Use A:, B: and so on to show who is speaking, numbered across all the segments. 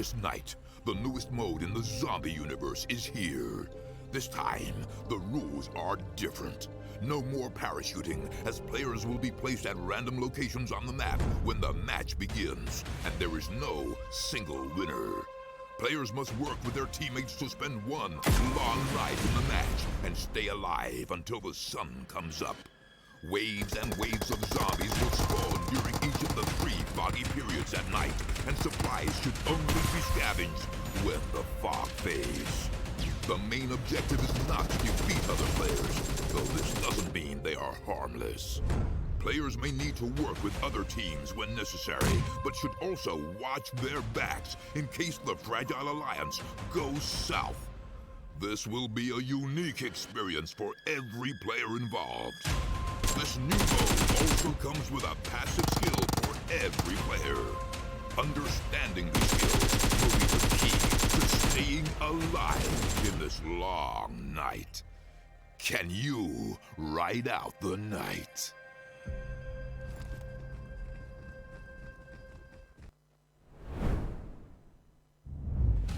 A: darkest night, the newest mode in the zombie universe is here. This time, the rules are different. No more parachuting, as players will be placed at random locations on the map when the match begins, and there is no single winner. Players must work with their teammates to spend one long night in the match and stay alive until the sun comes up. Waves and waves of zombies will spawn during each of the 3 foggy periods at night, and supplies should only be scavenged when the fog fades. The main objective is not to defeat other players, though this doesn't mean they are harmless. Players may need to work with other teams when necessary, but should also watch their backs in case the Fragile Alliance goes south. This will be a unique experience for every player involved. This new mode also comes with a passive skill for every player. Understanding these skills will be the key to staying alive in this long night. Can you ride out the night?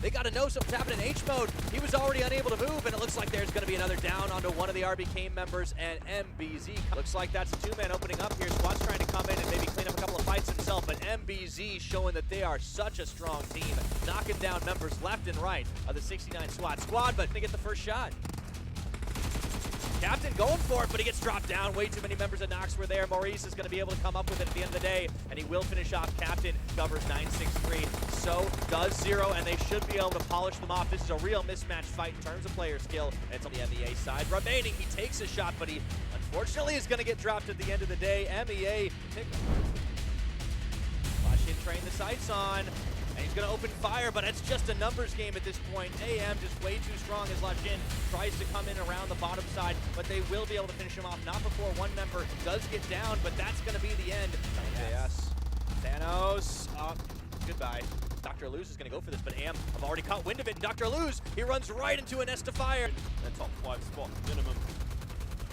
B: They got to know something's happening in H mode. He was already unable to move, and it looks like there's going to be another down onto one of the RBK members, and MBZ. Looks like that's a 2-man opening up here. Squad's trying to come in and maybe clean up a couple of fights himself, but MBZ showing that they are such a strong team, knocking down members left and right of the 69 SWAT squad, but they get the first shot. Captain going for it, but he gets dropped down. Way too many members of Nox were there. Maurice is going to be able to come up with it at the end of the day, and he will finish off Captain. Covers 9-6-3. So does Zero, and they should be able to polish them off. This is a real mismatch fight in terms of player skill. And it's on the MEA side. Remaining, he takes a shot, but he unfortunately is going to get dropped at the end of the day. MEA. Lashin train the sights on. And he's going to open fire, but it's just a numbers game at this point. AM just way too strong as Lashin tries to come in around the bottom side, but they will be able to finish him off. Not before one member does get down, but that's going to be the end. Yes. Thanos. Goodbye. Dr. Luz is going to go for this, but AM have already caught wind of it. And Dr. Luz, he runs right into a nest of fire.
C: The top 5 spot minimum.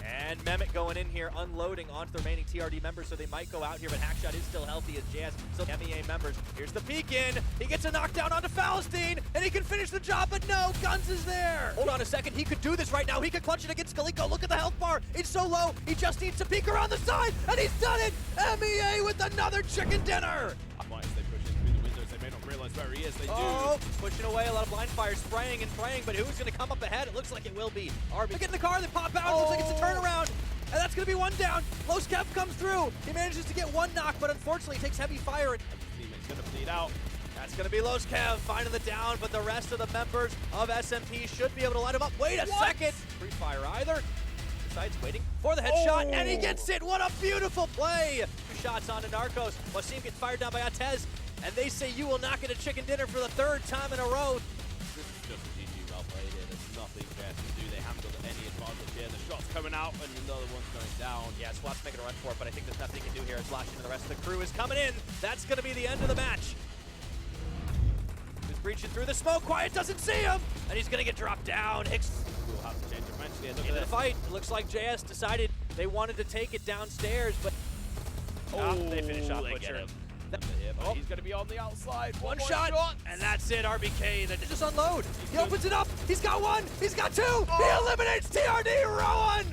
B: And Mehmet going in here, unloading onto the remaining TRD members, so they might go out here, but Hackshot is still healthy as JS. So MEA members, here's the peek in. He gets a knockdown onto Falastine, and he can finish the job, but no, Guns is there. Hold on a second, he could do this right now. He could clutch it against Galiko. Look at the health bar. It's so low, he just needs to peek around the side, and he's done it. MEA with another chicken dinner.
C: I might as they push in through the windows. They may not realize where he is. They
B: do. Pushing away, a lot of blind fire, spraying and praying, but who's going to come up ahead? It looks like it will be RB. Look in the car, they pop out. Looks like it's a turnaround. And that's going to be one down. Los Kev comes through. He manages to get one knock, but unfortunately takes heavy fire.
C: Teammate's going to bleed out.
B: That's going to be Los Kev finding the down, but the rest of the members of SMP should be able to light him up. Wait a second. Free fire either. Decides waiting for the headshot, and he gets it. What a beautiful play. 2 shots onto Narcos. Wasim gets fired down by Atez, and they say you will not get a chicken dinner for the 3rd time in a row.
C: This is just GG well played here. There's nothing there to do. They haven't got any advantage here. The shot's coming out, and another one's going down.
B: Yeah, SWAT's making a run for it, but I think there's nothing he can do here. It's Lashin and the rest of the crew is coming in. That's going to be the end of the match. He's breaching through the smoke. Quiet doesn't see him, and he's going to get dropped down. Hicks
C: We'll have to change eventually.
B: into the fight. It looks like JS decided they wanted to take it downstairs, but they finish off Butcher.
C: He's going to be on the outside.
B: One shot, and that's it. RBK, they just unload. He opens it up. He's got one. He's got 2. He eliminates TRD. Rowan.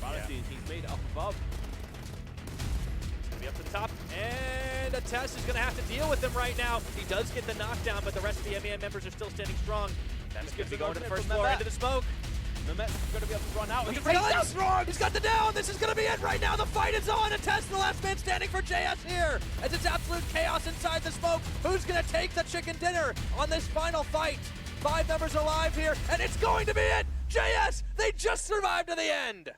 C: Valentine, he's made it up above.
B: He's going to be up to the top, and a test is going to have to deal with him right now. He does get the knockdown, but the rest of the MEN members are still standing strong. That's going to be going to the first floor into the smoke.
C: Mehmet's going to be able to run out.
B: He's got the down. This is going to be it right now. The fight is on. A test, the last man standing for JS here. As it's absolute chaos inside the smoke. Who's going to take the chicken dinner on this final fight? 5 members alive here, and it's going to be it. JS, they just survived to the end.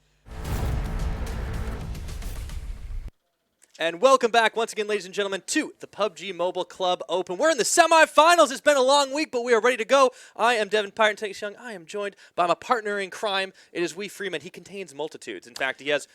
B: And welcome back once again, ladies and gentlemen, to the PUBG Mobile Club Open. We're in the semifinals. It's been a long week, but we are ready to go. I am Devin Pirate Takes Young. I am joined by my partner in crime. It is Wee Freeman. He contains multitudes. In fact, he has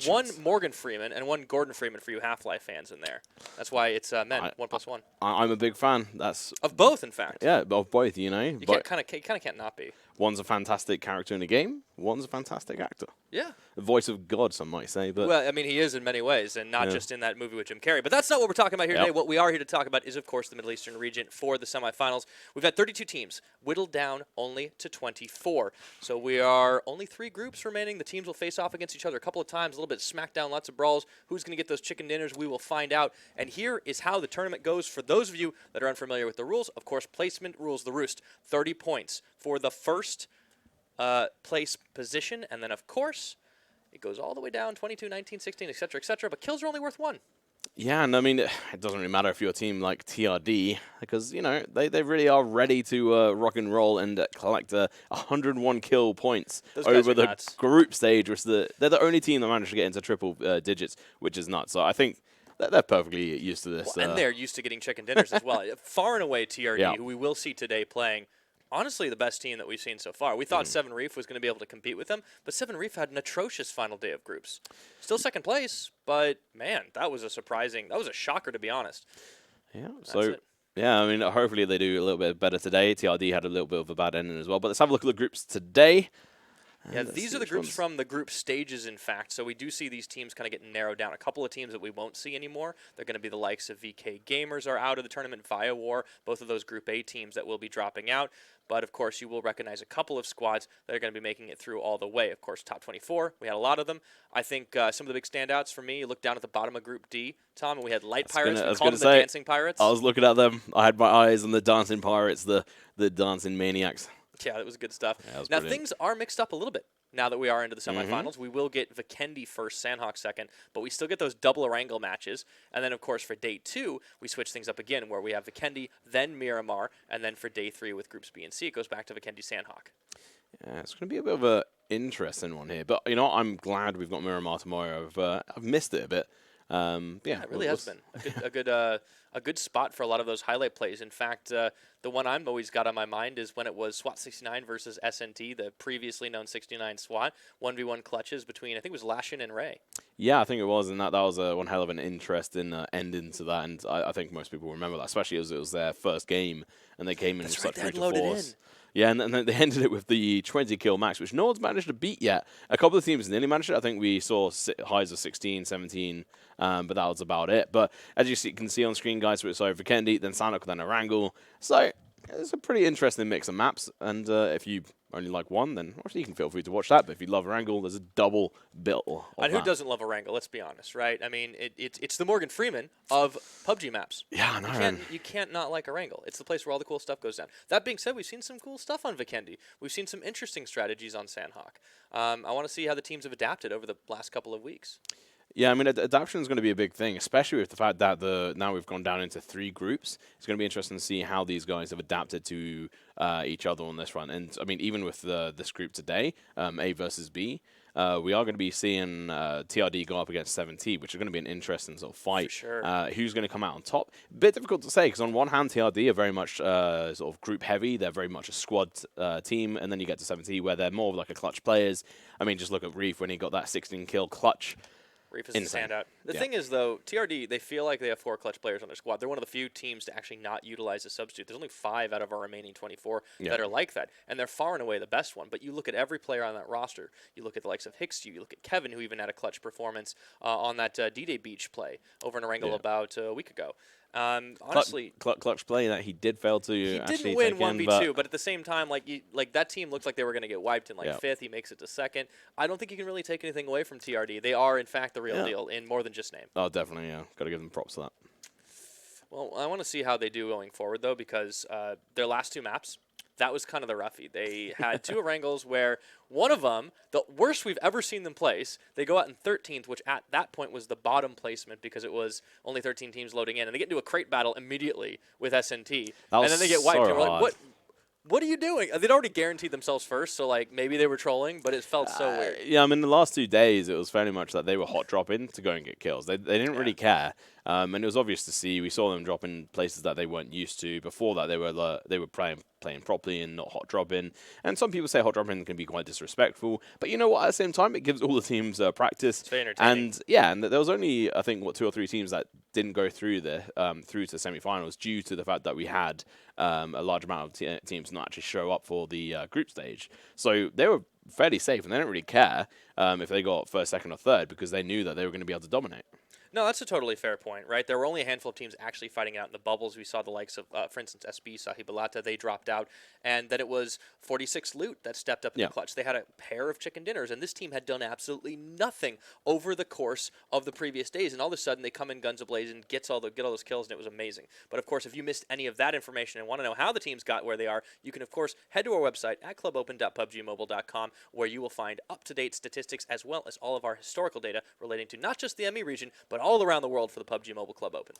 B: one Morgan Freeman and one Gordon Freeman for you Half-Life fans in there. That's why it's men, 1+1.
D: I'm a big fan. That's
B: of both, in fact.
D: Yeah, of both. You know,
B: you kind of can't not be.
D: one's a fantastic character in the game, one's a fantastic actor.
B: Yeah.
D: The voice of God, some might say. But
B: Well, I mean, he is in many ways, and not just in that movie with Jim Carrey. But that's not what we're talking about here today. What we are here to talk about is, of course, the Middle Eastern region for the semifinals. We've had 32 teams, whittled down only to 24. So we are only 3 groups remaining. The teams will face off against each other a couple of times, a little bit of smackdown, lots of brawls. Who's going to get those chicken dinners? We will find out. And here is how the tournament goes for those of you that are unfamiliar with the rules. Of course, placement rules the roost. 30 points for the first place position, and then, of course, it goes all the way down, 22, 19, 16, etc., but kills are only worth 1.
D: yeah, and I mean, it doesn't really matter if you're a team like TRD, because, you know, they really are ready to rock and roll and collect 101 kill points over the group stage, which they're the only team that managed to get into triple digits, which is nuts. So I think they're perfectly used to this.
B: Well, and they're used to getting chicken dinners as well. Far and away, TRD, who we will see today playing, honestly, the best team that we've seen so far. We thought Seven Reef was going to be able to compete with them, but Seven Reef had an atrocious final day of groups. Still second place, but man, that was a shocker, to be honest.
D: Yeah, so yeah, I mean, hopefully they do a little bit better today. TRD had a little bit of a bad ending as well, but let's have a look at the groups today.
B: Yeah, these are the groups from the group stages, in fact. So we do see these teams kind of getting narrowed down. A couple of teams that we won't see anymore. They're going to be the likes of VK Gamers are out of the tournament, Via War, both of those Group A teams that will be dropping out. But, of course, you will recognize a couple of squads that are going to be making it through all the way. Of course, top 24, we had a lot of them. I think some of the big standouts for me, you look down at the bottom of Group D, Tom, and we had Light Pirates. We called them the Dancing Pirates.
D: I was looking at them. I had my eyes on the Dancing Pirates, the Dancing Maniacs.
B: Yeah, that was good stuff.
D: Yeah,
B: now, things are mixed up a little bit. Now that we are into the semifinals, we will get Vikendi first, Sanhok second, but we still get those double Erangel matches. And then, of course, for day 2, we switch things up again, where we have Vikendi, then Miramar, and then for day 3 with groups B and C, it goes back to Vikendi, Sanhok.
D: Yeah, it's going to be a bit of an interesting one here. But, you know, I'm glad we've got Miramar tomorrow. I've missed it a bit. Yeah,
B: it really has been a good spot for a lot of those highlight plays. In fact, the one I'm always got on my mind is when it was SWAT 69 versus SNT, the previously known 69 SWAT, 1v1 clutches between, I think it was Lashin and Ray.
D: Yeah, I think it was, and that was one hell of an interesting ending to that, and I think most people remember that, especially as it was their first game, and they came in with such brutal force. Yeah, and then they ended it with the 20-kill max, which no one's managed to beat yet. A couple of teams nearly managed it. I think we saw highs of 16, 17, but that was about it. But as you can see on screen, guys, so Vikendi, then Sanhok, then Erangel. So it's a pretty interesting mix of maps, and if you only like one, then obviously you can feel free to watch that. But if you love Erangel, there's a double bill.
B: And who doesn't love Erangel? Let's be honest, right? I mean, it's the Morgan Freeman of PUBG maps.
D: Yeah, I know.
B: You can't not like Erangel. It's the place where all the cool stuff goes down. That being said, we've seen some cool stuff on Vikendi. We've seen some interesting strategies on Sanhok. I want to see how the teams have adapted over the last couple of weeks.
D: Yeah, I mean, adaptation is going to be a big thing, especially with the fact that now we've gone down into 3 groups. It's going to be interesting to see how these guys have adapted to each other on this front. And, I mean, even with this group today, A versus B, we are going to be seeing TRD go up against 7T, which is going to be an interesting sort of fight.
B: For sure.
D: Who's going to come out on top? Bit difficult to say, because on one hand, TRD are very much sort of group heavy. They're very much a squad team. And then you get to 7T, where they're more of like a clutch players. I mean, just look at Reef when he got that 16-kill clutch.
B: Reef is the standout. The thing is, though, TRD, they feel like they have 4 clutch players on their squad. They're one of the few teams to actually not utilize a substitute. There's only 5 out of our remaining 24 that are like that, and they're far and away the best one. But you look at every player on that roster. You look at the likes of Hicks, you look at Kevin, who even had a clutch performance on that D-Day Beach play over in Erangel about a week ago. Honestly,
D: clutch play that he did fail to.
B: He didn't win 1v2, but at the same time, like that team looks like they were going to get wiped in 5th. He makes it to 2nd. I don't think you can really take anything away from TRD. They are, in fact, the real deal in more than just name.
D: Oh, definitely, yeah. Got to give them props for that.
B: Well, I want to see how they do going forward, though, because their last 2 maps, that was kind of the roughie. They had 2 Erangels where one of them, the worst we've ever seen them place, they go out in 13th, which at that point was the bottom placement because it was only 13 teams loading in. And they get into a crate battle immediately with SNT. And then they get wiped.
D: So
B: we're like, what are you doing? They'd already guaranteed themselves first, so like maybe they were trolling, but it felt so weird.
D: Yeah, I mean, the last 2 days, it was fairly much that they were hot dropping to go and get kills. They didn't really care. And it was obvious to see. We saw them drop in places that they weren't used to. Before that, they were playing properly and not hot dropping. And some people say hot dropping can be quite disrespectful. But you know what? At the same time, it gives all the teams practice.
B: It's very entertaining.
D: And yeah, and there was only, I think, 2 or 3 teams that didn't go through through to semifinals due to the fact that we had a large amount of teams not actually show up for the group stage. So they were fairly safe, and they don't really care if they got first, second, or third, because they knew that they were going to be able to dominate.
E: No, that's a totally fair point, right? There were only a handful of teams actually fighting out in the bubbles. We saw the likes of, for instance, SB, Sahibalata, they dropped out. And then it was 46 Loot that stepped up in the clutch. They had a pair of chicken dinners, and this team had done absolutely nothing over the course of the previous days. And all of a sudden, they come in guns ablaze and get all those kills, and it was amazing. But, of course, if you missed any of that information and want to know how the teams got where they are, you can, of course, head to our website at clubopen.pubgmobile.com, where you will find up-to-date statistics as well as all of our historical data relating to not just the ME region, but all around the world for the PUBG Mobile Club Open.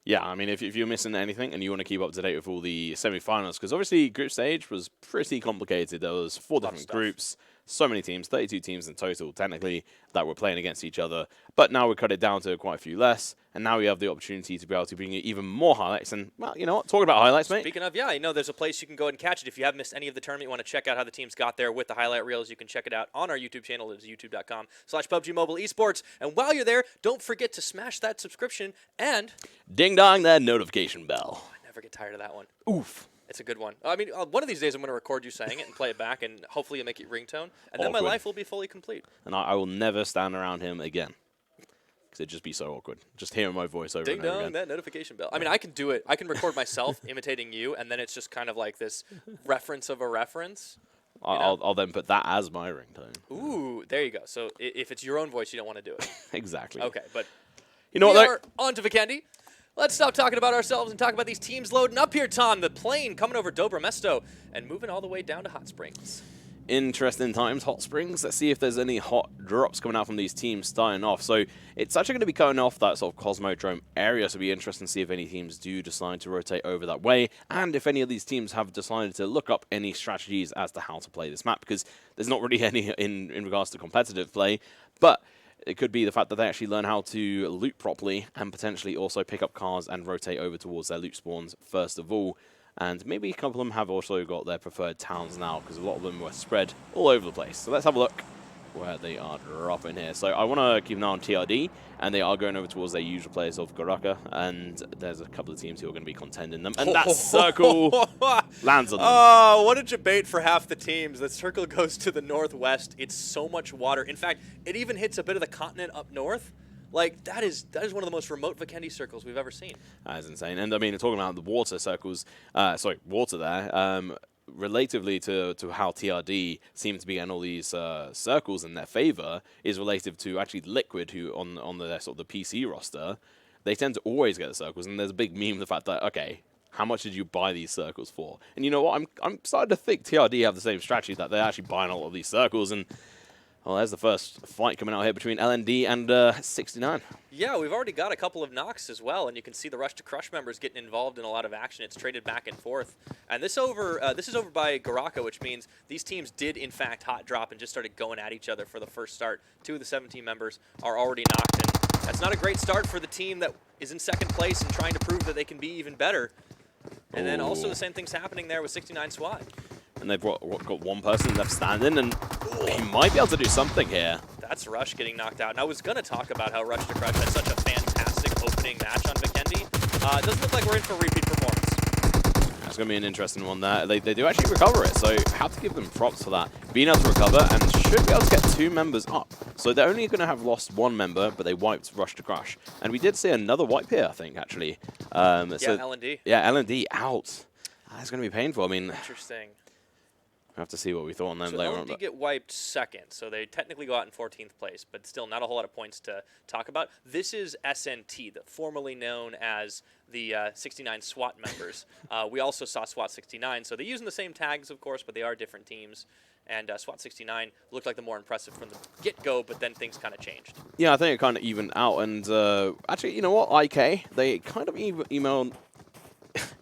D: Yeah, I mean, if you're missing anything and you want to keep up to date with all the semifinals, because obviously group stage was pretty complicated. There was 4 different groups, so many teams, 32 teams in total, technically, that were playing against each other. But now we cut it down to quite a few less, and now we have the opportunity to be able to bring you even more highlights. And, well, you know what? Talking about highlights, mate.
E: Speaking of, yeah, you know, there's a place you can go and catch it. If you have missed any of the tournament, you want to check out how the teams got there with the highlight reels, you can check it out on our YouTube channel. It is youtube.com/PUBG Mobile Esports. And while you're there, don't forget to smash that subscription and
D: ding-dong that notification bell.
E: Oh, I never get tired of that one.
D: Oof.
E: It's a good one. I mean, one of these days I'm going to record you saying it and play it back, and hopefully you'll make it ringtone, and then my life will be fully complete.
D: And I will never stand around him again, because it'd just be so awkward. Just hearing my voice over and over again.
E: Ding dong, that notification bell. I mean, I can do it. I can record myself imitating you, and then it's just kind of like this reference of a reference.
D: I'll then put that as my ringtone.
E: Ooh, there you go. So if it's your own voice, you don't want to do it.
D: Exactly.
E: Okay, but
D: you know
E: we
D: what?
E: are on to Vikendi. Let's stop talking about ourselves and talk about these teams loading up here, Tom. The plane coming over Dobro Mesto and moving all the way down to Hot Springs.
D: Interesting times, Hot Springs. Let's see if there's any hot drops coming out from these teams starting off. So it's actually going to be cutting off that sort of Cosmodrome area, so it'll be interesting to see if any teams do decide to rotate over that way, and if any of these teams have decided to look up any strategies as to how to play this map, because there's not really any in regards to competitive play, but it could be the fact that they actually learn how to loot properly and potentially also pick up cars and rotate over towards their loot spawns first of all. And maybe a couple of them have also got their preferred towns now, because a lot of them were spread all over the place. So let's have a look where they are dropping here. So I want to keep an eye on TRD, and they are going over towards their usual players of Goraka, and there's a couple of teams who are going to be contending them. And that circle lands on them.
E: Oh, what a debate for half the teams. The circle goes to the northwest. It's so much water. In fact, it even hits a bit of the continent up north. Like, that is one of the most remote Vikendi circles we've ever seen.
D: That is insane. And, I mean, talking about the water circles, water there, relatively to how TRD seem to be in all these circles in their favor, is relative to actually Liquid, who on the sort of the PC roster, they tend to always get the circles. And there's a big meme of the fact that, okay, how much did you buy these circles for? And you know what? I'm starting to think TRD have the same strategy, that they're actually buying a lot of these circles. And well, there's the first fight coming out here between LND and 69.
E: Yeah, we've already got a couple of knocks as well, and you can see the Rush to Crush members getting involved in a lot of action. It's traded back and forth. And this is over by Goraka, which means these teams did, in fact, hot drop and just started going at each other for the first start. 2 of the 17 members are already knocked, and that's not a great start for the team that is in second place and trying to prove that they can be even better. And then also the same thing's happening there with 69 SWAT.
D: And they've got one person left standing, and he might be able to do something here.
E: That's Rush getting knocked out. And I was going to talk about how Rush to Crush had such a fantastic opening match on Vikendi. It doesn't look like we're in for repeat performance.
D: That's going to be an interesting one there. They do actually recover it, so have to give them props for that. Being able to recover and should be able to get 2 members up. So they're only going to have lost 1 member, but they wiped Rush to Crush. And we did see another wipe here, I think, actually.
E: Yeah, LND.
D: Yeah, LND out. That's going to be painful. I mean,
E: interesting.
D: We'll have to see what we thought on them
E: so
D: later on.
E: LND get wiped second, so they technically go out in 14th place, but still not a whole lot of points to talk about. This is SNT, formerly known as the 69 SWAT members. We also saw SWAT 69, so they're using the same tags, of course, but they are different teams. And SWAT 69 looked like the more impressive from the get-go, but then things kind of changed.
D: Yeah, I think it kind of evened out. And actually, you know what, IK, they kind of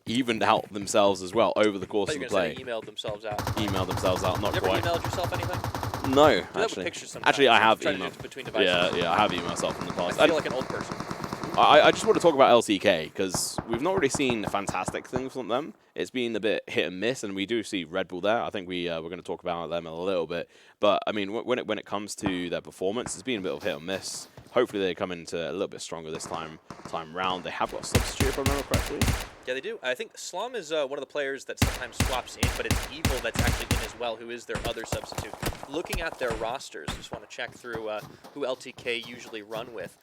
D: evened out themselves as well over the course of the play.
E: Emailed themselves out.
D: Emailed themselves out, not
E: you
D: quite.
E: You ever emailed yourself anything?
D: No, actually.
E: Actually,
D: I have emailed.
E: between devices.
D: Yeah, I have emailed myself in the past.
E: I feel like an old person.
D: I just want to talk about LTK, because we've not really seen fantastic things from them. It's been a bit hit and miss, and we do see Red Bull there. I think we're going to talk about them a little bit. But, I mean, when it comes to their performance, it's been a bit of hit or miss. Hopefully they come into a little bit stronger this time round. They have got a substitute, if I remember correctly.
E: Yeah, they do. I think Slum is one of the players that sometimes swaps in, but it's Evil that's actually in as well, who is their other substitute. Looking at their rosters, just want to check through who LTK usually run with.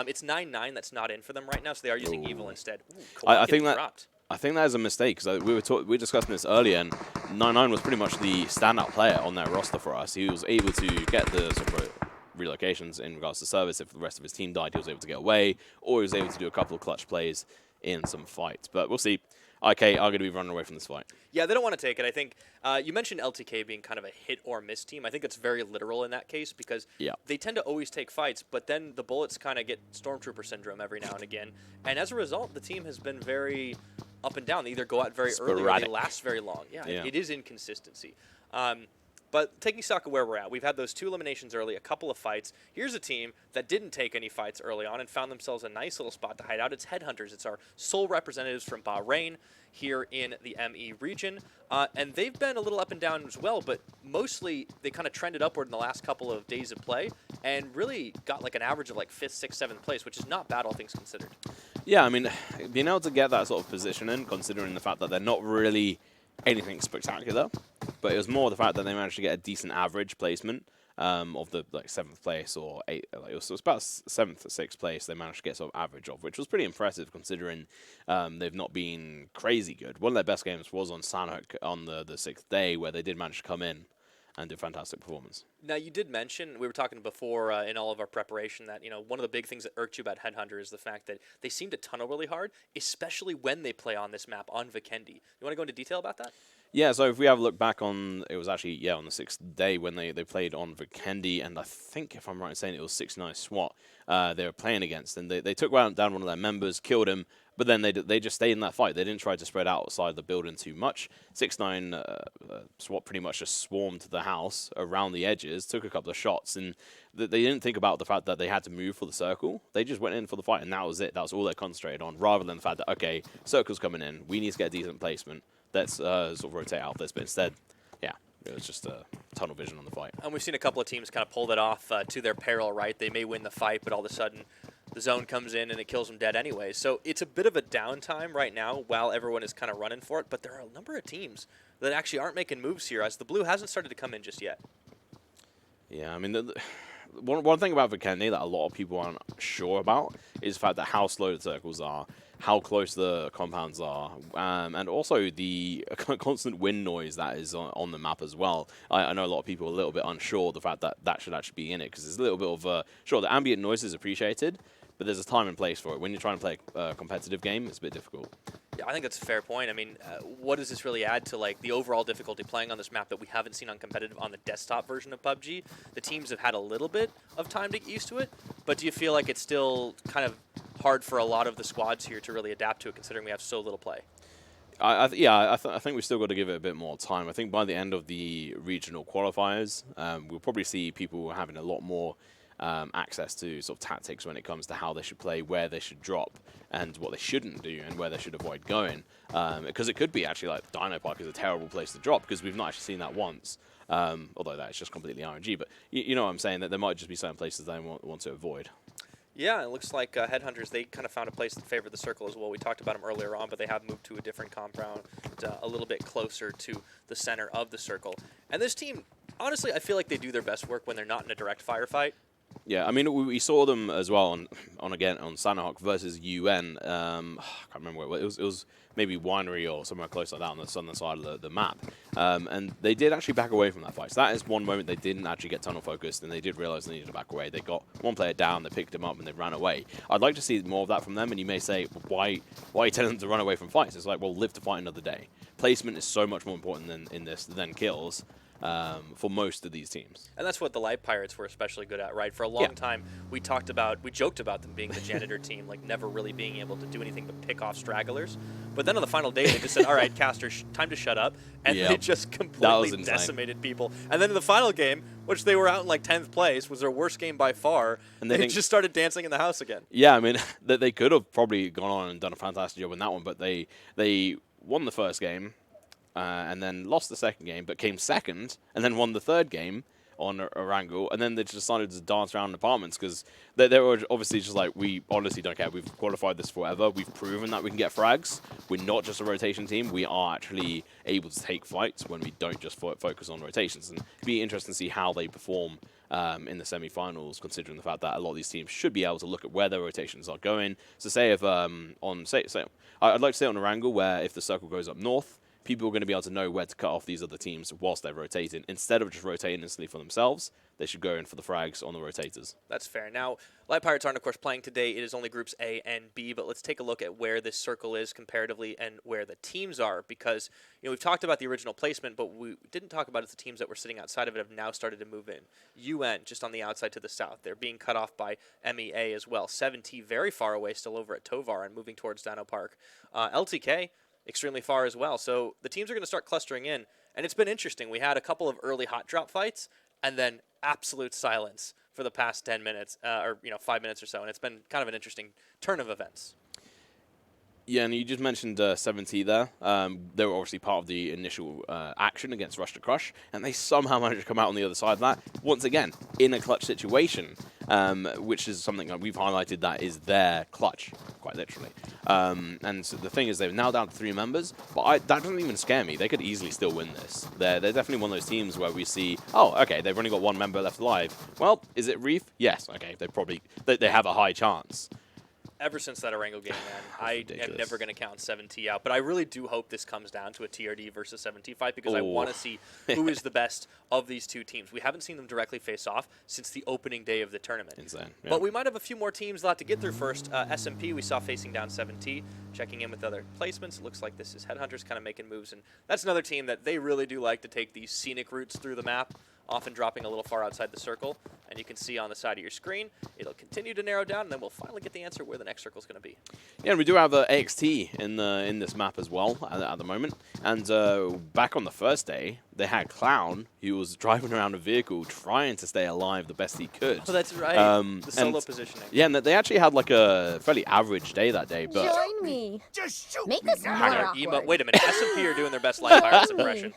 E: It's 9-9 that's not in for them right now, so they are using Evil instead. Ooh,
D: I think that is a mistake, because we were discussing this earlier, and 9-9 was pretty much the standout player on that roster for us. He was able to get the sort of relocations in regards to service. If the rest of his team died, he was able to get away, or he was able to do a couple of clutch plays in some fights. But we'll see. IK are going to be running away from this fight.
E: Yeah, they don't want to take it. I think you mentioned LTK being kind of a hit or miss team. I think it's very literal in that case, because they tend to always take fights, but then the bullets kind of get Stormtrooper syndrome every now and again. And as a result, the team has been very up and down. They either go out very early or they last very long. Yeah, it is inconsistency. But taking stock of where we're at, we've had those 2 eliminations early, a couple of fights. Here's a team that didn't take any fights early on and found themselves a nice little spot to hide out. It's HeadHunterr. It's our sole representatives from Bahrain here in the ME region. And they've been a little up and down as well, but mostly they kind of trended upward in the last couple of days of play and really got like an average of like 5th, 6th, 7th place, which is not bad, all things considered. Yeah,
D: I mean, being able to get that sort of position in, considering the fact that they're not really anything spectacular, but it was more the fact that they managed to get a decent average placement of the 7th place or 8th. It was about 7th or 6th place they managed to get sort of average of, which was pretty impressive considering they've not been crazy good. One of their best games was on Sanhok on the 6th day, where they did manage to come in and do fantastic performance.
E: Now, you did mention, we were talking before in all of our preparation, that one of the big things that irked you about HeadHunterr is the fact that they seem to tunnel really hard, especially when they play on this map on Vikendi. You want to go into detail about that?
D: Yeah, so if we have a look back on, it was actually, on the 6th day when they played on Vikendi, and I think, if I'm right in saying it was 6-9 SWAT they were playing against, and they took down one of their members, killed him, but then they just stayed in that fight. They didn't try to spread outside the building too much. 6-9 SWAT pretty much just swarmed the house around the edges, took a couple of shots, and they didn't think about the fact that they had to move for the circle. They just went in for the fight, and that was it. That was all they concentrated on, rather than the fact that, okay, circle's coming in, we need to get a decent placement. Let's sort of rotate out this, but instead, it was just tunnel vision on the fight.
E: And we've seen a couple of teams kind of pull that off to their peril, right? They may win the fight, but all of a sudden the zone comes in and it kills them dead anyway. So it's a bit of a downtime right now while everyone is kind of running for it, but there are a number of teams that actually aren't making moves here, as the blue hasn't started to come in just yet.
D: Yeah, I mean, one thing about Vikendi that a lot of people aren't sure about is the fact that how slow the circles are, how close the compounds are, and also the constant wind noise that is on the map as well. I know a lot of people are a little bit unsure of the fact that that should actually be in it, because there's a little bit of, sure, the ambient noise is appreciated, but there's a time and place for it. When you're trying to play a competitive game, it's a bit difficult.
E: Yeah, I think that's a fair point. I mean, what does this really add to like the overall difficulty playing on this map that we haven't seen on competitive on the desktop version of PUBG? The teams have had a little bit of time to get used to it, but do you feel like it's still kind of hard for a lot of the squads here to really adapt to it, considering we have so little play?
D: I think we've still got to give it a bit more time. I think by the end of the regional qualifiers, we'll probably see people having a lot more access to sort of tactics when it comes to how they should play, where they should drop, and what they shouldn't do, and where they should avoid going. Because it could be actually like Dino Park is a terrible place to drop, because we've not actually seen that once. Although that's just completely RNG. But you know what I'm saying, that there might just be certain places they want to avoid.
E: Yeah, it looks like HeadHunterr, they kind of found a place that favored the circle as well. We talked about them earlier on, but they have moved to a different compound a little bit closer to the center of the circle. And this team, honestly, I feel like they do their best work when they're not in a direct firefight.
D: Yeah, I mean, we saw them as well on Sanhok versus UN. I can't remember where it was maybe Winery or somewhere close like that on the southern side of the map. And they did actually back away from that fight. So that is one moment they didn't actually get tunnel focused, and they did realize they needed to back away. They got one player down, they picked him up, and they ran away. I'd like to see more of that from them, and you may say, well, why are you telling them to run away from fights? It's like, well, live to fight another day. Placement is so much more important than kills. for most of these teams.
E: And that's what the Light Pirates were especially good at, right? For a long time, we joked about them being the janitor team, like never really being able to do anything but pick off stragglers. But then on the final day, they just said, all right, Caster, time to shut up. And they just completely decimated people. And then in the final game, which they were out in like 10th place, was their worst game by far. And they just started dancing in the house again.
D: Yeah, I mean, they could have probably gone on and done a fantastic job in that one, but they won the first game. And then lost the second game, but came second, and then won the third game on Erangel, and then they just decided to dance around apartments because they were obviously just like, we honestly don't care. We've qualified this forever. We've proven that we can get frags. We're not just a rotation team. We are actually able to take fights when we don't just focus on rotations. And it'd be interesting to see how they perform in the semifinals, considering the fact that a lot of these teams should be able to look at where their rotations are going. So say if I'd like to say on Erangel, where if the circle goes up north, people are going to be able to know where to cut off these other teams whilst they're rotating. Instead of just rotating instantly for themselves, they should go in for the frags on the rotators.
E: That's fair. Now, Light Pirates aren't, of course, playing today. It is only groups A and B, but let's take a look at where this circle is comparatively and where the teams are, because we've talked about the original placement, but we didn't talk about the teams that were sitting outside of it have now started to move in. UN, just on the outside to the south. They're being cut off by MEA as well. 7T, very far away, still over at Tovar and moving towards Dino Park. LTK, extremely far as well. So the teams are going to start clustering in, and it's been interesting. We had a couple of early hot drop fights, and then absolute silence for the past 10 minutes, or 5 minutes or so, and it's been kind of an interesting turn of events.
D: Yeah, and you just mentioned 7T there. They were obviously part of the initial action against Rush to Crush, and they somehow managed to come out on the other side of that, once again, in a clutch situation, which is something that we've highlighted that is their clutch, quite literally. And so the thing is, they're now down to 3 members, but that doesn't even scare me. They could easily still win this. They're definitely one of those teams where we see, oh, okay, they've only got 1 member left alive. Well, is it Reef? Yes, okay, they have a high chance.
E: Ever since that Erangel game, man, I am never going to count 7T out. But I really do hope this comes down to a TRD versus 7T fight because I want to see who is the best of these two teams. We haven't seen them directly face off since the opening day of the tournament.
D: Insane. Yeah.
E: But we might have a few more teams left to get through first. SMP, we saw facing down 7T, checking in with other placements. It looks like this is HeadHunterr's kind of making moves. And that's another team that they really do like to take these scenic routes through the map, often dropping a little far outside the circle. And you can see on the side of your screen, it'll continue to narrow down, and then we'll finally get the answer where the next circle is going to be.
D: Yeah, and we do have AXT in this map as well at the moment. And back on the first day, they had Clown, who was driving around a vehicle trying to stay alive the best he could.
E: Oh, that's right. The solo positioning.
D: Yeah, and they actually had like a fairly average day that day. But
F: join me. Just shoot Make this more awkward.
E: Wait a minute. SMP are doing their best Light Pirates impression.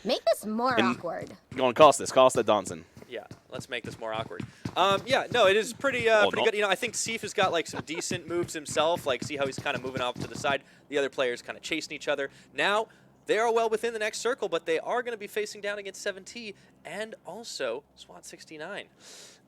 F: Make this more awkward.
D: Go on, cast their dancing.
E: Yeah, let's make this more awkward. Yeah, no, it is pretty good. I think Seif has got like some decent moves himself. Like, see how he's kind of moving off to the side. The other players kind of chasing each other. Now, they are well within the next circle, but they are going to be facing down against 7T and also SWAT 69.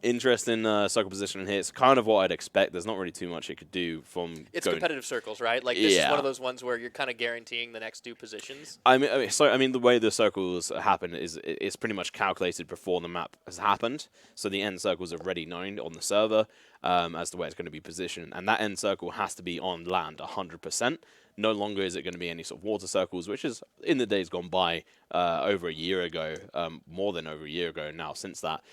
D: Interesting circle position here. It's kind of what I'd expect. There's not really too much it could do from.
E: It's competitive circles, right? Like this is one of those ones where you're kind of guaranteeing the next 2 positions.
D: I mean, the way the circles happen is it's pretty much calculated before the map has happened. So the end circles are already known on the server as to where it's going to be positioned, and that end circle has to be on land 100%. No longer is it going to be any sort of water circles, which is in the days gone by over a year ago, more than over a year ago now since that.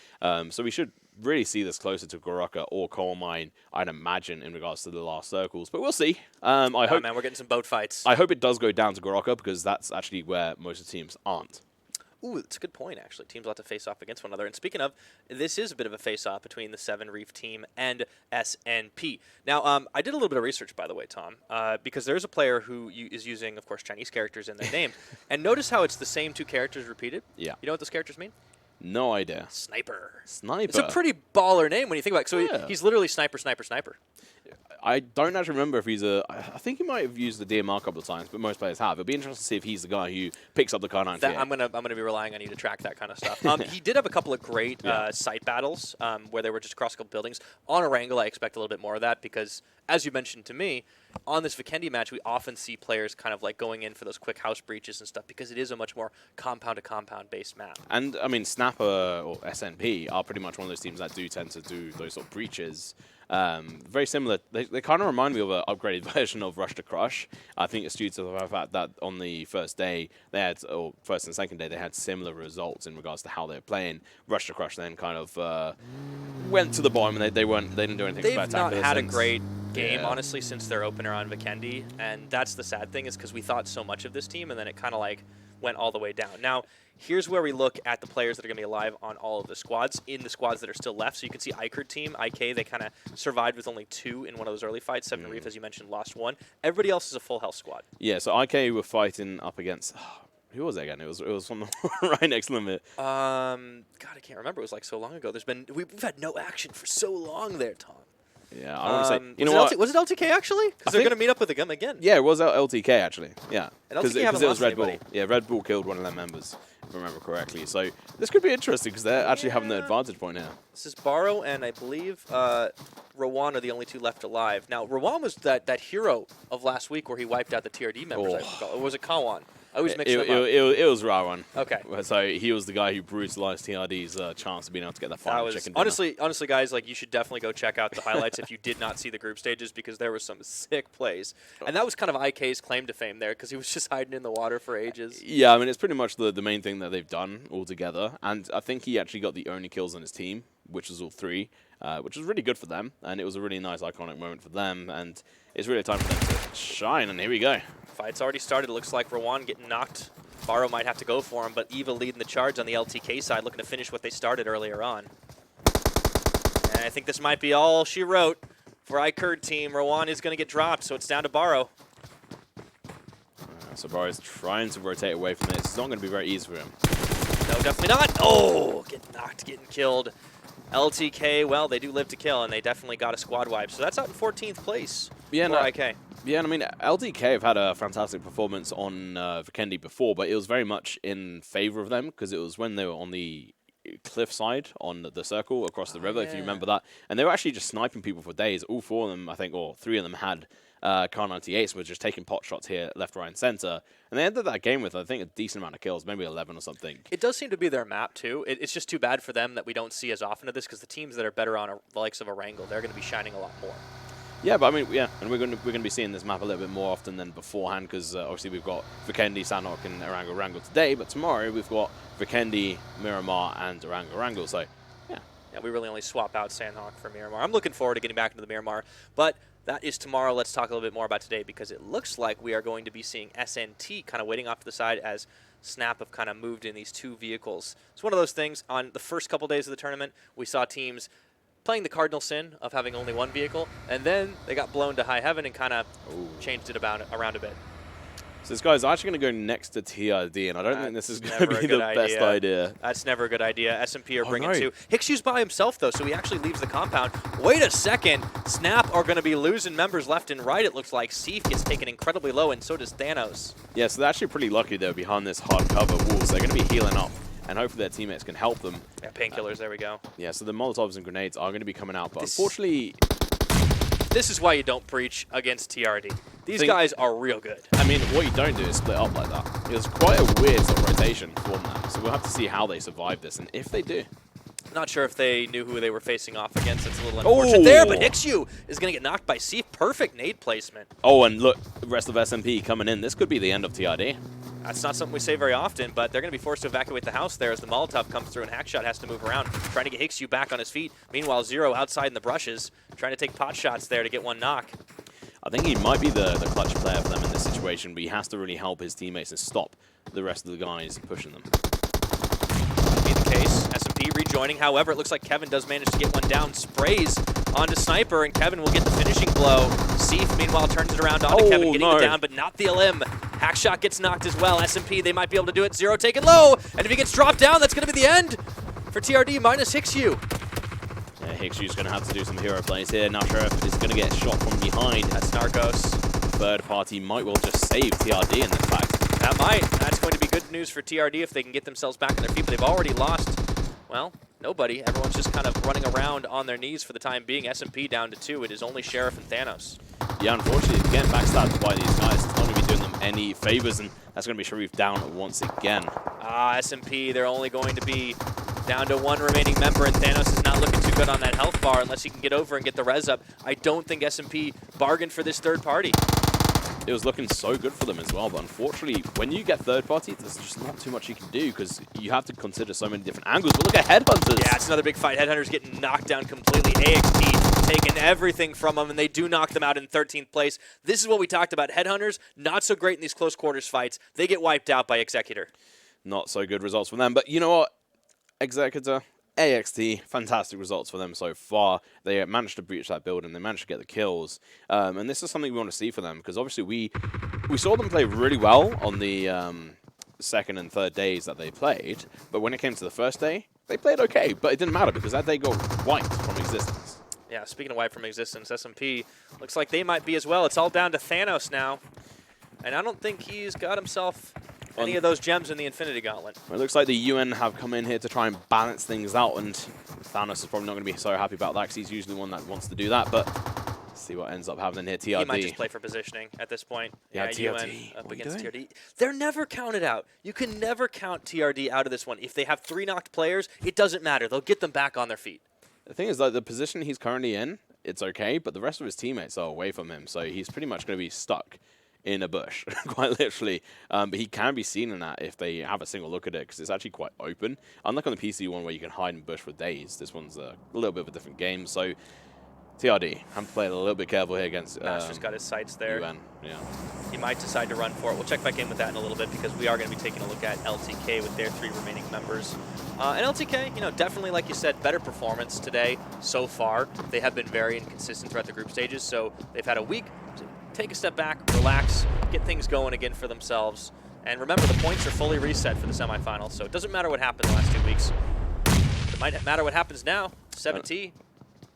D: So we should really see this closer to Goraka or Coal Mine, I'd imagine, in regards to the last circles. But we'll see. I hope,
E: man, we're getting some boat fights.
D: I hope it does go down to Goraka because that's actually where most of the teams aren't.
E: Ooh, it's a good point, actually. Teams will have to face off against one another. And speaking of, this is a bit of a face-off between the 7 Reef team and SNP. Now, I did a little bit of research, by the way, Tom, because there's a player who is using, of course, Chinese characters in their name. And notice how it's the same 2 characters repeated?
D: Yeah.
E: You know what those characters mean?
D: No idea.
E: Sniper.
D: Sniper.
E: It's a pretty baller name when you think about it. So he's literally sniper, sniper, sniper.
D: I don't actually remember if he's a... I think he might have used the DMR a couple of times, but most players have. It'll be interesting to see if he's the guy who picks up the Car 9.
E: I'm gonna be relying on you to track that kind of stuff. He did have a couple of great site battles where they were just across a couple buildings. On Erangel, I expect a little bit more of that because, as you mentioned to me, on this Vikendi match, we often see players kind of like going in for those quick house breaches and stuff because it is a much more compound-to-compound based map.
D: And, I mean, Snapper or SNP are pretty much one of those teams that do tend to do those sort of breaches Very similar. They kind of remind me of an upgraded version of Rush to Crush. I think it's due to the fact that on the first day, they had, or first and second day, they had similar results in regards to how they were playing. Rush to Crush then kind of went to the bottom, and they didn't do anything spectacular.
E: They've not had a great game, honestly, since their opener on Vikendi, and that's the sad thing, is because we thought so much of this team, and then it kind of like went all the way down. Now, here's where we look at the players that are going to be alive on all of the squads, in the squads that are still left. So you can see iKurdTeam, IK, they kind of survived with only 2 in one of those early fights. 7 Reef, as you mentioned, lost 1. Everybody else is a full health squad.
D: Yeah, so IK were fighting up against... who was it again? It was from the right next limit.
E: God, I can't remember. It was like so long ago. We've had no action for so long there, Tom.
D: Yeah, I want to say. You know what?
E: Was it LTK actually? Because they're going to meet up with them again.
D: Yeah, it was LTK actually. Yeah,
E: because
D: it was Red Bull. Yeah, Red Bull killed one of their members, if I remember correctly. So this could be interesting because they're actually having the advantage point here.
E: This is Baro and I believe Rowan are the only 2 left alive. Now Rowan was that hero of last week where he wiped out the TRD members. Or was it Kawan? I always mix them up.
D: It was Rowan.
E: Okay.
D: So he was the guy who brutalized TRD's chance of being able to get that final chicken dinner.
E: Honestly, guys, like you should definitely go check out the highlights if you did not see the group stages, because there were some sick plays, and that was kind of IK's claim to fame there, because he was just hiding in the water for ages.
D: Yeah, I mean it's pretty much the main thing that they've done all together, and I think he actually got the only kills on his team, which was all 3, which was really good for them, and it was a really nice iconic moment for them, and it's really time for them to shine, and here we go.
E: Fight's already started. It looks like Rowan getting knocked. Baro might have to go for him, but Eva leading the charge on the LTK side, looking to finish what they started earlier on. And I think this might be all she wrote for iKurdTeam. Rowan is going to get dropped, so it's down to Baro.
D: So Baro's trying to rotate away from it. It's not going to be very easy for him.
E: No, definitely not. Oh, getting knocked, getting killed. LTK, well, they do live to kill, and they definitely got a squad wipe. So that's out in 14th place for IK.
D: Yeah, and I mean, LTK have had a fantastic performance on Vikendi before, but it was very much in favor of them because it was when they were on the cliff side on the circle across the river, if you remember that. And they were actually just sniping people for days. All 4 of them, I think, or 3 of them had Kar 98s, were just taking pot shots here, left, right, and center. And they ended that game with, I think, a decent amount of kills, maybe 11 or something.
E: It does seem to be their map, too. It's just too bad for them that we don't see as often of this, because the teams that are better on the likes of Erangel, they're going to be shining a lot more.
D: Yeah, but I mean, yeah, and we're going to be seeing this map a little bit more often than beforehand, because obviously we've got Vikendi, Sanhok, and Erangel today, but tomorrow we've got Vikendi, Miramar, and Erangel. So, yeah.
E: Yeah, we really only swap out Sanhok for Miramar. I'm looking forward to getting back into the Miramar, but that is tomorrow. Let's talk a little bit more about today, because it looks like we are going to be seeing SNT kind of waiting off to the side as Snap have kind of moved in these 2 vehicles. It's one of those things. On the first couple days of the tournament, we saw teams playing the cardinal sin of having only 1 vehicle, and then they got blown to high heaven and kind of changed it around a bit.
D: So this guy's actually going to go next to TRD, and I don't think this is going to be the best idea.
E: That's never a good idea. SMP are bringing 2. Hixu's by himself, though, so he actually leaves the compound. Wait a second. Snap are going to be losing members left and right, it looks like. Seif gets taken incredibly low, and so does Thanos.
D: Yeah, so they're actually pretty lucky, though, behind this hard cover wall, so they're going to be healing up. And hopefully their teammates can help them.
E: Yeah, painkillers, there we go.
D: Yeah, so the Molotovs and grenades are going to be coming out, but unfortunately...
E: This is why you don't preach against TRD. These guys are real good.
D: I mean, what you don't do is split up like that. It was quite a weird sort of rotation for them, so we'll have to see how they survive this, and if they do.
E: Not sure if they knew who they were facing off against. It's a little unfortunate there, but Hixu is going to get knocked by Seif. Perfect nade placement.
D: Oh, and look, the rest of SMP coming in. This could be the end of TRD.
E: That's not something we say very often, but they're going to be forced to evacuate the house there as the Molotov comes through and Hackshot has to move around, trying to get Hixu back on his feet. Meanwhile, Zero outside in the brushes, trying to take pot shots there to get 1 knock.
D: I think he might be the clutch player for them in this situation, but he has to really help his teammates and stop the rest of the guys pushing them.
E: That'd be the case. SMP rejoining, however, it looks like Kevin does manage to get 1 down, sprays onto Sniper, and Kevin will get the finishing blow. Seif, meanwhile, turns it around onto Kevin, getting it down, but not the LM. Hackshot gets knocked as well. SMP, they might be able to do it. Zero taken low, and if he gets dropped down, that's going to be the end for TRD minus Hixu.
D: Yeah, Hixu's going to have to do some hero plays here. Not sure if he's going to get shot from behind.
E: That's Narcos.
D: Third party might well just save TRD in this fact.
E: That might. That's going to be good news for TRD if they can get themselves back on their feet, but they've already lost, well, nobody. Everyone's just kind of running around on their knees for the time being. SMP down to 2. It is only Sheriff and Thanos.
D: Yeah, unfortunately, getting backstabbed by these guys, it's not going to be doing them any favors, and that's going to be Sharif down once again.
E: SMP, they're only going to be down to 1 remaining member, and Thanos is not looking too good on that health bar unless he can get over and get the res up. I don't think SMP bargained for this third party.
D: It was looking so good for them as well, but unfortunately, when you get third party, there's just not too much you can do because you have to consider so many different angles. But look at HeadHunterr.
E: Yeah, it's another big fight. HeadHunterr's getting knocked down completely. AXT taking everything from them, and they do knock them out in 13th place. This is what we talked about. HeadHunterrs, not so great in these close quarters fights. They get wiped out by Executor.
D: Not so good results from them, but you know what? Executor, AXT, fantastic results for them so far. They managed to breach that building. They managed to get the kills. And this is something we want to see for them because obviously we saw them play really well on the second and third days that they played. But when it came to the first day, they played okay. But it didn't matter because that day got wiped from existence.
E: Yeah, speaking of wiped from existence, SMP looks like they might be as well. It's all down to Thanos now. And I don't think he's got himself any of those gems in the Infinity Gauntlet.
D: It looks like the UN have come in here to try and balance things out, and Thanos is probably not going to be so happy about that because he's usually the one that wants to do that, but let's see what ends up happening here. TRD.
E: He might just play for positioning at this point.
D: Yeah, TRD.
E: UN up against TRD. They're never counted out. You can never count TRD out of this one. If they have 3 knocked players, it doesn't matter. They'll get them back on their feet.
D: The thing is, like, the position he's currently in, it's okay, but the rest of his teammates are away from him, so he's pretty much going to be stuck in a bush, quite literally. But he can be seen in that if they have a single look at it, because it's actually quite open. Unlike on the PC one where you can hide in bush for days, this one's a little bit of a different game. So TRD, I'm playing a little bit careful here against
E: Master's got his sights there.
D: UN. Yeah.
E: He might decide to run for it. We'll check back in with that in a little bit because we are going to be taking a look at LTK with their 3 remaining members. And LTK, you know, definitely, like you said, better performance today so far. They have been very inconsistent throughout the group stages, so they've had a week to take a step back, relax, get things going again for themselves. And remember, the points are fully reset for the semifinals, so it doesn't matter what happened the last 2 weeks. It might matter what happens now. 7T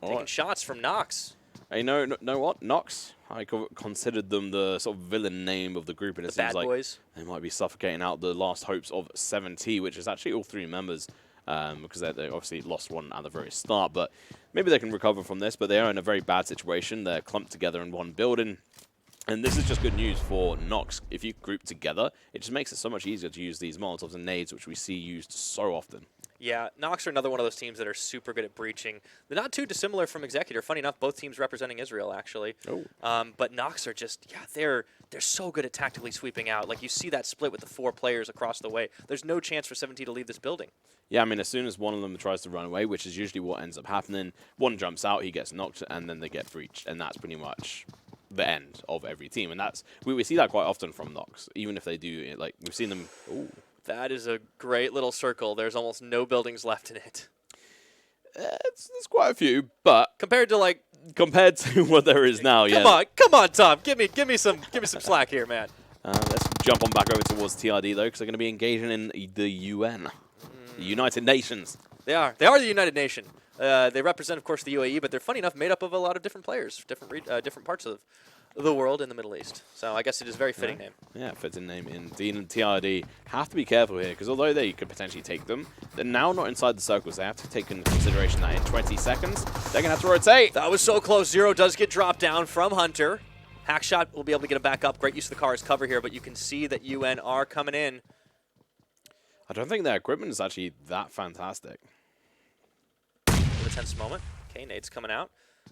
E: taking shots from Nox.
D: Hey, know what? Nox, I considered them the sort of villain name of the group, and it seems like
E: boys.
D: They might be suffocating out the last hopes of 7T, which is actually all 3 members, because they obviously lost one at the very start, but maybe they can recover from this, but they are in a very bad situation. They're clumped together in one building, and this is just good news for Nox. If you group together, it just makes it so much easier to use these Molotovs and nades, which we see used so often.
E: Yeah, Nox are another one of those teams that are super good at breaching. They're not too dissimilar from Executor. Funny enough, both teams representing Israel, actually.
D: Oh.
E: But Nox are just, yeah, they're so good at tactically sweeping out. Like, you see that split with the 4 players across the way. There's no chance for 7T to leave this building.
D: Yeah, I mean, as soon as one of them tries to run away, which is usually what ends up happening, one jumps out, he gets knocked, and then they get breached. And that's pretty much the end of every team. And that's we see that quite often from Nox, even if they do, like, we've seen them... Ooh.
E: That is a great little circle. There's almost no buildings left in it.
D: There's quite a few, but
E: compared to
D: what there is now,
E: Come on, Tom. Give me some slack here, man.
D: Let's jump on back over towards TRD though, because they're going to be engaging in the UN, the United Nations.
E: They are the United Nation. They represent, of course, the UAE, but they're funny enough made up of a lot of different players, different parts of the world in the Middle East. So I guess it is a very fitting name.
D: Yeah, fitting name indeed. And TRD have to be careful here, because although they could potentially take them, they're now not inside the circles. They have to take into consideration that in 20 seconds, they're going to have to rotate.
E: That was so close. Zero does get dropped down from Hunter. Hackshot will be able to get him back up. Great use of the car as cover here, but you can see that UN are coming in.
D: I don't think their equipment is actually that fantastic.
E: A tense moment. Okay, nade's coming out.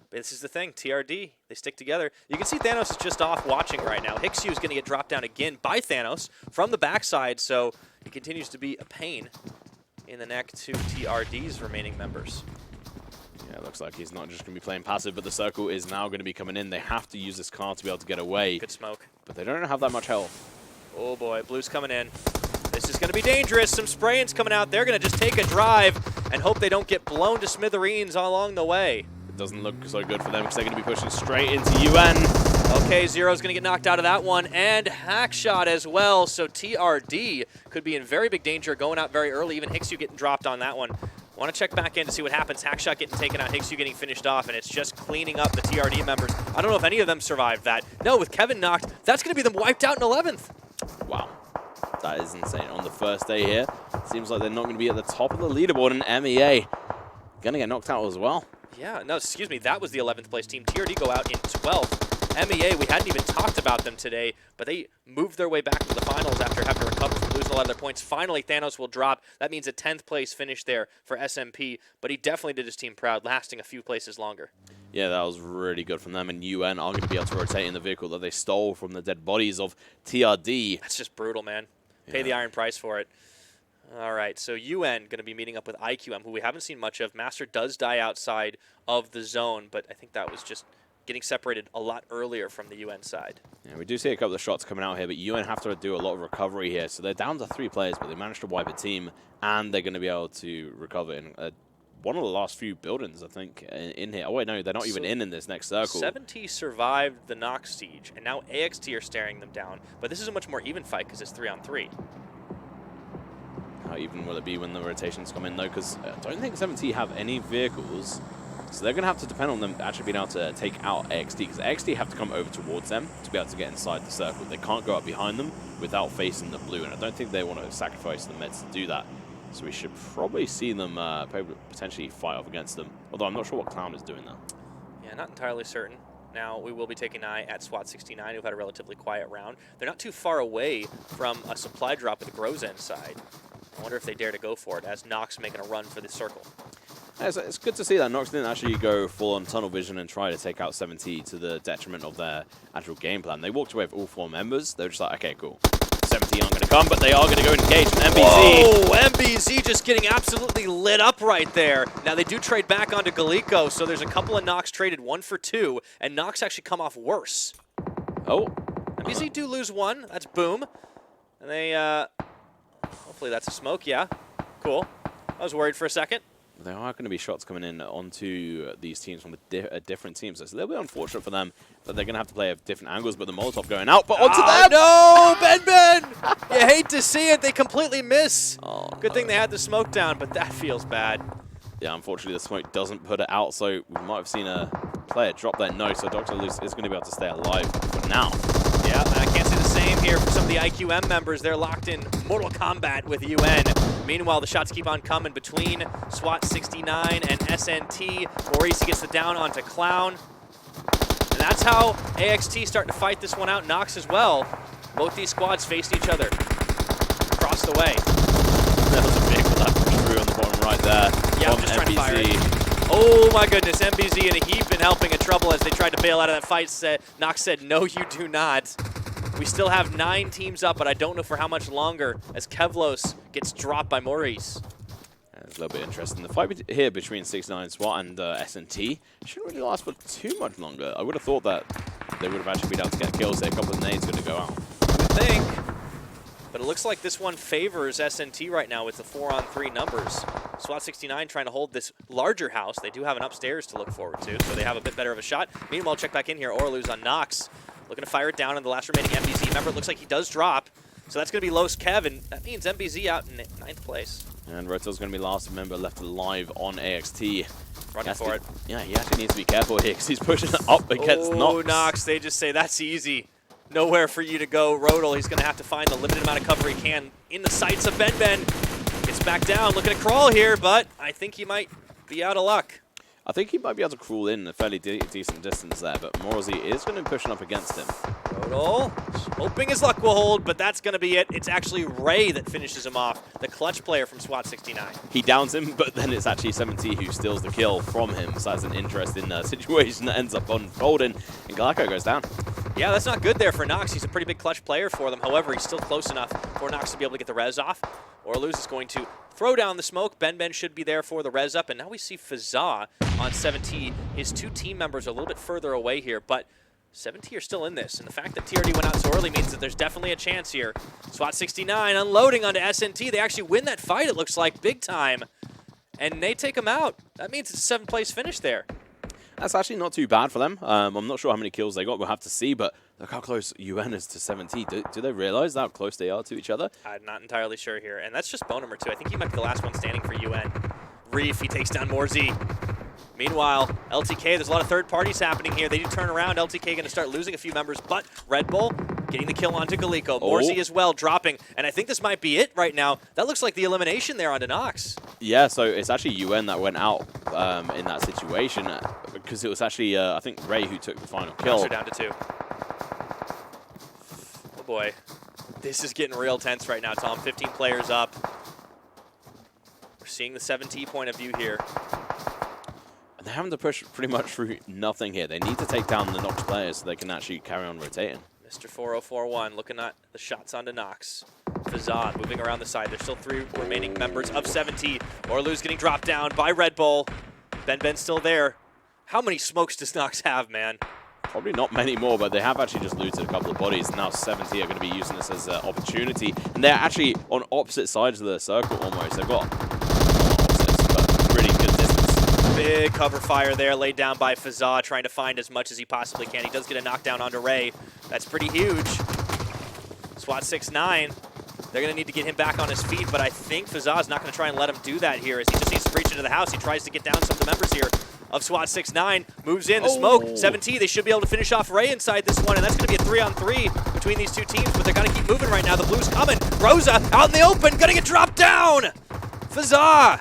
E: But this is the thing, TRD, they stick together. You can see Thanos is just off watching right now. Hixu is going to get dropped down again by Thanos from the backside, so it continues to be a pain in the neck to TRD's remaining members.
D: Yeah, it looks like he's not just going to be playing passive, but the circle is now going to be coming in. They have to use this car to be able to get away.
E: Good smoke.
D: But they don't have that much health.
E: Oh boy, Blue's coming in. This is going to be dangerous. Some spraying's coming out. They're going to just take a drive and hope they don't get blown to smithereens along the way.
D: Doesn't look so good for them because they're going to be pushing straight into UN.
E: Okay, Zero's going to get knocked out of that one, and Hackshot as well, so TRD could be in very big danger going out very early, even Hixu getting dropped on that one. Want to check back in to see what happens. Hackshot getting taken out, Hixu getting finished off, and it's just cleaning up the TRD members. I don't know if any of them survived that. No, with Kevin knocked, that's going to be them wiped out in 11th.
D: Wow. That is insane. On the first day here, seems like they're not going to be at the top of the leaderboard, and MEA going to get knocked out as well.
E: Yeah, no, excuse me, that was the 11th place team. TRD go out in 12th. MEA, we hadn't even talked about them today, but they moved their way back to the finals after having to recover from losing the lot of their points. Finally, Thanos will drop. That means a 10th place finish there for SMP, but he definitely did his team proud, lasting a few places longer.
D: Yeah, that was really good from them, and UN are going to be able to rotate in the vehicle that they stole from the dead bodies of TRD.
E: That's just brutal, man. Pay the iron price for it. All right, so UN going to be meeting up with IQM, who we haven't seen much of. Master does die outside of the zone, but I think that was just getting separated a lot earlier from the UN side.
D: Yeah, we do see a couple of shots coming out here, but UN have to do a lot of recovery here. So they're down to 3 players, but they managed to wipe a team, and they're going to be able to recover in one of the last few buildings, I think, in here. Oh, wait, no, they're not even in this next circle.
E: 7T survived the Nox siege, and now AXT are staring them down. But this is a much more even fight because it's 3-on-3.
D: How even will it be when the rotations come in, though? Because I don't think 7T have any vehicles. So they're going to have to depend on them actually being able to take out AXT, because AXT have to come over towards them to be able to get inside the circle. They can't go up behind them without facing the blue, and I don't think they want to sacrifice the meds to do that. So we should probably see them potentially fight off against them, although I'm not sure what Clown is doing there.
E: Yeah, not entirely certain. Now, we will be taking an eye at SWAT 69, who've had a relatively quiet round. They're not too far away from a supply drop at the Grows End side. I wonder if they dare to go for it, as Nox making a run for the circle.
D: Yeah, it's good to see that Nox didn't actually go full on tunnel vision and try to take out 7T to the detriment of their actual game plan. They walked away with all 4 members. They were just like, okay, cool. 7T aren't going to come, but they are going to go engage. And MBZ.
E: Whoa, MBZ just getting absolutely lit up right there. Now, they do trade back onto Galiko, so there's a couple of Nox traded, 1 for 2, and Nox actually come off worse.
D: Oh.
E: MBZ do lose 1. That's boom. And they, hopefully that's a smoke, yeah. Cool. I was worried for a second.
D: There are going to be shots coming in onto these teams from different teams. So it's a little bit unfortunate for them that they're going to have to play at different angles, but the Molotov going out, but onto them!
E: No, Ben! You hate to see it. They completely miss.
D: Oh,
E: Good thing they had the smoke down, but that feels bad.
D: Yeah, unfortunately, the smoke doesn't put it out, so we might have seen a player drop there. No, so Dr. Luce is going to be able to stay alive for now.
E: Yeah, and I can't say the same here for some of the IQM members. They're locked in Mortal Kombat with UN. Meanwhile, the shots keep on coming between SWAT 69 and SNT. Maurice gets the down onto Clown. And that's how AXT starting to fight this one out. Nox as well. Both these squads faced each other. Across the way.
D: That was a big left through on the bottom right there.
E: Yeah, I'm just trying to fire it. Oh my goodness, MBZ in a heap and helping in trouble as they tried to bail out of that fight. Nox said, no, you do not. We still have 9 teams up, but I don't know for how much longer as Kevlos gets dropped by Maurice.
D: It's a little bit interesting. The fight here between 69 SWAT and SNT shouldn't really last for too much longer. I would have thought that they would have actually been able to get kills there. A couple of nades going to go out.
E: You would think. But it looks like this one favors SNT right now with the 4-on-3 numbers. SWAT 69 trying to hold this larger house. They do have an upstairs to look forward to, so they have a bit better of a shot. Meanwhile, check back in here. Orlu's on Nox. Looking to fire it down on the last remaining MBZ. Remember, it looks like he does drop. So that's going to be Los Kev, and that means MBZ out in 9th place.
D: And Rotel's going to be last member left alive on AXT.
E: Running for it.
D: Yeah, he actually needs to be careful here because he's pushing it up against Nox.
E: Oh, Nox, they just say, that's easy. Nowhere for you to go. Rodel, he's going to have to find the limited amount of cover he can in the sights of Ben. Gets back down, looking to crawl here, but I think he might be out of luck.
D: I think he might be able to crawl in a fairly decent distance there, but Morsey is going to be pushing up against him.
E: Rodel, hoping his luck will hold, but that's going to be it. It's actually Ray that finishes him off, the clutch player from SWAT 69.
D: He downs him, but then it's actually 7T who steals the kill from him, so that's an interesting situation that ends up unfolding, and Galako goes down.
E: Yeah, that's not good there for Nox. He's a pretty big clutch player for them. However, he's still close enough for Nox to be able to get the res off. Orluz is going to throw down the smoke. Ben should be there for the res up. And now we see Fazza on 7T. His 2 team members are a little bit further away here, but 7T are still in this. And the fact that TRD went out so early means that there's definitely a chance here. SWAT 69 unloading onto SNT. They actually win that fight, it looks like, big time. And they take him out. That means it's a 7th place finish there.
D: That's actually not too bad for them. I'm not sure how many kills they got. We'll have to see, but look how close UN is to 7T. Do they realize how close they are to each other?
E: I'm not entirely sure here. And that's just bone number 2. I think he might be the last one standing for UN. Reef, he takes down Morsey. Meanwhile, LTK, there's a lot of third parties happening here. They do turn around. LTK going to start losing a few members, but Red Bull getting the kill onto Galiko. Morsey as well, dropping. And I think this might be it right now. That looks like the elimination there onto Nox.
D: Yeah, so it's actually UN that went out in that situation because it was actually, I think, Ray who took the final kill.
E: Nox are down to 2. Oh boy. This is getting real tense right now, Tom. 15 players up. We're seeing the 7T point of view here.
D: They're having to push pretty much through nothing here. They need to take down the Nox players so they can actually carry on rotating.
E: Mr. 4041 looking at the shots onto Nox. Fazad moving around the side. There's still 3 remaining members of 7T. Orlu's getting dropped down by Red Bull. Ben's still there. How many smokes does Nox have, man?
D: Probably not many more, but they have actually just looted a couple of bodies. Now 7T are going to be using this as an opportunity. And they're actually on opposite sides of the circle almost. They've got opposites, but really good distance.
E: Big cover fire there laid down by Fazad, trying to find as much as he possibly can. He does get a knockdown onto Ray. That's pretty huge. SWAT 6-9. They're going to need to get him back on his feet, but I think Fazad's not going to try and let him do that here, as he just needs to breach into the house. He tries to get down some of the members here of SWAT 6-9, moves in, the smoke, 7T, they should be able to finish off Ray inside this one, and that's going to be a 3-on-3 between these two teams, but they're going to keep moving right now. The blue's coming. Rosa out in the open, going to get dropped down. Fazad,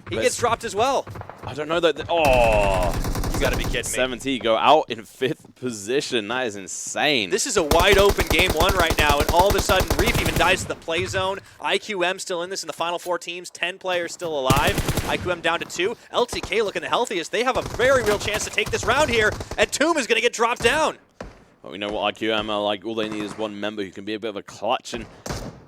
E: he gets dropped as well.
D: I don't know that. Oh,
E: you got to be kidding me.
D: 7T go out in 5th position. That is insane.
E: This is a wide open game 1 right now, and all of a sudden, Reef even dies to the play zone. IQM still in this in the final 4 teams. 10 players still alive. IQM down to 2. LTK looking the healthiest. They have a very real chance to take this round here, and Tomb is going to get dropped down.
D: But we know what IQM are like. All they need is one member who can be a bit of a clutch, and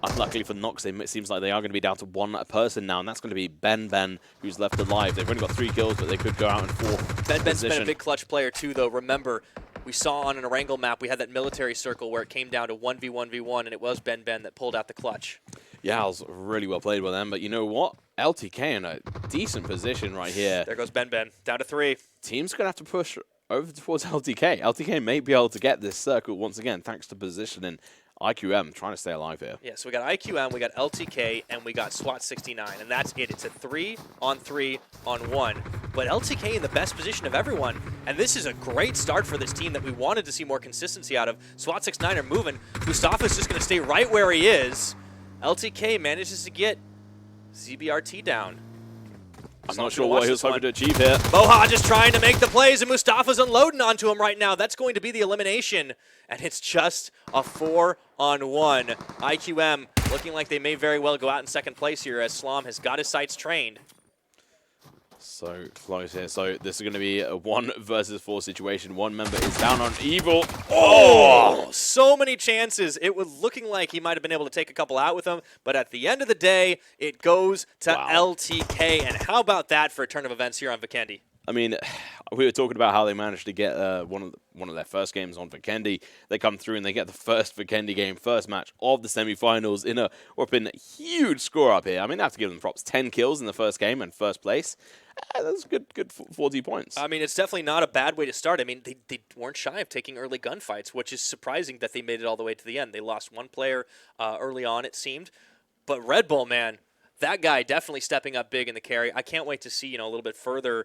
D: unluckily for Nox, it seems like they are going to be down to 1 person now, and that's going to be Ben, who's left alive. They've only got 3 kills, but they could go out in 4th
E: Ben's been a big clutch player too, though. Remember, we saw on an Erangel map, we had that military circle where it came down to 1v1v1, and it was Ben that pulled out the clutch.
D: Yeah, it was really well played by them, but you know what? LTK in a decent position right here.
E: There goes Ben, down to 3.
D: Team's going to have to push over towards LTK. LTK may be able to get this circle once again, thanks to positioning. IQM trying to stay alive here.
E: Yeah, so we got IQM, we got LTK, and we got SWAT 69, and that's it. It's a 3-on-3-on-1. But LTK in the best position of everyone, and this is a great start for this team that we wanted to see more consistency out of. SWAT 69 are moving. Mustafa's just going to stay right where he is. LTK manages to get ZBRT down.
D: I'm not sure what he was hoping to achieve here.
E: Boha just trying to make the plays, and Mustafa's unloading onto him right now. That's going to be the elimination, and it's just a 4-on-1. IQM looking like they may very well go out in 2nd place here, as Slom has got his sights trained.
D: So close here. So this is going to be a 1 versus 4 situation. One member is down on Evil.
E: Oh, so many chances. It was looking like he might have been able to take a couple out with him, but at the end of the day, it goes to LTK. And how about that for a turn of events here on Vikendi?
D: I mean, we were talking about how they managed to get one of their first games on Vikendi. They come through and they get the first Vikendi game, first match of the semifinals in a huge score up here. I mean, I have to give them props. 10 kills in the first game and 1st place. That's good 40 points.
E: I mean, it's definitely not a bad way to start. I mean, they weren't shy of taking early gunfights, which is surprising that they made it all the way to the end. They lost 1 player early on, it seemed. But Red Bull, man, that guy definitely stepping up big in the carry. I can't wait to see, a little bit further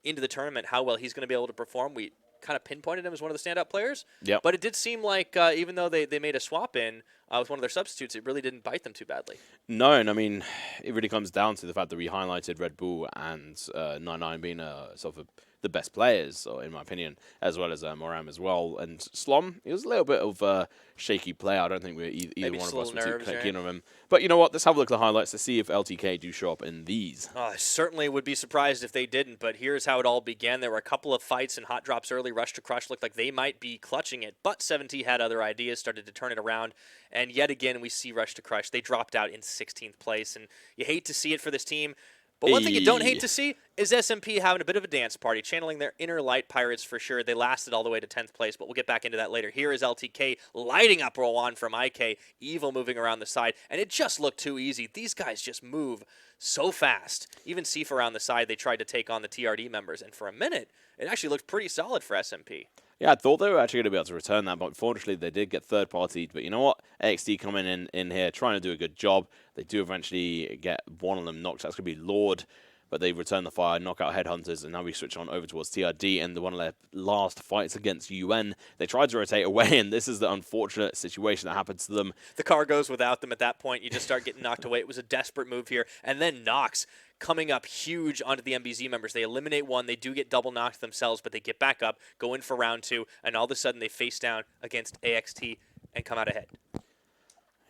E: into the tournament how well he's going to be able to perform. We kind of pinpointed him as one of the standout players.
D: Yep.
E: But it did seem like even though they made a swap in with one of their substitutes, it really didn't bite them too badly.
D: No, and I mean, it really comes down to the fact that we highlighted Red Bull and 9-9 being sort of the best players, in my opinion, as well as Moram as well. And Slom, he was a little bit of a shaky player. I don't think either one of us were too keen on him. But you know what? Let's have a look at the highlights to see if LTK do show up in these.
E: I certainly would be surprised if they didn't, but here's how it all began. There were a couple of fights and hot drops early. Rush to Crush looked like they might be clutching it, but 7T had other ideas, started to turn it around, and yet again we see Rush to Crush. They dropped out in 16th place, and you hate to see it for this team. But one thing you don't hate to see is SMP having a bit of a dance party, channeling their inner light pirates for sure. They lasted all the way to 10th place, but we'll get back into that later. Here is LTK lighting up roll on from IK, Evil moving around the side, and it just looked too easy. These guys just move so fast. Even Seif around the side, they tried to take on the TRD members, and for a minute, it actually looked pretty solid for SMP.
D: Yeah, I thought they were actually going to be able to return that, but unfortunately they did get third-partied. But you know what? AXD coming in here, trying to do a good job. They do eventually get one of them knocked. That's going to be Lord, but they return the fire, knock out Headhunters, and now we switch on over towards TRD, and one of their last fights against UN. They tried to rotate away, and this is the unfortunate situation that happens to them.
E: The car goes without them at that point. You just start getting knocked away. It was a desperate move here. And then Nox coming up huge onto the MBZ members. They eliminate one. They do get double knocked themselves, but they get back up, go in for round 2, and all of a sudden they face down against AXT and come out ahead.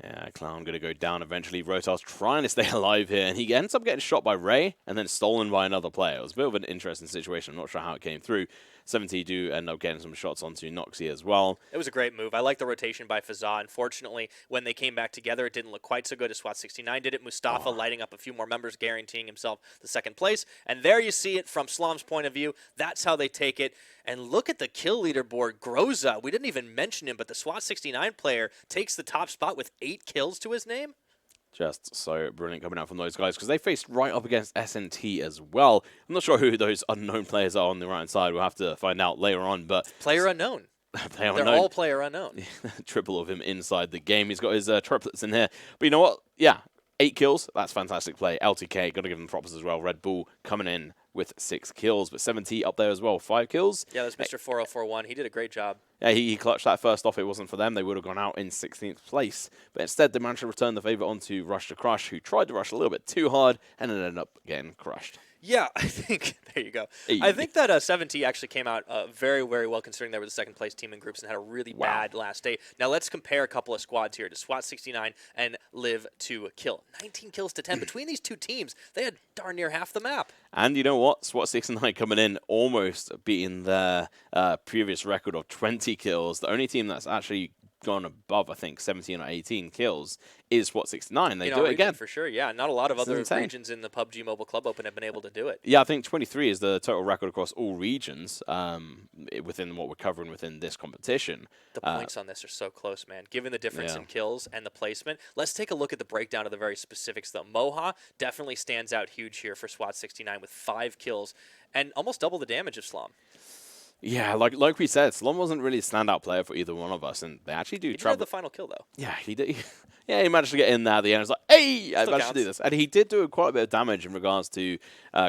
D: Yeah, Clown going to go down eventually. Rotar's trying to stay alive here, and he ends up getting shot by Ray and then stolen by another player. It was a bit of an interesting situation. I'm not sure how it came through. 70 do end up getting some shots onto Noxie as well.
E: It was a great move. I like the rotation by Fazza. Unfortunately, when they came back together, it didn't look quite so good as SWAT 69 did it. Mustafa lighting up a few more members, guaranteeing himself the second place. And there you see it from Slom's point of view. That's how they take it. And look at the kill leaderboard. Groza, we didn't even mention him, but the SWAT 69 player takes the top spot with 8 kills to his name.
D: Just so brilliant coming out from those guys, because they faced right up against SNT as well. I'm not sure who those unknown players are on the right side. We'll have to find out later on. But
E: player unknown. They're all player unknown.
D: Triple of him inside the game. He's got his triplets in here. But you know what? Yeah, 8 kills. That's fantastic play. LTK, got to give them props as well. Red Bull coming in with 6 kills, but 70 up there as well, 5 kills.
E: Yeah, that's Mr. 4041. He did a great job.
D: Yeah, he clutched that first off. It wasn't for them. They would have gone out in 16th place. But instead, they managed to return the favor onto Rush to Crush, who tried to rush a little bit too hard and it ended up getting crushed.
E: Yeah, I think, there you go. Hey. I think that 70 actually came out very, very well, considering they were the second place team in groups and had a really bad last day. Now let's compare a couple of squads here to SWAT 69 and Live to Kill. 19 kills to 10. Between these two teams, they had darn near half the map.
D: And you know what? SWAT 69 coming in, almost beating their previous record of 20 kills. The only team that's actually gone above, I think, 17 or 18 kills is SWAT 69. They do it again.
E: For sure, yeah. Not a lot of other regions in the PUBG Mobile Club Open have been able to do it.
D: Yeah, I think 23 is the total record across all regions within what we're covering within this competition.
E: The points on this are so close, man. Given the difference in kills and the placement, let's take a look at the breakdown of the very specifics, though. Moha definitely stands out huge here for SWAT 69 with 5 kills and almost double the damage of Slom.
D: Yeah, like we said, Slom wasn't really a standout player for either one of us, and they actually do trouble.
E: He did the final kill, though.
D: Yeah, he did. Yeah, he managed to get in there at the end. It's like, hey, I managed to do this. And he did do quite a bit of damage in regards to,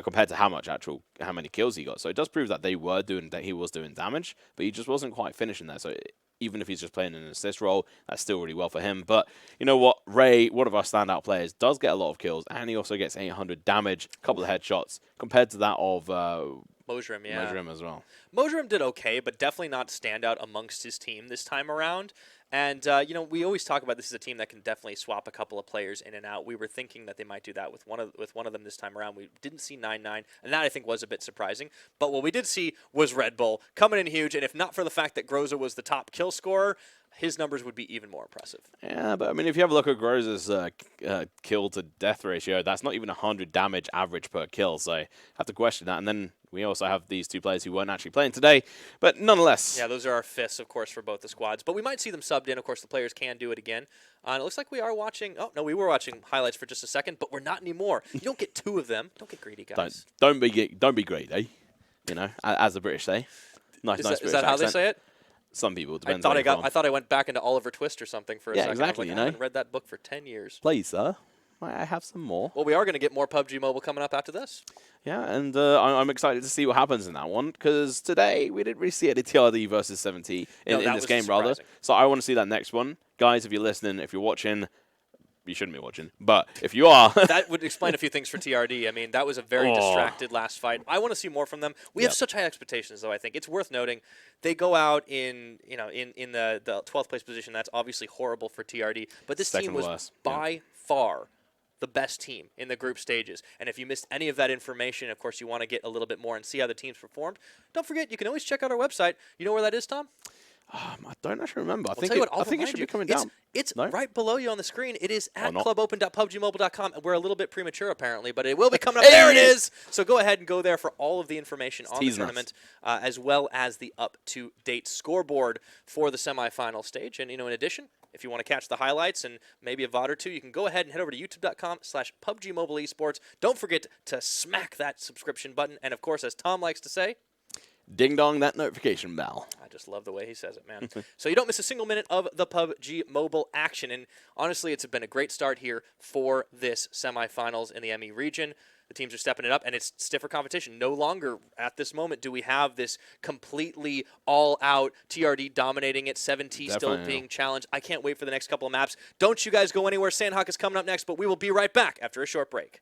D: compared to how many kills he got. So it does prove that he was doing damage, but he just wasn't quite finishing there. So even if he's just playing in an assist role, that's still really well for him. But you know what? Ray, one of our standout players, does get a lot of kills, and he also gets 800 damage, a couple of headshots, compared to that of
E: Mojrim, yeah.
D: Mojrim as well.
E: Mojrim did okay, but definitely not standout amongst his team this time around. And, you know, we always talk about this as a team that can definitely swap a couple of players in and out. We were thinking that they might do that with one of them this time around. We didn't see 9-9, and that I think was a bit surprising. But what we did see was Red Bull coming in huge, and if not for the fact that Groza was the top kill scorer, his numbers would be even more impressive.
D: Yeah, but I mean, if you have a look at Groza's kill to death ratio, that's not even 100 damage average per kill, so I have to question that. And then we also have these two players who weren't actually playing today, but nonetheless.
E: Yeah, those are our fists, of course, for both the squads. But we might see them subbed in. Of course, the players can do it again. And it looks like we are watching. Oh, no, we were watching highlights for just a second, but we're not anymore. You don't get 2 of them. Don't get greedy, guys.
D: Don't be greedy, eh? You know, as the British say. Nice British
E: Is that how they say it?
D: Some people, depends.
E: I thought I went back into Oliver Twist or something for a second.
D: Exactly.
E: I haven't read that book for 10 years.
D: Please, sir. Might I have some more?
E: Well, we are going to get more PUBG Mobile coming up after this.
D: Yeah, and I'm excited to see what happens in that one, because today we didn't really see any TRD versus 70 in this game, rather. So I want to see that next one. Guys, if you're listening, if you're watching, you shouldn't be watching, but if you are...
E: That would explain a few things for TRD. I mean, that was a very distracted last fight. I want to see more from them. We have such high expectations, though, I think. It's worth noting. They go out in the 12th place position. That's obviously horrible for TRD. But this team was by far the best team in the group stages. And if you missed any of that information, of course, you want to get a little bit more and see how the teams performed, don't forget, you can always check out our website. You know where that is, Tom?
D: I don't actually remember. I think it should be coming
E: down.
D: It's
E: right below you on the screen. It is at clubopen.pubgmobile.com. And we're a little bit premature, apparently, but it will be coming up. There it is! So go ahead and go there for all of the information on the tournament, as well as the up-to-date scoreboard for the semifinal stage. And, you know, in addition, if you want to catch the highlights and maybe a VOD or two, you can go ahead and head over to youtube.com/PUBGMOBILE. Don't forget to smack that subscription button. And, of course, as Tom likes to say,
D: ding dong that notification bell.
E: I just love the way he says it, man. So you don't miss a single minute of the PUBG Mobile action. And honestly, it's been a great start here for this semifinals in the ME region. The teams are stepping it up, and it's stiffer competition. No longer, at this moment, do we have this completely all-out TRD dominating it, 7T still being challenged. I can't wait for the next couple of maps. Don't you guys go anywhere. Sanhok is coming up next, but we will be right back after a short break.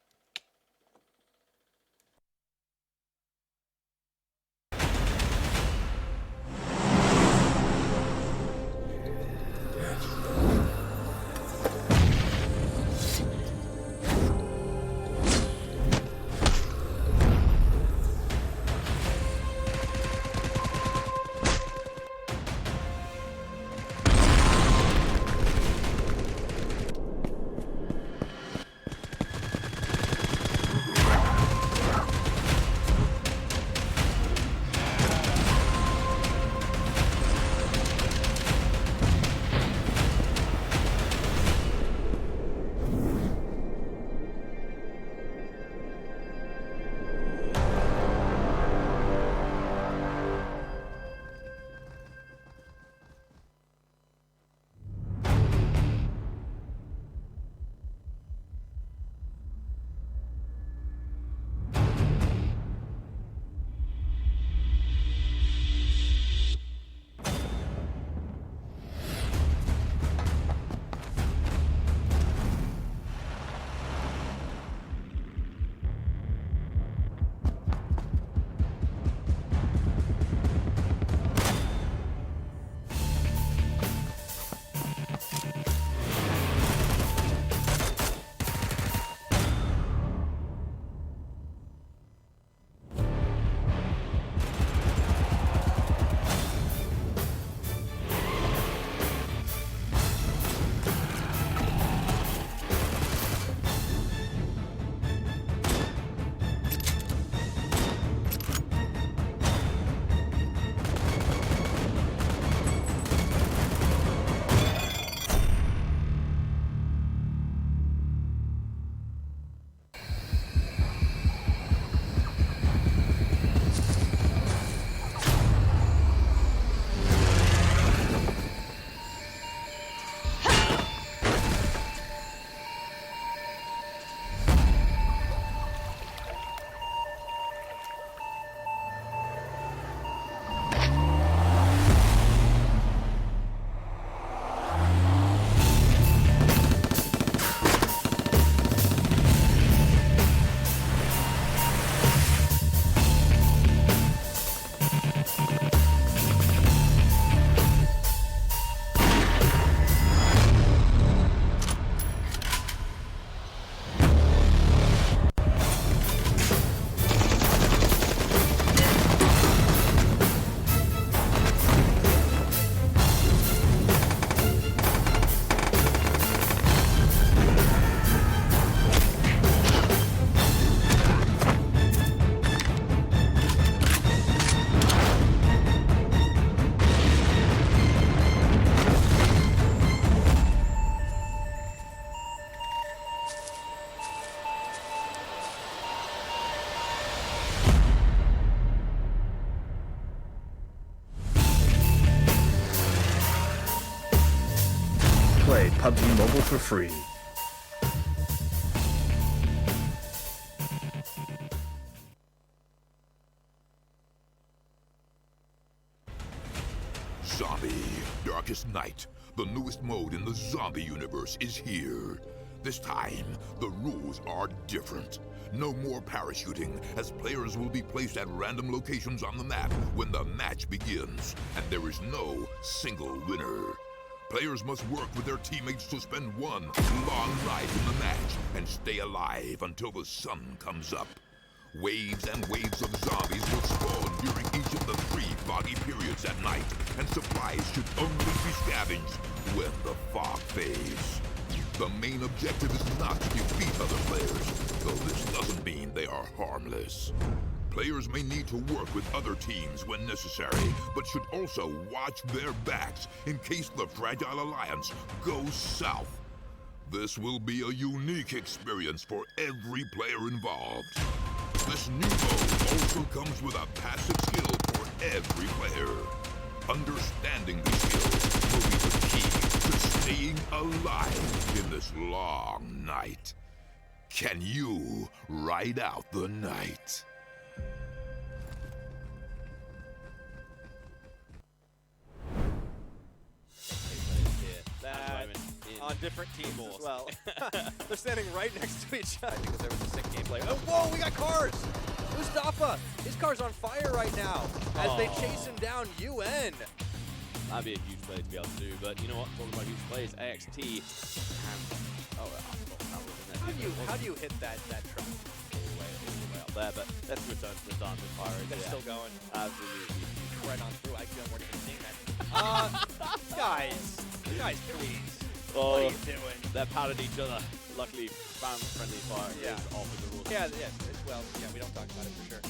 G: PUBG Mobile for free.
A: Zombie, Darkest Night, the newest mode in the zombie universe, is here. This time, the rules are different. No more parachuting, as players will be placed at random locations on the map when the match begins, and there is no single winner. Players must work with their teammates to spend one long night in the match and stay alive until the sun comes up. Waves and waves of zombies will spawn during each of the 3 foggy periods at night, and supplies should only be scavenged when the fog fades. The main objective is not to defeat other players, though this doesn't mean they are harmless. Players may need to work with other teams when necessary, but should also watch their backs in case the Fragile Alliance goes south. This will be a unique experience for every player involved. This new mode also comes with a passive skill for every player. Understanding these skills will be the key to staying alive in this long night. Can you ride out the night?
B: On different teams as well. They're standing right next to each other because there was a sick gameplay. Oh, whoa, we got cars! Mustafa, his car's on fire right now as they chase him down. UN.
C: That'd be a huge play to be able to do, but you know what? Talking about huge plays, AXT and
B: how do you hit that truck?
C: All the way up there, but let's return to the dance with Pyro.
B: They're still going.
C: Absolutely.
B: Right on through. I feel weren't even seeing that. Guys, please.
C: Oh,
B: what are you doing?
C: They're patting each other. Luckily, fan-friendly fire is off with the rules.
B: Yeah, well, we don't talk about it for sure.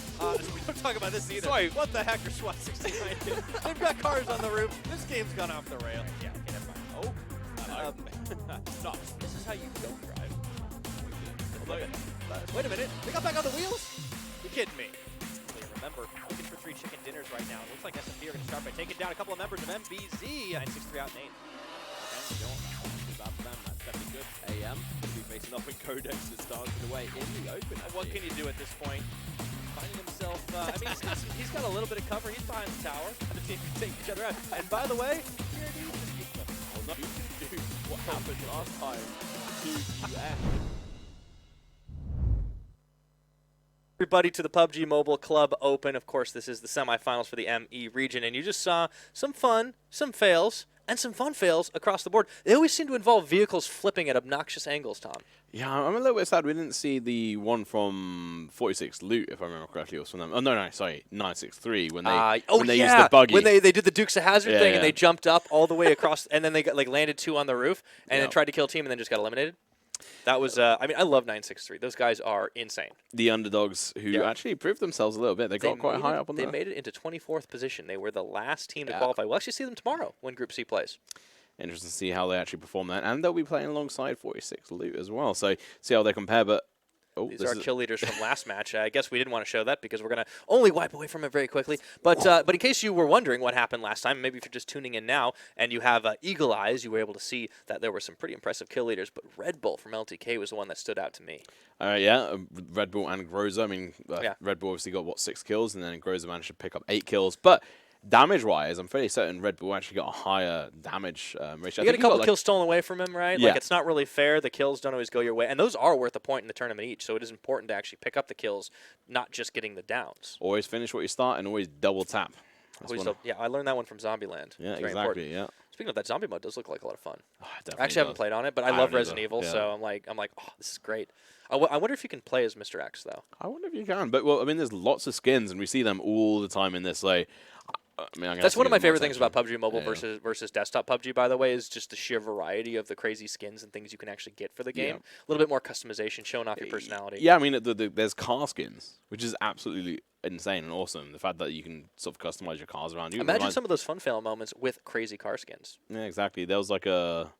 B: We don't talk about this either.
C: Sorry.
B: What the heck are SWAT 69 doing? They've got cars on the roof. This game's gone off the rail. Yeah, okay, never mind. Oh,
C: stop.
B: This is how you don't drive. Wait a minute. They got back on the wheels? You're kidding me. Remember, looking for 3 chicken dinners right now. It looks like SMP are going to start by taking down a couple of members of MBZ. 963 out and 8.
C: Okay, you know what? Too bad for them. That's definitely good. AM will be facing off with Codex to start the way in the open.
B: What can you do at this point? Finding himself, he's got a little bit of cover. He's behind the tower. The team can take each other out. And by the way,
C: what happened last time to UF?
E: Everybody to the PUBG Mobile Club Open. Of course, this is the semifinals for the ME region, and you just saw some fun, some fails, and some fun fails across the board. They always seem to involve vehicles flipping at obnoxious angles, Tom.
D: Yeah, I'm a little bit sad we didn't see the one from 46 Loot, if I remember correctly. It was from them. Oh, no, sorry, 963, when they used the buggy.
E: When they did the Dukes of Hazzard thing, and they jumped up all the way across, and then they got, landed 2 on the roof, and then tried to kill a team, and then just got eliminated. That was, I love 963. Those guys are insane.
D: The underdogs who actually proved themselves a little bit. They got quite high up on
E: They made it into 24th position. They were the last team to qualify. We'll actually see them tomorrow when Group C plays.
D: Interesting to see how they actually perform that. And they'll be playing alongside 46 Loot as well. So see how they compare. But
E: these are kill leaders from last match. I guess we didn't want to show that because we're going to only wipe away from it very quickly. But in case you were wondering what happened last time, maybe if you're just tuning in now and you have eagle eyes, you were able to see that there were some pretty impressive kill leaders. But Red Bull from LTK was the one that stood out to me.
D: Red Bull and Groza. I mean, Red Bull obviously got, 6 kills, and then Groza managed to pick up 8 kills. But damage-wise, I'm fairly certain Red Bull actually got a higher damage ratio.
E: You get a couple kills stolen away from him, right?
D: Yeah.
E: Like, it's not really fair. The kills don't always go your way. And those are worth a point in the tournament each, so it is important to actually pick up the kills, not just getting the downs.
D: Always finish what you start and always double tap.
E: I learned that one from Zombieland.
D: Yeah,
E: exactly.
D: Important. Yeah.
E: Speaking of that, zombie mode does look like a lot of fun.
D: Oh,
E: I actually haven't played on it, but I love Resident Evil, so I'm like, oh, this is great. I wonder if you can play as Mr. X, though.
D: I wonder if you can. But, there's lots of skins, and we see them all the time in this. Like,
E: that's one of my favorite things about PUBG Mobile versus desktop PUBG, by the way, is just the sheer variety of the crazy skins and things you can actually get for the game. A little bit more customization, showing off your personality.
D: Yeah, there's car skins, which is absolutely insane and awesome. The fact that you can sort of customize your cars around you.
E: Imagine some of those fun fail moments with crazy car skins.
D: Yeah, exactly. There was like a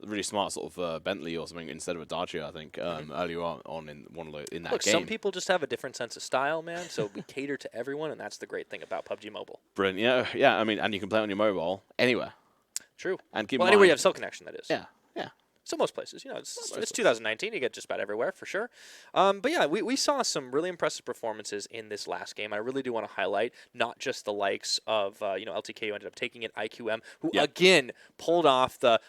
D: really smart sort of Bentley or something instead of a Dacia, I think, earlier on in that game.
E: Some people just have a different sense of style, man. So we cater to everyone, and that's the great thing about PUBG Mobile.
D: Brilliant. Yeah. And you can play on your mobile anywhere.
E: True.
D: And keep
E: anywhere you have cell connection, that is.
D: Yeah. Yeah.
E: So most places, you know, it's 2019. You get just about everywhere for sure. But yeah, we saw some really impressive performances in this last game. I really do want to highlight not just the likes of you know, LTK, who ended up taking it, IQM, who again pulled off the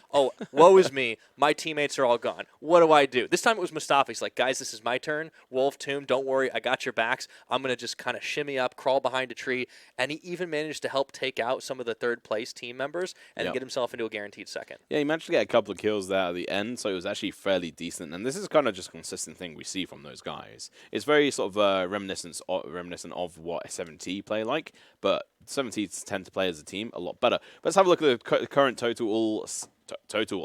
E: woe is me, my teammates are all gone. What do I do? This time it was Mustafa. He's like, guys, this is my turn. Wolf, Tomb, don't worry, I got your backs. I'm gonna just kind of shimmy up, crawl behind a tree, and he even managed to help take out some of the third place team members and get himself into a guaranteed second.
D: Yeah, he managed to get a couple of kills there at the end, so it was actually fairly decent. And this is kind of just a consistent thing we see from those guys. It's very sort of reminiscent of what 7T play like, but 7T tend to play as a team a lot better. But let's have a look at the current total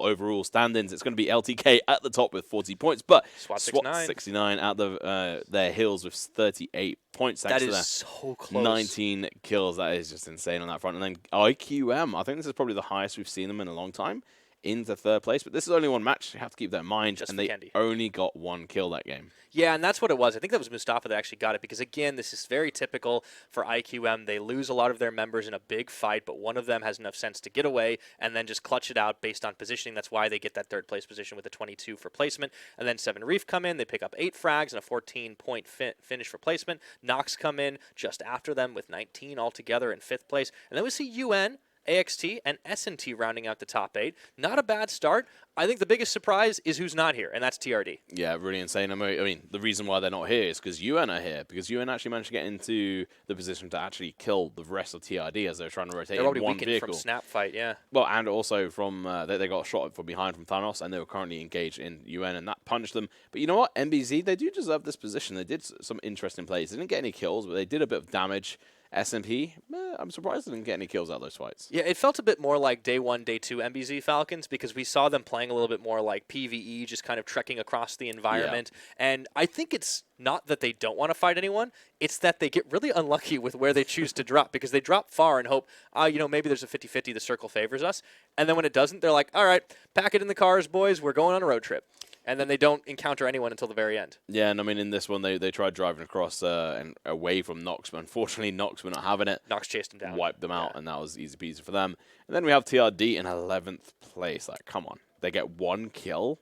D: overall standings. It's going to be LTK at the top with 40 points, but
E: SWAT
D: 69 at their heels with 38 points.
E: That is so close.
D: 19 kills. That is just insane on that front. And then IQM, I think this is probably the highest we've seen them in a long time, into third place. But this is only one match. You have to keep that in mind.
E: Just
D: and they
E: Vikendi.
D: only got one kill that game.
E: Yeah, and that's what it was. I think that was Mustafa that actually got it because, again, this is very typical for IQM. They lose a lot of their members in a big fight, but one of them has enough sense to get away and then just clutch it out based on positioning. That's why they get that third place position with a 22 for placement. And then 7 Reef come in. They pick up 8 frags and a 14-point finish for placement. Nox come in just after them with 19 altogether in 5th place. And then we see UN, AXT, and S&T rounding out the top 8. Not a bad start. I think the biggest surprise is who's not here, and that's TRD.
D: Yeah, really insane. I mean, the reason why they're not here is because UN are here, because UN actually managed to get into the position to actually kill the rest of TRD as they're trying to rotate in one vehicle.
E: They're already weakened from snap fight, yeah.
D: Well, and also from they got shot from behind from Thanos, and they were currently engaged in UN, and that punished them. But you know what? MBZ, they do deserve this position. They did some interesting plays. They didn't get any kills, but they did a bit of damage. SMP, I'm surprised they didn't get any kills out of those fights.
E: Yeah, it felt a bit more like day 1, day 2 MBZ Falcons because we saw them playing a little bit more like PvE, just kind of trekking across the environment. Yeah. And I think it's not that they don't want to fight anyone, it's that they get really unlucky with where they choose to drop because they drop far and hope, you know, maybe there's a 50-50, the circle favors us. And then when it doesn't, they're like, all right, pack it in the cars, boys, we're going on a road trip. And then they don't encounter anyone until the very end. Yeah,
D: and I mean, in this one, they tried driving across and away from Nox, but unfortunately, Nox were not having it.
E: Nox chased them down.
D: Wiped them out, and that was easy peasy for them. And then we have TRD in 11th place. Like, come on. They get 1 kill,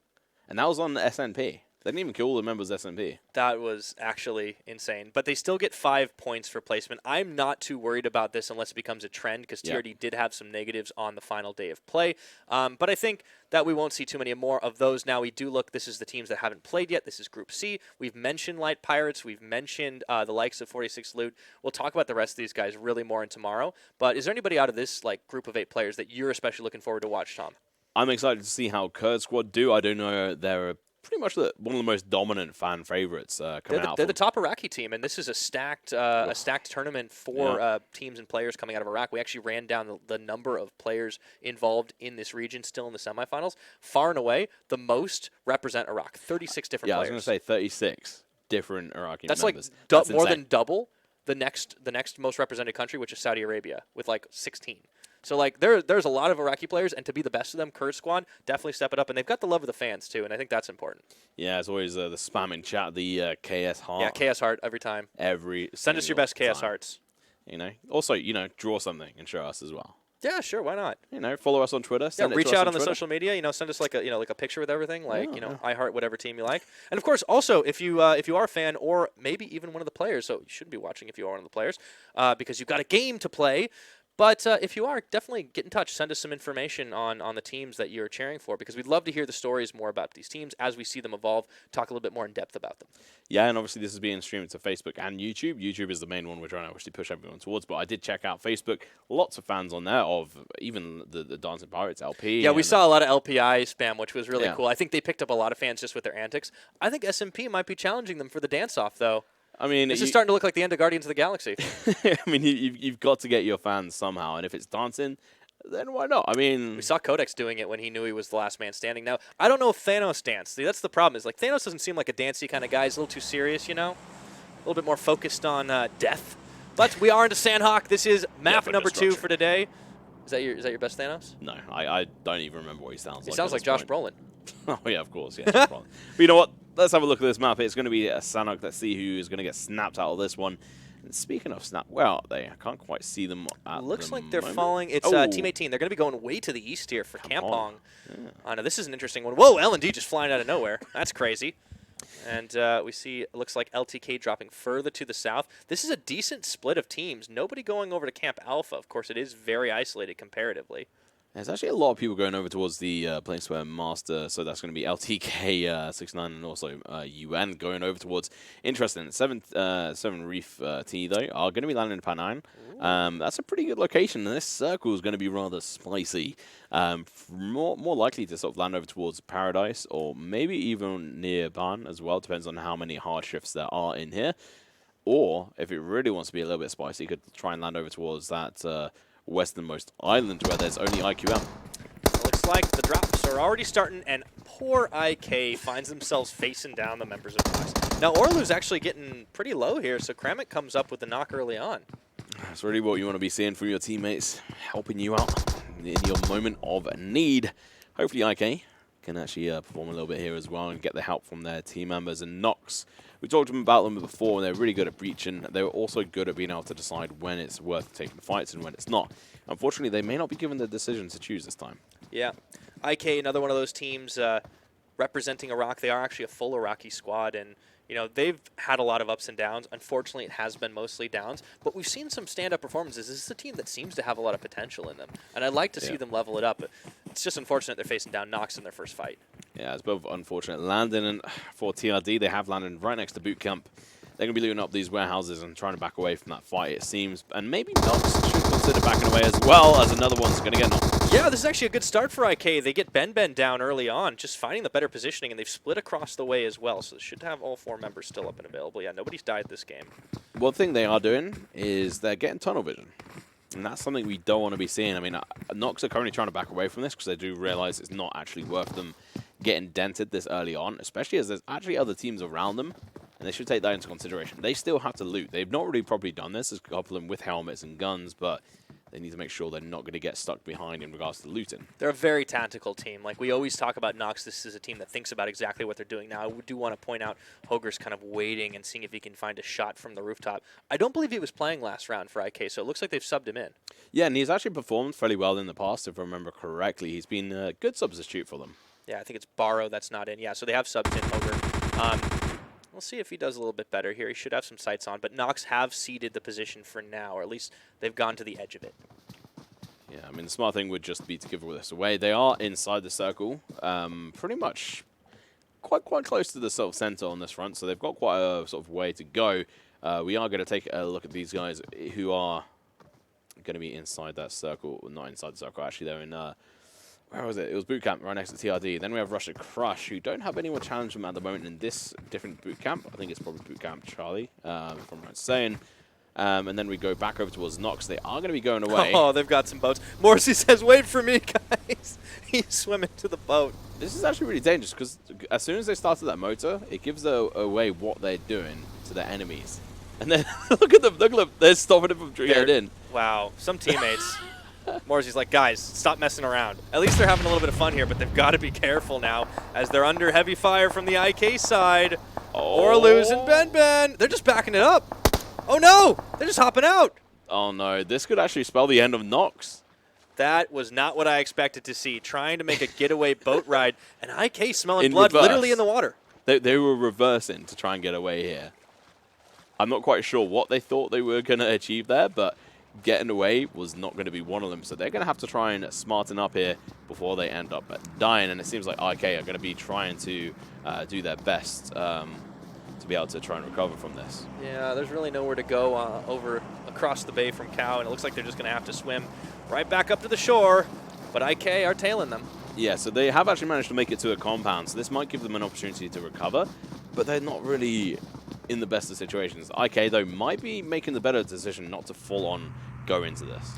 D: and that was on the SNP. They didn't even kill all the members of SMP.
E: That was actually insane. But they still get 5 points for placement. I'm not too worried about this unless it becomes a trend because TRD did have some negatives on the final day of play. But I think that we won't see too many more of those. Now we do look, this is the teams that haven't played yet. This is Group C. We've mentioned Light Pirates. We've mentioned the likes of 46 Loot. We'll talk about the rest of these guys really more in tomorrow. But is there anybody out of this like group of 8 players that you're especially looking forward to watch, Tom?
D: I'm excited to see how Kurd Squad do. I do know they're pretty much one of the most dominant fan favorites coming out.
E: They're the top Iraqi team, and this is a stacked tournament for teams and players coming out of Iraq. We actually ran down the number of players involved in this region still in the semifinals. Far and away, the most represent Iraq. 36 different players.
D: Yeah, I was going to say 36 different Iraqi members.
E: That's like more than double the next most represented country, which is Saudi Arabia, with like 16. So, like, there's a lot of Iraqi players, and to be the best of them, Kurd Squad, definitely step it up. And they've got the love of the fans, too, and I think that's important.
D: Yeah, it's always the spam in chat, the KS Heart.
E: Yeah, KS Heart every time.
D: Send
E: us your best KS Hearts.
D: You know, also, you know, draw something and show us as well.
E: Yeah, sure, why not?
D: You know, follow us on Twitter.
E: Reach out on the social media. You know, send us like a picture with everything. Like I heart whatever team you like. And of course, also if you are a fan or maybe even one of the players, so you shouldn't be watching if you are one of the players, because you've got a game to play. But if you are, definitely get in touch. Send us some information on the teams that you're cheering for because we'd love to hear the stories more about these teams as we see them evolve, talk a little bit more in depth about them.
D: Yeah, and obviously this is being streamed to Facebook and YouTube. YouTube is the main one we're trying to obviously push everyone towards, but I did check out Facebook. Lots of fans on there of even the Dancing Pirates LP.
E: Yeah, we saw a lot of LPI spam, which was really cool. I think they picked up a lot of fans just with their antics. I think SMP might be challenging them for the dance-off, though.
D: I mean,
E: this is starting to look like the end of Guardians of the Galaxy.
D: I mean, you've got to get your fans somehow, and if it's dancing, then why not? I mean,
E: we saw Codex doing it when he knew he was the last man standing. Now, I don't know if Thanos danced. See, that's the problem. Is like Thanos doesn't seem like a dancey kind of guy. He's a little too serious, you know, a little bit more focused on death. But we are into Sanhok. This is map number 2 for today. Is that your best Thanos?
D: No, I don't even remember what he sounds like.
E: He sounds like Josh Brolin.
D: Oh, yeah, of course. Yeah, Josh Brolin. But you know what? Let's have a look at this map. It's going to be a Sanhok. Let's see who is going to get snapped out of this one. And speaking of Snap, where are they? I can't quite see them at
E: Looks
D: the
E: like they're
D: moment.
E: falling. It's Team 18. They're going to be going way to the east here for Kampong.
D: Yeah.
E: I know this is an interesting one. Whoa, L&D just flying out of nowhere. That's crazy. And we see it looks like LTK dropping further to the south. This is a decent split of teams. Nobody going over to Camp Alpha. Of course, it is very isolated comparatively.
D: There's actually a lot of people going over towards the place where Master, so that's going to be LTK 69 and also UN going over towards. Interesting. 7 Reef T, though, are going to be landing in Pan 9. That's a pretty good location, and this circle is going to be rather spicy. More likely to sort of land over towards Paradise or maybe even near Ban as well. Depends on how many hard shifts there are in here. Or, if it really wants to be a little bit spicy, you could try and land over towards that westernmost island where there's only IQM.
E: Looks like the drops are already starting, and poor IK finds themselves facing down the members of Nox. Now, Orlu's actually getting pretty low here, so Kramik comes up with the knock early on.
D: That's really what you want to be seeing from your teammates, helping you out in your moment of need. Hopefully IK can actually perform a little bit here as well and get the help from their team members. And Nox, we talked about them before, and they're really good at breaching. They're also good at being able to decide when it's worth taking fights and when it's not. Unfortunately, they may not be given the decision to choose this time.
E: Yeah. IK, another one of those teams representing Iraq. They are actually a full Iraqi squad, and you know, they've had a lot of ups and downs. Unfortunately, it has been mostly downs, but we've seen some stand-up performances. This is a team that seems to have a lot of potential in them, and I'd like to see them level it up. But it's just unfortunate they're facing down Nox in their first fight. Yeah,
D: it's both unfortunate. Landon for TRD, they have Landon right next to boot camp. They're going to be looting up these warehouses and trying to back away from that fight, it seems. And maybe Nox should consider backing away as well, as another one's going to get knocked.
E: Yeah, this is actually a good start for IK. They get Ben down early on, just finding the better positioning, and they've split across the way as well. So they should have all 4 members still up and available. Yeah, nobody's died this game.
D: One thing they are doing is they're getting tunnel vision. And that's something we don't want to be seeing. I mean, Nox are currently trying to back away from this because they do realize it's not actually worth them getting dented this early on, especially as there's actually other teams around them. And they should take that into consideration. They still have to loot. They've not really properly done this. There's a couple of them with helmets and guns, but they need to make sure they're not going to get stuck behind in regards to looting.
E: They're a very tactical team. Like we always talk about Nox, this is a team that thinks about exactly what they're doing. Now, I do want to point out Hoger's kind of waiting and seeing if he can find a shot from the rooftop. I don't believe he was playing last round for IK, so it looks like they've subbed him in.
D: Yeah, and he's actually performed fairly well in the past, if I remember correctly. He's been a good substitute for them.
E: Yeah, I think it's Barrow that's not in. Yeah, so they have subbed in Hoger. We'll see if he does a little bit better here. He should have some sights on, but Nox have ceded the position for now, or at least they've gone to the edge of it.
D: Yeah, I mean, the smart thing would just be to give this away. They are inside the circle, pretty much quite close to the sort of center on this front, so they've got quite a sort of way to go. We are going to take a look at these guys who are going to be inside that circle. Well, not inside the circle, actually. They're in... where was it? It was boot camp right next to TRD. Then we have Russia Crush, who don't have anyone challenge them at the moment in this different boot camp. I think it's probably boot camp Charlie, if I'm right saying. And then we go back over towards Nox. They are going to be going away.
E: Oh, they've got some boats. Morrissey says, wait for me, guys. He's swimming to the boat.
D: This is actually really dangerous because as soon as they started that motor, it gives away what they're doing to their enemies. And then look at them. They're stopping them from getting in.
E: Wow, some teammates. Morrissey's like, guys, stop messing around. At least they're having a little bit of fun here, but they've got to be careful now as they're under heavy fire from the IK side. Orluz and Ben. They're just backing it up. Oh, no. They're just hopping out.
D: Oh, no. This could actually spell the end of Nox.
E: That was not what I expected to see. Trying to make a getaway boat ride, and IK smelling blood literally in the water.
D: They were reversing to try and get away here. I'm not quite sure what they thought they were going to achieve there, but getting away was not going to be one of them. So they're going to have to try and smarten up here before they end up dying. And it seems like IK are going to be trying to do their best to be able to try and recover from this.
E: Yeah, there's really nowhere to go across the bay from Cow, and it looks like they're just going to have to swim right back up to the shore. But IK are tailing them.
D: Yeah, so they have actually managed to make it to a compound, so this might give them an opportunity to recover, but they're not really in the best of situations. IK, though, might be making the better decision not to full-on go into this.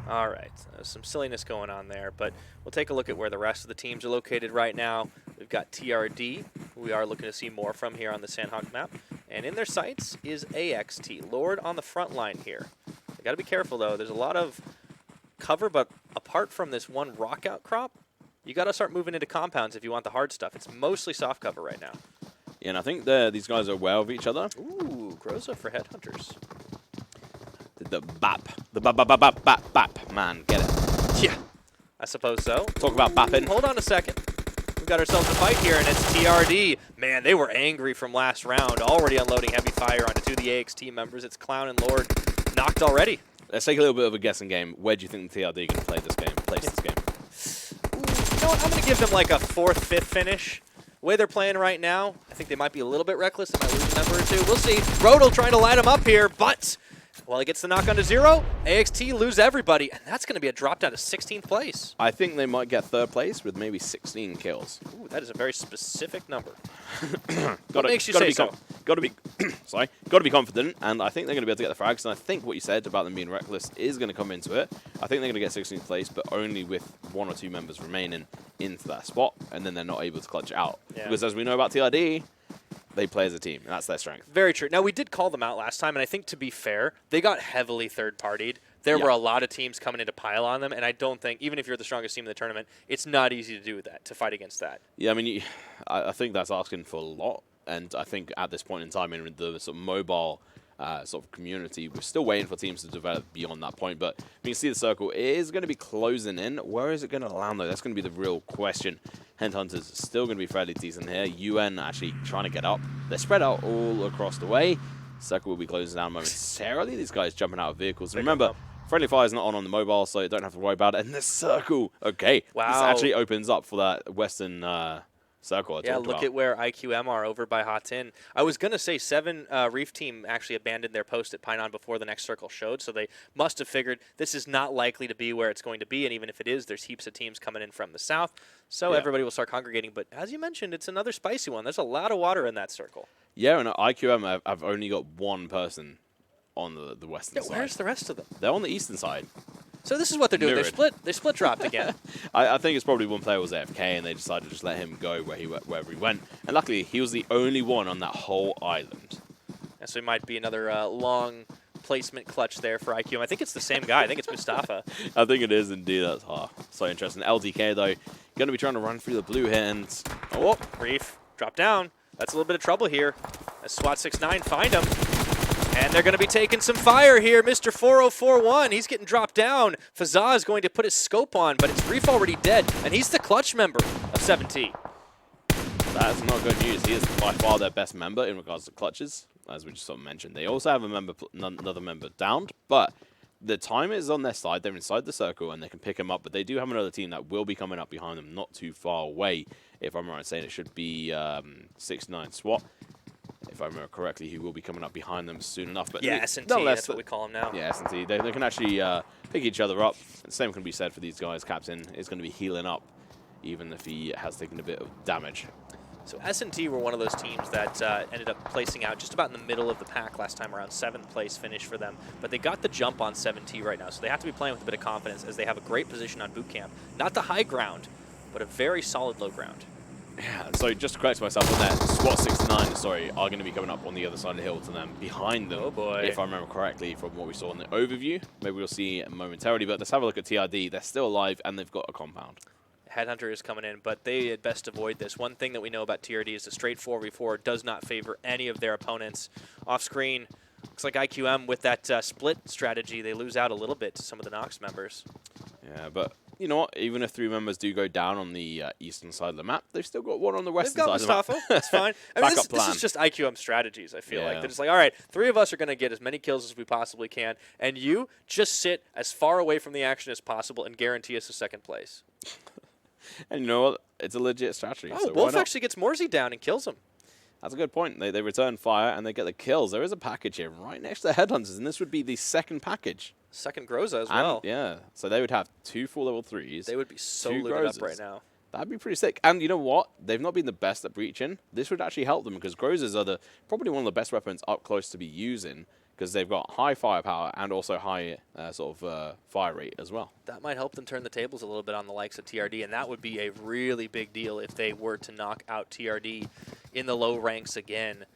E: All right, some silliness going on there, but we'll take a look at where the rest of the teams are located right now. We've got TRD, who we are looking to see more from here on the Sanhok map, and in their sights is AXT, Lord on the front line here. They got to be careful, though. There's a lot of cover, but apart from this one rock outcrop, you got to start moving into compounds if you want the hard stuff. It's mostly soft cover right now.
D: Yeah, and I think these guys are aware of each other.
E: Ooh, Groza for Headhunters.
D: the BAP. The BAP. Man, get it.
E: Yeah, I suppose so.
D: Talk about bapping.
E: Hold on a second. We've got ourselves a fight here, and it's TRD. Man, they were angry from last round, already unloading heavy fire onto two of the AXT members. It's Clown and Lord knocked already.
D: Let's take a little bit of a guessing game. Where do you think the TRD are going to play this game? Place this game?
E: You know what? I'm going to give them like a 4th, 5th finish. The way they're playing right now, I think they might be a little bit reckless. They might lose a member or two. We'll see. Rodel trying to light them up here, but while he gets the knock onto 0, AXT lose everybody, and that's going to be a drop down to 16th place.
D: I think they might get 3rd place with maybe 16 kills.
E: Ooh, that is a very specific number.
D: What
E: makes you say so?
D: Got to be confident, and I think they're going to be able to get the frags. And I think what you said about them being reckless is going to come into it. I think they're going to get 16th place, but only with 1 or 2 members remaining into that spot, and then they're not able to clutch it out.
E: Yeah.
D: Because as we know about TRD, they play as a team, and that's their strength.
E: Very true. Now, we did call them out last time, and I think, to be fair, they got heavily third-partied. There were a lot of teams coming in to pile on them, and I don't think, even if you're the strongest team in the tournament, it's not easy to do that, to fight against that.
D: Yeah, I mean, I think that's asking for a lot, and I think at this point in time, in the sort of mobile sort of community, we're still waiting for teams to develop beyond that point, but you can see the circle is going to be closing in. Where is it going to land, though? That's going to be the real question. HeadHunterr's still going to be fairly decent here. UN actually trying to get up. They're spread out all across the way. Circle will be closing down momentarily. These guys jumping out of vehicles. Remember, friendly fire is not on the mobile, so you don't have to worry about it. And the circle, okay.
E: Wow.
D: This actually opens up for that Western circle I talked
E: look
D: about.
E: at where IQM are over by Hotin. I was going to say 7 Reef team actually abandoned their post at Pinon before the next circle showed, so they must have figured this is not likely to be where it's going to be, and even if it is, there's heaps of teams coming in from the south, so everybody will start congregating. But as you mentioned, it's another spicy one. There's a lot of water in that circle.
D: Yeah, and IQM have only got 1 person on the western side.
E: Where's the rest of them?
D: They're on the eastern side.
E: So this is what they're doing. They split dropped again.
D: I think it's probably one player was AFK and they decided to just let him go wherever he went. And luckily, he was the only one on that whole island.
E: And so it might be another long placement clutch there for IQM. I think it's the same guy. I think it's Mustafa.
D: I think it is indeed. That's so interesting. LDK, though, going to be trying to run through the blue here. And
E: oh, Reef, drop down. That's a little bit of trouble here. As SWAT 6-9 find him. And they're going to be taking some fire here. Mr. 4041, he's getting dropped down. Fazza is going to put his scope on, but it's Reef already dead, and he's the clutch member of 7T.
D: That's not good news. He is by far their best member in regards to clutches, as we just sort of mentioned. They also have another member downed, but the time is on their side. They're inside the circle, and they can pick him up, but they do have another team that will be coming up behind them not too far away. If I'm right in saying it should be 6-9 SWAT. If I remember correctly, he will be coming up behind them soon enough. But
E: yeah, S&T, that's what we call him now.
D: Yeah, S&T. They can actually pick each other up. The same can be said for these guys. Captain is going to be healing up, even if he has taken a bit of damage.
E: So S&T were one of those teams that ended up placing out just about in the middle of the pack last time around. 7th place finish for them. But they got the jump on 7T right now, so they have to be playing with a bit of confidence as they have a great position on boot camp. Not the high ground, but a very solid low ground.
D: Yeah, so just to correct myself on that, SWAT 69, sorry, are going to be coming up on the other side of the hill to them, behind them.
E: Oh boy.
D: If I remember correctly from what we saw in the overview. Maybe we'll see momentarily, but let's have a look at TRD. They're still alive, and they've got a compound.
E: HeadHunterr is coming in, but they had best avoid this. One thing that we know about TRD is the straight 4v4 does not favor any of their opponents. Off screen, looks like IQM with that split strategy, they lose out a little bit to some of the Nox members.
D: Yeah, but you know what? Even if 3 members do go down on the eastern side of the map, they've still got 1 on the western side of the map.
E: They've got Mustafa. That's fine. I mean, this is just IQM strategies, I feel like. They're just like, all right, 3 of us are going to get as many kills as we possibly can, and you just sit as far away from the action as possible and guarantee us a 2nd place.
D: And you know what? It's a legit strategy.
E: Oh, so Wolf actually gets Morsey down and kills him.
D: That's a good point. They return fire and they get the kills. There is a package here right next to the HeadHunterrs, and this would be the 2nd package.
E: 2nd Groza as well.
D: Yeah, so they would have 2 full level 3s.
E: They would be so looted up right now.
D: That'd be pretty sick. And you know what? They've not been the best at breaching. This would actually help them because Grozas are probably one of the best weapons up close to be using because they've got high firepower and also high fire rate as well.
E: That might help them turn the tables a little bit on the likes of TRD, and that would be a really big deal if they were to knock out TRD in the low ranks again.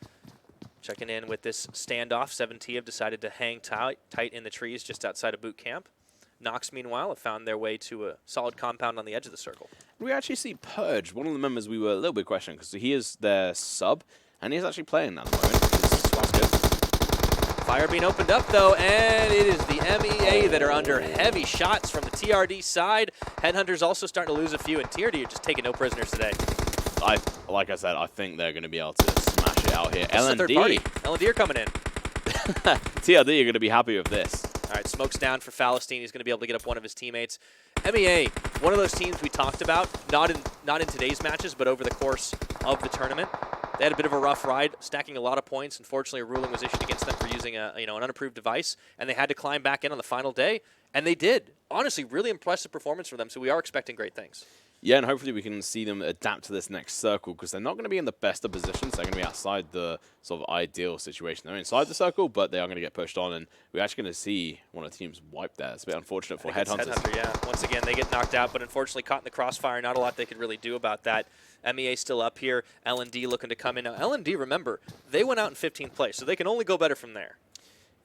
E: Checking in with this standoff, 7T have decided to hang tight in the trees just outside of boot camp. Nox, meanwhile, have found their way to a solid compound on the edge of the circle.
D: We actually see Purge, one of the members we were a little bit questioning because he is their sub, and he's actually playing at the moment. That's good.
E: Fire being opened up, though, and it is the MEA that are under heavy shots from the TRD side. HeadHunterr's also starting to lose a few, and TRD are just taking no prisoners today.
D: Like I said, I think they're going to be able to smash it out here.
E: LND. LND are coming in.
D: TRD are going to be happy with this.
E: All right, smoke's down for Falastine. He's going to be able to get up one of his teammates. MEA, one of those teams we talked about, not in today's matches, but over the course of the tournament. They had a bit of a rough ride, stacking a lot of points. Unfortunately, a ruling was issued against them for using an unapproved device, and they had to climb back in on the final day, and they did. Honestly, really impressive performance for them, so we are expecting great things.
D: Yeah, and hopefully we can see them adapt to this next circle, because they're not going to be in the best of positions. They're going to be outside the sort of ideal situation. They're inside the circle, but they are going to get pushed on, and we're actually going to see one of the teams wipe there. It's a bit unfortunate for HeadHunterr.
E: HeadHunterr, yeah. Once again, they get knocked out, but unfortunately caught in the crossfire. Not a lot they could really do about that. MEA still up here. LND looking to come in. Now, LND, remember, they went out in 15th place, so they can only go better from there.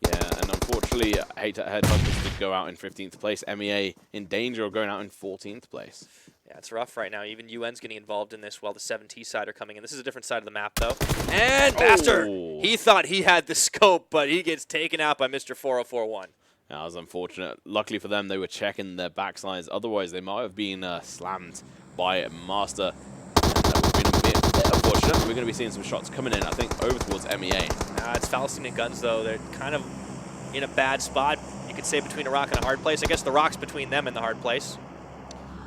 D: Yeah, and unfortunately, HeadHunterr did go out in 15th place. MEA in danger of going out in 14th place.
E: Yeah, it's rough right now. Even UN's getting involved in this while the 7T side are coming in. This is a different side of the map, though. And Master! He thought he had the scope, but he gets taken out by Mr. 4041.
D: That was unfortunate. Luckily for them, they were checking their backsides. Otherwise, they might have been slammed by Master. And that would have been a bit unfortunate. We're going to be seeing some shots coming in, I think, over towards MEA.
E: It's Falastine and Guns, though. They're kind of in a bad spot. You could say between a rock and a hard place. I guess the rock's between them and the hard place.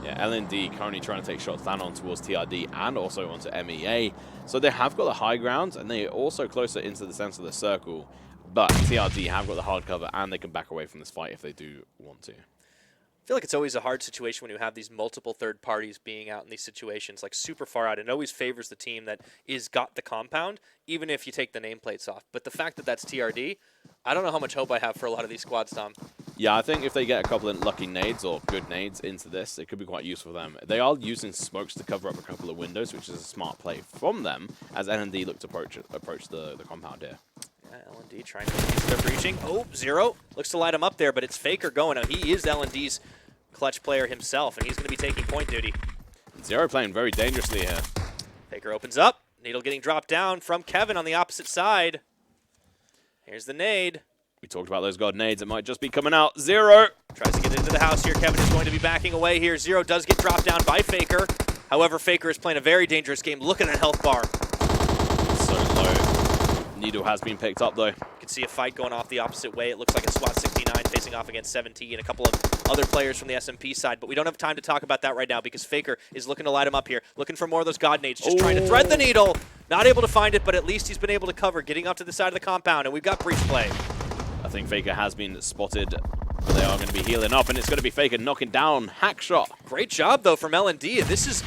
D: Yeah, LND currently trying to take shots down on towards TRD and also onto MEA. So they have got the high ground, and they're also closer into the center of the circle. But TRD have got the hard cover, and they can back away from this fight if they do want to.
E: I feel like it's always a hard situation when you have these multiple third parties being out in these situations, like super far out. It always favors the team that is got the compound, even if you take the nameplates off. But the fact that that's TRD, I don't know how much hope I have for a lot of these squads, Tom.
D: Yeah, I think if they get a couple of lucky nades or good nades into this, it could be quite useful for them. They are using smokes to cover up a couple of windows, which is a smart play from them, as LND look to approach the compound here.
E: Yeah, LND trying to use their breaching. Oh, Zero looks to light him up there, but it's Faker going. Now, he is LND's clutch player himself, and he's going to be taking point duty.
D: Zero playing very dangerously here.
E: Faker opens up. Needle getting dropped down from Kevin on the opposite side. Here's the nade.
D: We talked about those god nades. It might just be coming out. Zero
E: tries to get into the house here. Kevin is going to be backing away here. Zero does get dropped down by Faker. However, Faker is playing a very dangerous game. Look at that health bar.
D: So low. Needle has been picked up, though.
E: You can see a fight going off the opposite way. It looks like it's SWAT 69 facing off against 7T and a couple of other players from the SMP side. But we don't have time to talk about that right now because Faker is looking to light him up here. Looking for more of those god nades. Just trying to thread the needle. Not able to find it, but at least he's been able to cover. Getting up to the side of the compound, and we've got breach play.
D: I think Faker has been spotted, but they are going to be healing up, and it's going to be Faker knocking down Hack Shot.
E: Great job, though, from LND. This is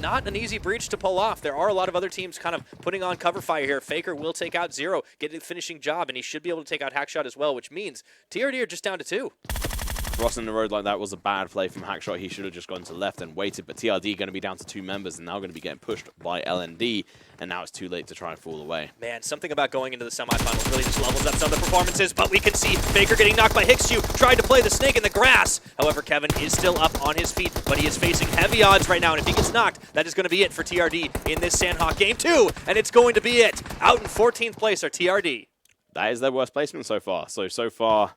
E: not an easy breach to pull off. There are a lot of other teams kind of putting on cover fire here. Faker will take out Zero, get the finishing job, and he should be able to take out Hack Shot as well, which means TRD are just down to 2.
D: Crossing the road like that was a bad play from Hack Shot. He should have just gone to left and waited, but TRD going to be down to 2 members and now going to be getting pushed by LND, and now it's too late to try and fall away.
E: Man, something about going into the semifinals really just levels up some of the performances, but we can see Faker getting knocked by Hicksue, tried to play the snake in the grass. However, Kevin is still up on his feet, but he is facing heavy odds right now, and if he gets knocked, that is going to be it for TRD in this Sanhok game 2, and it's going to be it. Out in 14th place are TRD.
D: That is their worst placement so far. So far,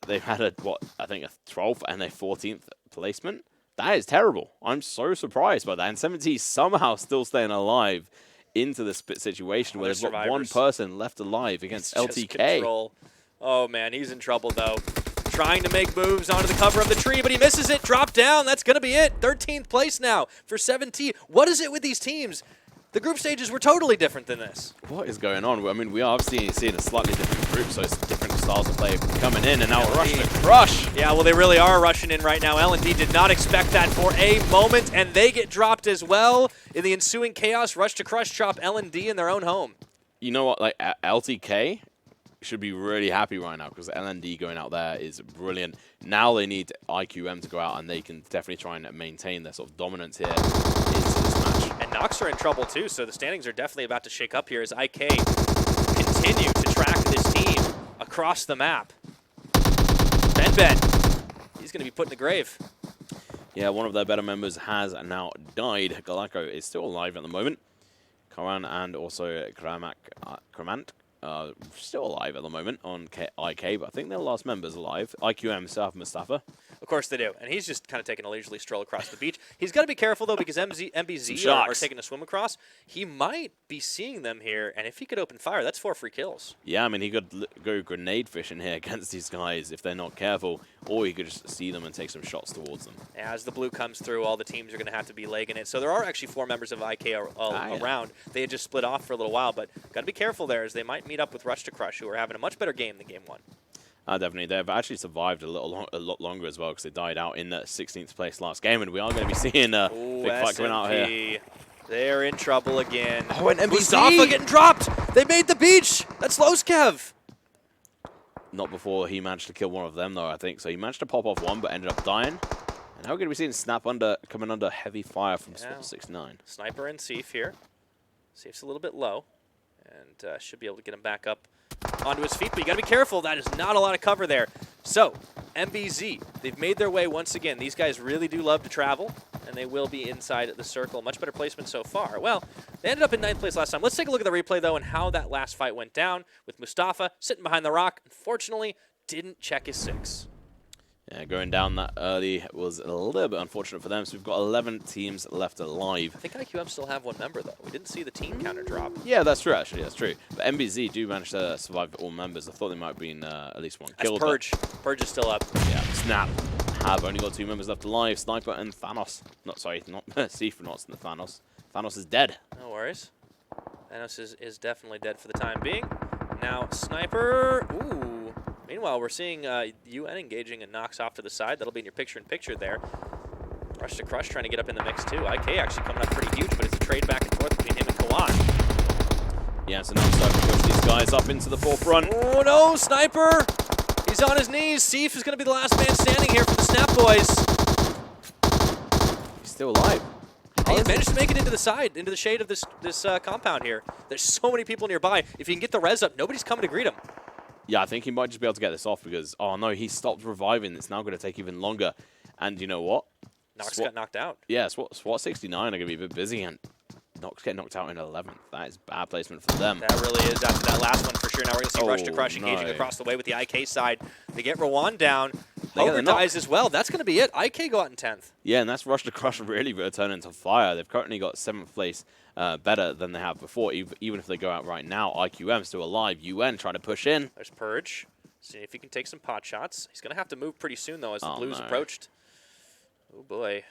D: they've had a 12th and a 14th placement. That is terrible. I'm so surprised by that. And 7T somehow still staying alive into this situation where there's got one person left alive against LTK.
E: Control. Oh, man, he's in trouble, though. Trying to make moves onto the cover of the tree, but he misses it. Drop down. That's going to be it. 13th place now for 7T. What is it with these teams? The group stages were totally different than this.
D: What is going on? I mean, we are obviously seeing a slightly different group, so it's different styles of play coming in, and now rush to crush.
E: Yeah, well, they really are rushing in right now. LND did not expect that for a moment, and they get dropped as well. In the ensuing chaos, rush to crush chop LND in their own home.
D: You know what? Like, LTK should be really happy right now because LND going out there is brilliant. Now they need IQM to go out, and they can definitely try and maintain their sort of dominance here into this match.
E: And Nox are in trouble too, so the standings are definitely about to shake up here as IK continue to track this team across the map. Ben, he's going to be put in the grave.
D: Yeah, one of their better members has now died. Galako is still alive at the moment. Karan and also Kramant still alive at the moment on IK, but I think their last member's alive. IQM still have Mustafa.
E: Of course they do. And he's just kind of taking a leisurely stroll across the beach. He's got to be careful, though, because MBZ are taking a swim across. He might be seeing them here, and if he could open fire, that's 4 free kills.
D: Yeah, I mean, he could go grenade fishing here against these guys if they're not careful, or he could just see them and take some shots towards them.
E: As the blue comes through, all the teams are going to have to be legging it. So there are actually 4 members of IK around. They had just split off for a little while, but got to be careful there as they might meet up with Rush to Crush, who are having a much better game than Game 1.
D: Definitely. They've actually survived a lot longer as well because they died out in the 16th place last game, and we are going to be seeing a big fight coming out here.
E: They're in trouble again.
D: Oh, and MBZ!
E: Mustafa getting dropped! They made the beach! That's Loskev!
D: Not before he managed to kill one of them, though, I think. So he managed to pop off one, but ended up dying. And now we're going to be seeing Snap coming under heavy fire from Spot 69.
E: Sniper and Seif here. Seif's a little bit low, and should be able to get him back up onto his feet, but you got to be careful. That is not a lot of cover there. So, MBZ, they've made their way once again. These guys really do love to travel, and they will be inside the circle. Much better placement so far. Well, they ended up in 9th place last time. Let's take a look at the replay, though, and how that last fight went down with Mustafa sitting behind the rock. Unfortunately, didn't check his 6.
D: Yeah, going down that early was a little bit unfortunate for them. So we've got 11 teams left alive.
E: I think IQM still have 1 member, though. We didn't see the team counter drop.
D: Yeah, that's true, actually. That's true. But MBZ do manage to survive all members. I thought they might have been at least 1 kill.
E: That's Purge. Purge is still up.
D: Yeah, Snap have only got 2 members left alive. Sniper and Thanos. Not Seif, not Thanos. Thanos is dead.
E: No worries. Thanos is definitely dead for the time being. Now, Sniper. Ooh. Meanwhile, we're seeing UN engaging and knocks off to the side. That'll be in your picture-in-picture there. Rush to Crush trying to get up in the mix, too. IK actually coming up pretty huge, but it's a trade back and forth between him and Kawan.
D: Yeah, so now starting to push these guys up into the forefront.
E: Oh, no, Sniper! He's on his knees. Seif is going to be the last man standing here for the Snap Boys.
D: He's still alive.
E: He managed to make it into the side, into the shade of this compound here. There's so many people nearby. If you can get the res up, nobody's coming to greet him.
D: Yeah, I think he might just be able to get this off because, oh no, he stopped reviving. It's now going to take even longer. And you know what?
E: Nox got knocked out.
D: Yeah, SWAT 69 are going to be a bit busy, and Nox get knocked out in 11th. That is bad placement for them.
E: That really is after that last one for sure. Now we're going to see Rush to Crush engaging across the way with the IK side. They get Rawan down. Homer dies as well. That's going to be it. IK go out in 10th.
D: Yeah, and that's Rush to Crush really returning to fire. They've currently got 7th place better than they have before. Even if they go out right now, IQM still alive. UN trying to push in.
E: There's Purge. See if he can take some pot shots. He's going to have to move pretty soon, though, as the Blues approached. Oh, boy.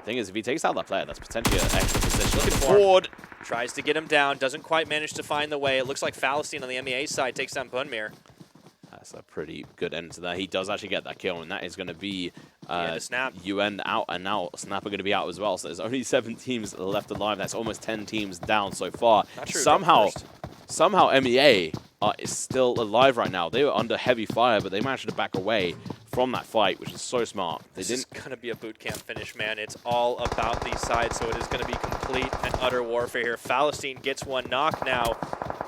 D: Thing is, if he takes out that player, that's potentially an extra position.
E: Looking forward. Tries to get him down. Doesn't quite manage to find the way. It looks like Falcons on the MEA side takes down Bunmir.
D: That's a pretty good end to that. He does actually get that kill, and that is going to be
E: Snap.
D: UN out, and now Snap are going to be out as well. So there's only 7 teams left alive. That's almost 10 teams down so far.
E: Not true.
D: Somehow MEA is still alive right now. They were under heavy fire, but they managed to back away from that fight, which is so smart.
E: This is going to be a boot camp finish, man. It's all about these sides, so it is going to be complete and utter warfare here. Falcons gets 1 knock now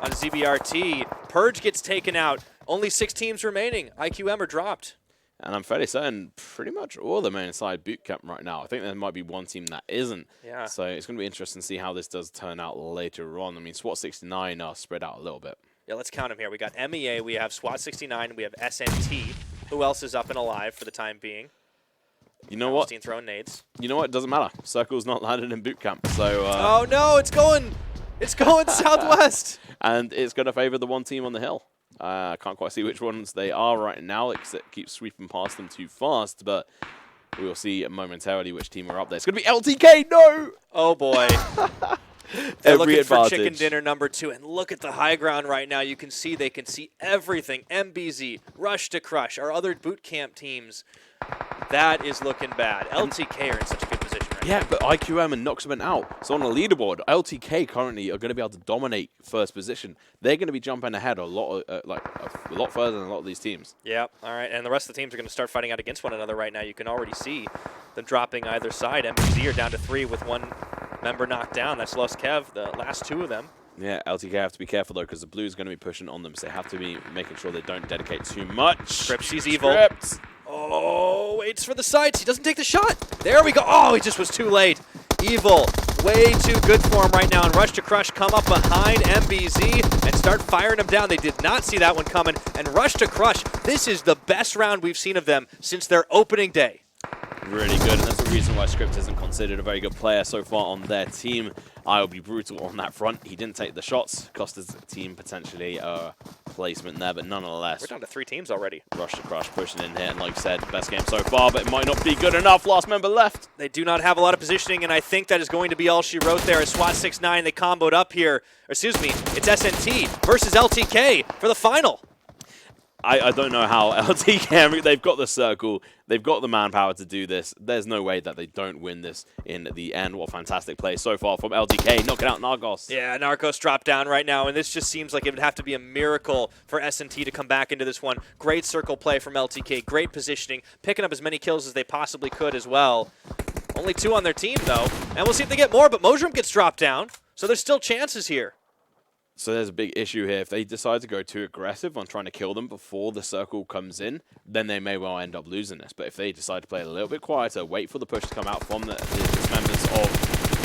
E: on ZBRT. Purge gets taken out. Only 6 teams remaining. IQM are dropped.
D: And I'm fairly certain pretty much all the main side boot camp right now. I think there might be 1 team that isn't.
E: Yeah.
D: So it's going to be interesting to see how this does turn out later on. I mean, SWAT 69 are spread out a little bit.
E: Yeah, let's count them here. We got MEA, we have SWAT 69, we have SNT. Who else is up and alive for the time being?
D: You know what?
E: Throwing nades.
D: You know what? It doesn't matter. Circle's not landed in boot camp. So.
E: Oh no! It's going southwest.
D: And it's going to favor the 1 team on the hill. I can't quite see which ones they are right now because it keeps sweeping past them too fast, but we will see momentarily which team are up there. It's going to be LTK, no!
E: Oh, boy. They're looking for chicken dinner number 2, and look at the high ground right now. You can see they can see everything. MBZ, Rush to Crush, our other boot camp teams. That is looking bad. LTK are in such a good position right now.
D: Yeah, but IQM and Nox went out. So on the leaderboard, LTK currently are going to be able to dominate first position. They're going to be jumping ahead a lot further than a lot of these teams.
E: Yeah, all right. And the rest of the teams are going to start fighting out against one another right now. You can already see them dropping either side. MBZ are down to 3 with 1 member knocked down. That's Loskev, the last 2 of them.
D: Yeah, LTK have to be careful, though, because the Blues going to be pushing on them. So they have to be making sure they don't dedicate too much.
E: Scripps, she's evil. Oh, waits for the sights. He doesn't take the shot. There we go. Oh, he just was too late.
B: Evil, way too good for him right now, and Rush to Crush come up behind MBZ and start firing him down. They did not see that one coming, and Rush to Crush, this is the best round we've seen of them since their opening day.
D: Really good, and that's the reason why Script isn't considered a very good player so far on their team. I will be brutal on that front. He didn't take the shots, cost his team potentially a placement there, but nonetheless.
E: We're down to 3 teams already.
D: Rush to Crush pushing in here, and like I said, best game so far, but it might not be good enough. Last member left.
B: They do not have a lot of positioning, and I think that is going to be all she wrote there. As SWAT 6-9, they comboed up here. Or, excuse me, it's SNT versus LTK for the final.
D: I don't know how LTK, they've got the circle, they've got the manpower to do this. There's no way that they don't win this in the end. What a fantastic play so far from LTK, knocking out Narcos.
B: Yeah, Narcos dropped down right now, and this just seems like it would have to be a miracle for SNT to come back into this one. Great circle play from LTK, great positioning, picking up as many kills as they possibly could as well. Only 2 on their team, though, and we'll see if they get more, but Mojram gets dropped down, so there's still chances here.
D: So there's a big issue here. If they decide to go too aggressive on trying to kill them before the circle comes in, then they may well end up losing this. But if they decide to play a little bit quieter, wait for the push to come out from the members of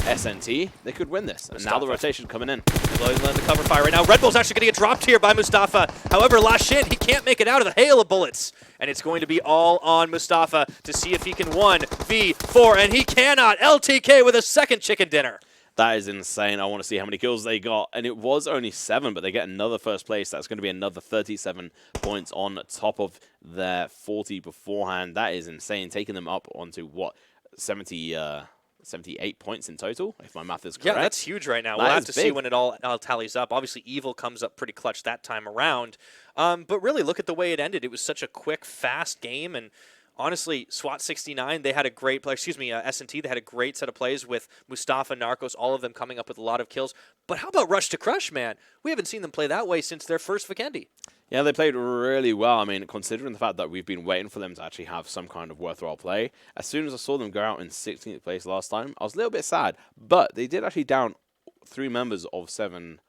D: SNT, they could win this. And now the rotation coming in.
B: They're letting the cover fire right now. Red Bull's actually going to get dropped here by Mustafa. However, Lashin, he can't make it out of the hail of bullets. And it's going to be all on Mustafa to see if he can 1v4, and he cannot. LTK with a second chicken dinner.
D: That is insane. I want to see how many kills they got. And it was only 7, but they get another first place. That's going to be another 37 points on top of their 40 beforehand. That is insane. Taking them up onto, what, 78 points in total, if my math is correct.
B: Yeah, that's huge right now. We'll have to see when it all tallies up. Obviously, Evil comes up pretty clutch that time around. But really, look at the way it ended. It was such a quick, fast game, and honestly, SWAT 69, they had a great play. Excuse me, SNT, they had a great set of plays with Mustafa, Narcos, all of them coming up with a lot of kills. But how about Rush to Crush, man? We haven't seen them play that way since their first Vikendi.
D: Yeah, they played really well. I mean, considering the fact that we've been waiting for them to actually have some kind of worthwhile play, as soon as I saw them go out in 16th place last time, I was a little bit sad. But they did actually down 3 members of 7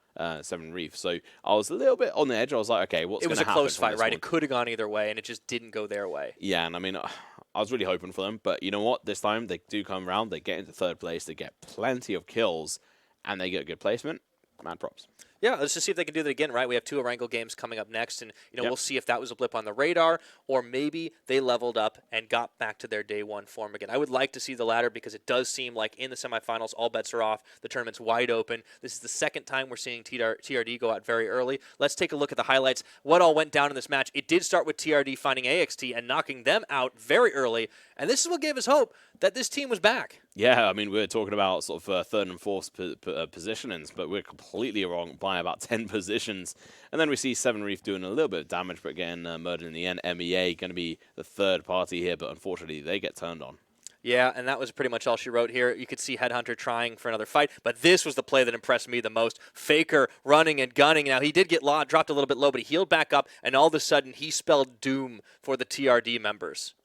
D: Reef. So I was a little bit on the edge. I was like, okay, what's going to happen?
B: It was a close fight, right? It could have gone either way, and it just didn't go their way.
D: Yeah, and I mean, I was really hoping for them. But you know what? This time, they do come around. They get into 3rd place. They get plenty of kills, and they get good placement. Mad props.
B: Yeah, let's just see if they can do that again, right? We have 2 Erangel games coming up next, and we'll see if that was a blip on the radar, or maybe they leveled up and got back to their day 1 form again. I would like to see the latter because it does seem like in the semifinals, all bets are off. The tournament's wide open. This is the 2nd time we're seeing TRD go out very early. Let's take a look at the highlights. What all went down in this match? It did start with TRD finding AXT and knocking them out very early, and this is what gave us hope that this team was back.
D: Yeah, I mean, we're talking about sort of 3rd and 4th positionings, but we're completely wrong by about 10 positions. And then we see 7 Reef doing a little bit of damage, but getting murdered in the end. MEA going to be the 3rd party here, but unfortunately, they get turned on.
B: Yeah, and that was pretty much all she wrote here. You could see HeadHunterr trying for another fight, but this was the play that impressed me the most. Faker running and gunning. Now, he did get dropped a little bit low, but he healed back up, and all of a sudden, he spelled doom for the TRD members.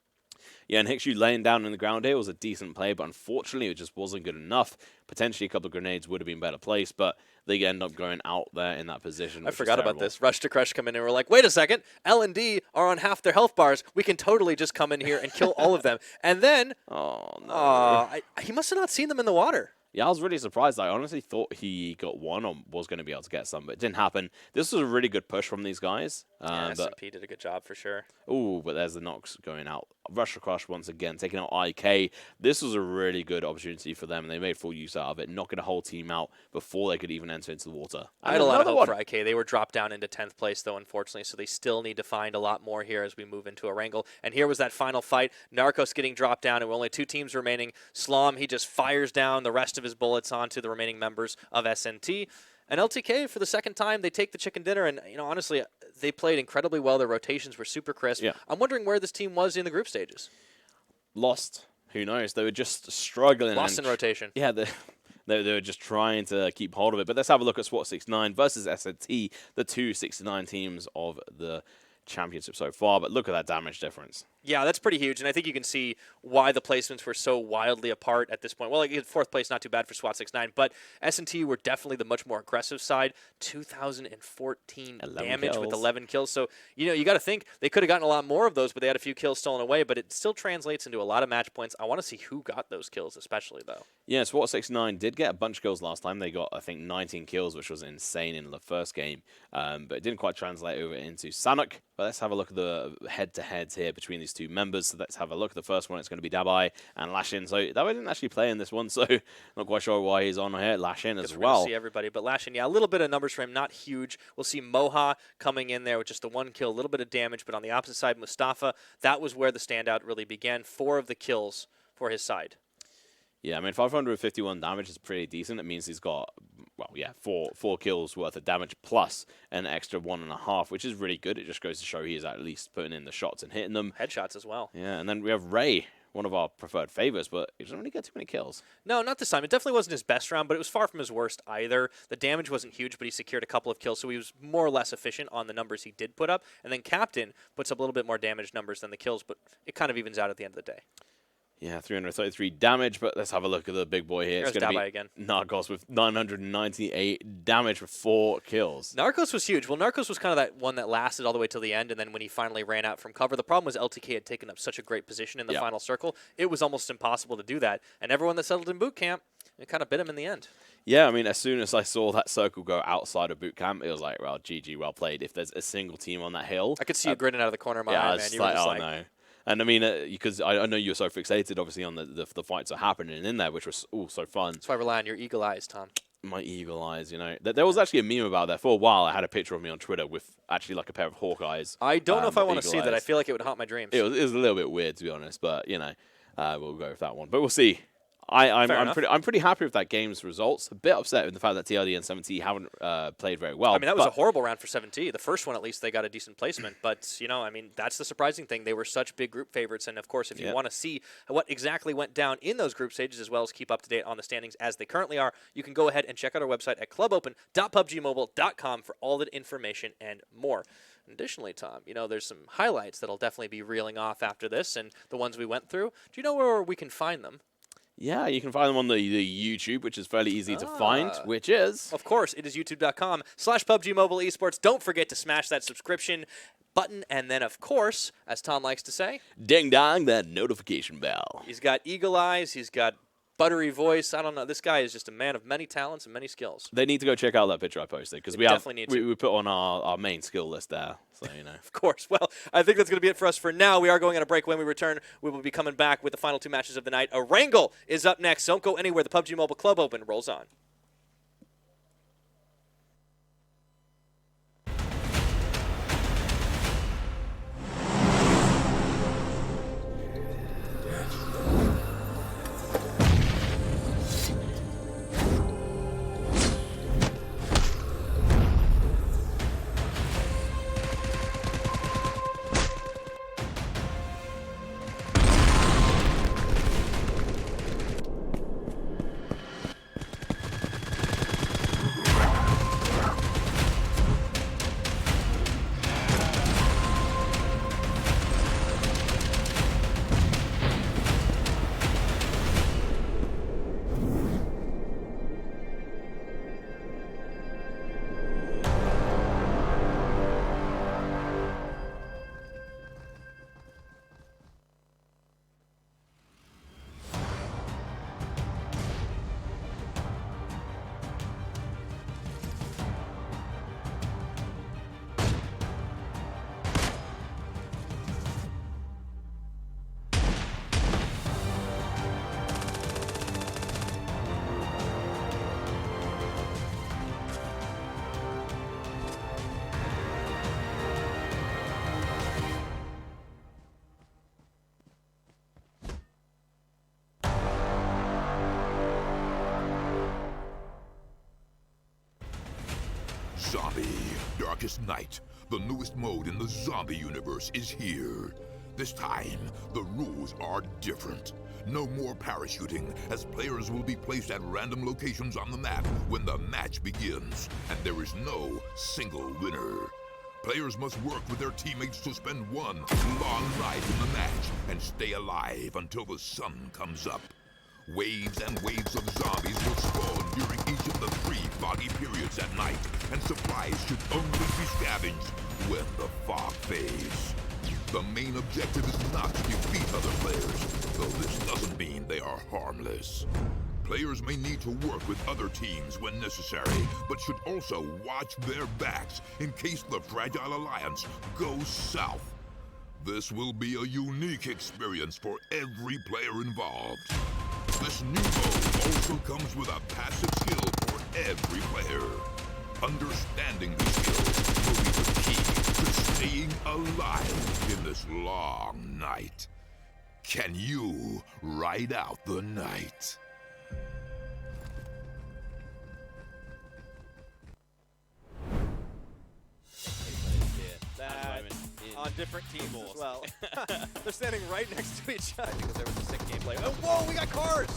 D: Yeah, and Hickshu laying down in the ground here was a decent play, but unfortunately it just wasn't good enough. Potentially a couple of grenades would have been better placed, but they end up going out there in that position.
B: I forgot about this. Rush to Crush come in and we're like, wait a second, L&D are on half their health bars. We can totally just come in here and kill all of them. And then,
D: oh no,
B: he must have not seen them in the water.
D: Yeah, I was really surprised. I honestly thought he got 1 or was going to be able to get some, but it didn't happen. This was a really good push from these guys.
E: Yeah, SMP did a good job for sure.
D: Ooh, but there's the knocks going out. Rush to Crush once again, taking out IK. This was a really good opportunity for them, and they made full use out of it, knocking a whole team out before they could even enter into the water.
B: I had a lot of hope for IK. They were dropped down into 10th place, though, unfortunately, so they still need to find a lot more here as we move into Erangel. And here was that final fight. Narcos getting dropped down, and with only 2 teams remaining. Slom, he just fires down the rest of his bullets onto the remaining members of SNT. And LTK, for the 2nd time, they take the chicken dinner, and honestly, they played incredibly well. Their rotations were super crisp.
D: Yeah.
B: I'm wondering where this team was in the group stages.
D: Lost. Who knows? They were just struggling.
B: Lost in rotation.
D: Yeah, they were just trying to keep hold of it. But let's have a look at SWAT 69 versus SNT, the 2 69 teams of the championship so far. But look at that damage difference.
E: Yeah, that's pretty huge, and I think you can see why the placements were so wildly apart at this point. Well, like, 4th place, not too bad for SWAT 69, but S&T were definitely the much more aggressive side. 2014 damage with 11 kills. So, you know, you got to think they could have gotten a lot more of those, but they had a few kills stolen away, but it still translates into a lot of match points. I want to see who got those kills, especially, though.
D: Yeah, SWAT 69 did get a bunch of kills last time. They got, I think, 19 kills, which was insane in the first game, but it didn't quite translate over into Sanhok. But let's have a look at the head-to-heads here between these two members. So let's have a look at the first one. It's going to be Dabai and Lashin. So Dabai didn't actually play in this one, so not quite sure why he's on here. Lashin as well.
E: See everybody, but Lashin, yeah, a little bit of numbers for him, not huge. We'll see Moha coming in there with just the 1 kill, a little bit of damage. But on the opposite side, Mustafa, that was where the standout really began. 4 of the kills for his side.
D: Yeah, I mean, 551 damage is pretty decent. It means he's got, well, yeah, four kills worth of damage plus an extra 1.5, which is really good. It just goes to show he is at least putting in the shots and hitting them.
E: Headshots as well.
D: Yeah, and then we have Ray, one of our preferred favorites, but he doesn't really get too many kills.
E: No, not this time. It definitely wasn't his best round, but it was far from his worst either. The damage wasn't huge, but he secured a couple of kills, so he was more or less efficient on the numbers he did put up. And then Captain puts up a little bit more damage numbers than the kills, but it kind of evens out at the end of the day.
D: Yeah, 333 damage, but let's have a look at the big boy here.
E: Here's
D: it's going to be
E: again.
D: Narcos with 998 damage with 4 kills.
E: Narcos was huge. Well, Narcos was kind of that one that lasted all the way till the end, and then when he finally ran out from cover, the problem was LTK had taken up such a great position in the final circle, it was almost impossible to do that. And everyone that settled in boot camp, it kind of bit him in the end.
D: Yeah, I mean, as soon as I saw that circle go outside of boot camp, it was like, well, GG, well played. If there's a single team on that hill.
E: I could see you grinning out of the corner of my eye, man.
D: You were just like, no. And I mean, because I know you were so fixated, obviously, on the fights that are happening in there, which was all so fun.
E: That's why I rely on your eagle eyes, Tom.
D: My eagle eyes, you know. There was actually a meme about that. For a while, I had a picture of me on Twitter with actually like a pair of hawk eyes.
E: I don't know if I want to see that. I feel like it would haunt my dreams.
D: It was a little bit weird, to be honest, but, you know, we'll go with that one. But we'll see. I'm pretty happy with that game's results. A bit upset with the fact that TRD and 7T haven't played very well.
E: I mean, that was a horrible round for 7T. The first one, at least, they got a decent placement. But, you know, I mean, that's the surprising thing. They were such big group favorites. And, of course, if you want to see what exactly went down in those group stages, as well as keep up to date on the standings as they currently are, you can go ahead and check out our website at clubopen.pubgmobile.com for all that information and more. Additionally, Tom, you know, there's some highlights that'll definitely be reeling off after this and the ones we went through. Do you know where we can find them?
D: Yeah, you can find them on the YouTube, which is fairly easy to find, which is...
E: Of course, it is youtube.com/PUBGMOBILE Esports. Don't forget to smash that subscription button, and then, of course, as Tom likes to say...
D: Ding-dong, that notification bell.
E: He's got eagle eyes, he's got buttery voice. I don't know. This guy is just a man of many talents and many skills.
D: They need to go check out that picture I posted, because we put on our main skill list there. So, you know.
E: Of course. Well, I think that's going to be it for us for now. We are going on a break. When we return, we will be coming back with the final 2 matches of the night. Erangel is up next. Don't go anywhere. The PUBG Mobile Club Open rolls on.
A: Zombie, Darkest Night, the newest mode in the zombie universe, is here. This time, the rules are different. No more parachuting, as players will be placed at random locations on the map when the match begins, and there is no single winner. Players must work with their teammates to spend one long night in the match and stay alive until the sun comes up. Waves and waves of zombies will spawn during each of the 3 foggy periods at night, and supplies should only be scavenged when the fog fades. The main objective is not to defeat other players, though this doesn't mean they are harmless. Players may need to work with other teams when necessary, but should also watch their backs in case the Fragile Alliance goes south. This will be a unique experience for every player involved. This new mode also comes with a passive skill for every player. Understanding these skills will be the key to staying alive in this long night. Can you ride out the night?
B: On different teams as well. They're standing right next to each other because there was a sick gameplay. Oh, whoa, we got cars!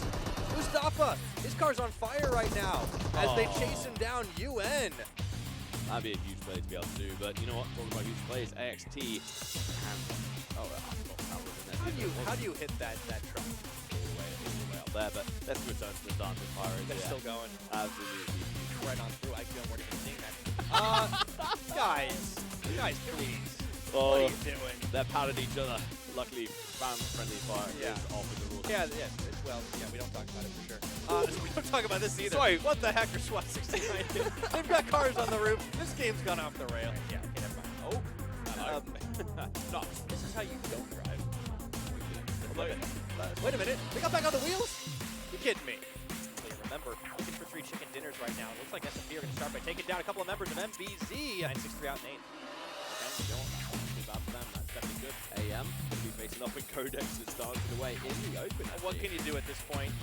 B: Mustafa! His car's on fire right now as they chase him down. UN!
C: That'd be a huge play to be able to do, but you know what? Talking about huge plays, AXT and
B: how do you hit that truck?
C: All the way up there, but let's return to the dancing pirates.
B: They're still going.
C: Absolutely.
B: Right on through. I feel I'm already seeing that. Guys, please. What are you doing?
C: They're patting each other. Luckily, fan-friendly fire is off with the rules.
B: Yeah, well, we don't talk about it for sure. We don't talk about this either. Sorry. What the heck are SWAT 69 doing? They've got cars on the roof. This game's gone off the rail. Yeah, okay, never mind.
C: No.
B: This is how you don't drive. Wait a minute. They got back on the wheels? You kidding me? Remember, looking for 3 chicken dinners right now. It looks like SMP are going to start by taking down a couple of members of MBZ. 963 out in 8.
C: You know what? Too bad for them. That's definitely good. AM going to be facing up with Codex that starts the way in the open.
B: What can you do at this point?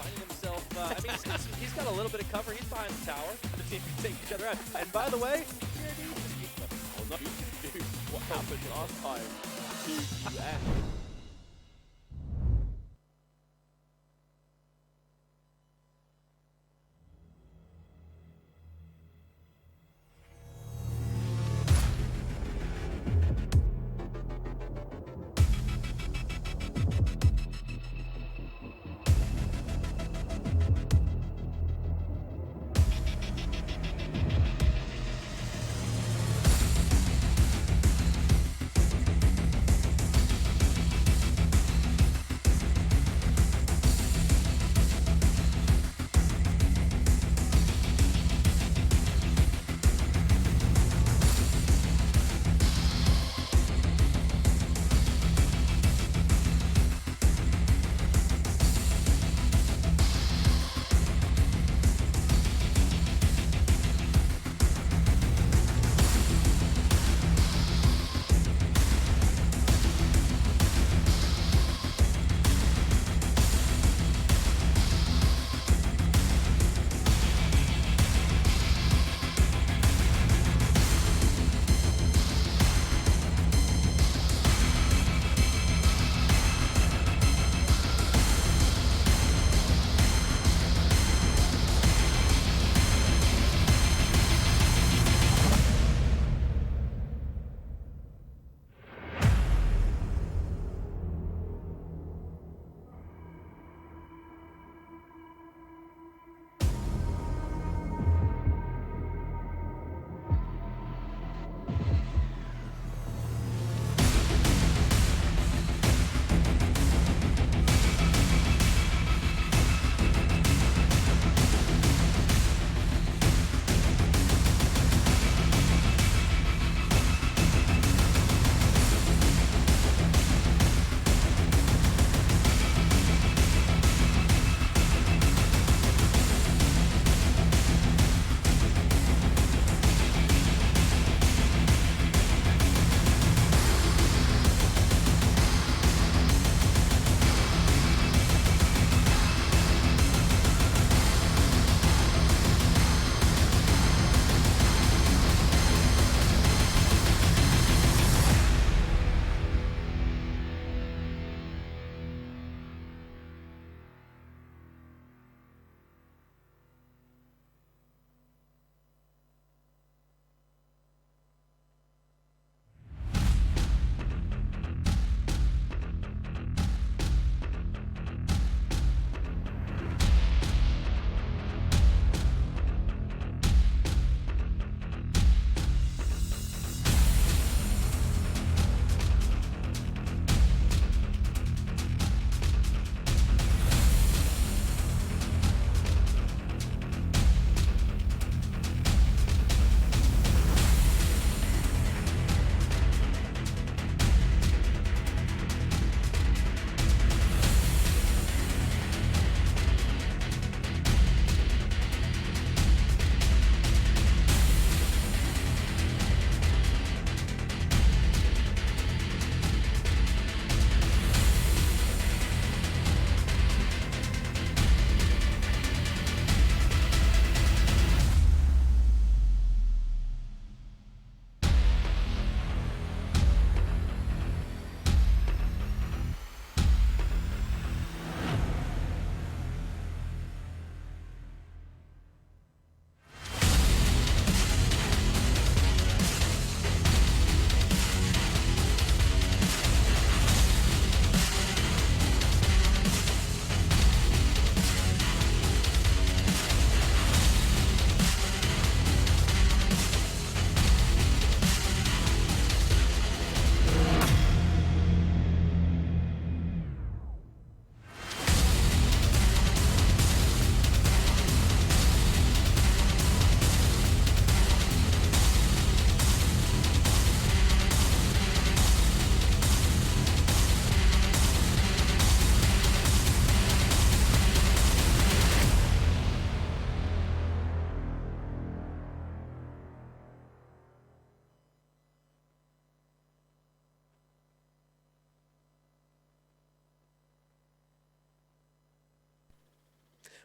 B: Finding himself, I mean, he's got a little bit of cover. He's behind the tower. The team can take each other out. And by the way,
C: oh, no, you can do what happened last time to UN.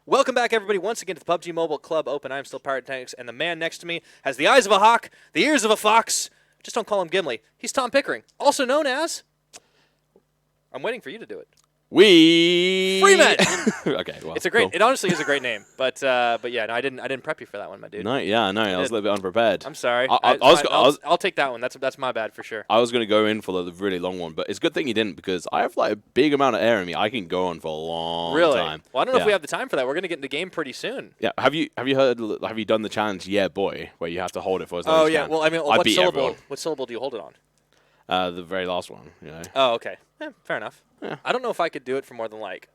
E: Welcome back, everybody, once again to the PUBG Mobile Club Open. I'm still Pirate Tanks, and the man next to me has the eyes of a hawk, the ears of a fox. Just don't call him Gimli. He's Tom Pickering, also known as... I'm waiting for you to do it. Freeman.
D: Okay, well,
E: it's a great.
D: cool.
E: It honestly is a great name, but yeah, no, I didn't prep you for that one, my dude.
D: No, yeah, no, I was a little bit unprepared.
E: I'm sorry.
D: I'll
E: take that one. That's my bad for sure.
D: I was going to go in for the really long one, but it's a good thing you didn't because I have like a big amount of air in me. I can go on for a long time.
E: Well, I don't know if we have the time for that. We're going to get into game pretty soon.
D: Yeah. Have you done the challenge? Yeah, boy, where you have to hold it for as long as you can?
E: Well, I mean, what syllable do you hold it on?
D: The very last one. You know.
E: Oh, okay. Fair enough.
D: Yeah.
E: I don't know if I could do it for more than like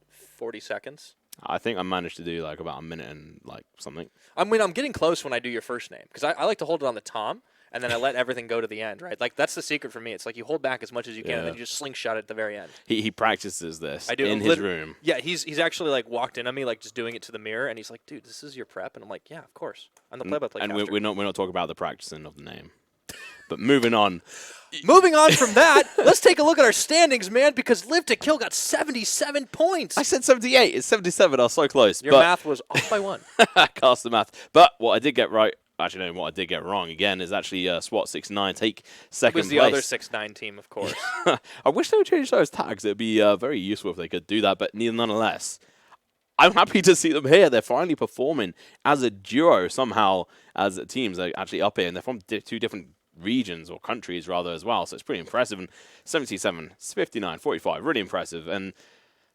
E: 40 seconds.
D: I think I managed to do like about a minute and like something.
E: I mean, I'm getting close when I do your first name because I like to hold it on the tom and then I let everything go to the end, right? Like that's the secret for me. It's like you hold back as much as you can and then you just slingshot it at the very end.
D: He practices this in his room.
E: Yeah, he's actually like walked in on me like just doing it to the mirror and he's like, dude, this is your prep, and I'm like, yeah, of course. I'm the play-by-play
D: And
E: caster.
D: we're not talking about the practicing of the name. But moving on.
E: Moving on from that, let's take a look at our standings, man, because Live to Kill got 77 points.
D: I said 78. It's 77. I was so close.
E: Your math was off by 1.
D: I cast the math. But what I did get right, actually, no, what I did get wrong again is actually SWAT 69 take second place.
E: It was the other 6-9 team, of course.
D: I wish they would change those tags. It would be very useful if they could do that, but nonetheless. I'm happy to see them here. They're finally performing as a duo somehow as teams. They're actually up here, and they're from 2 different regions or countries rather as well, so it's pretty impressive. And 77, 59, 45, really impressive. And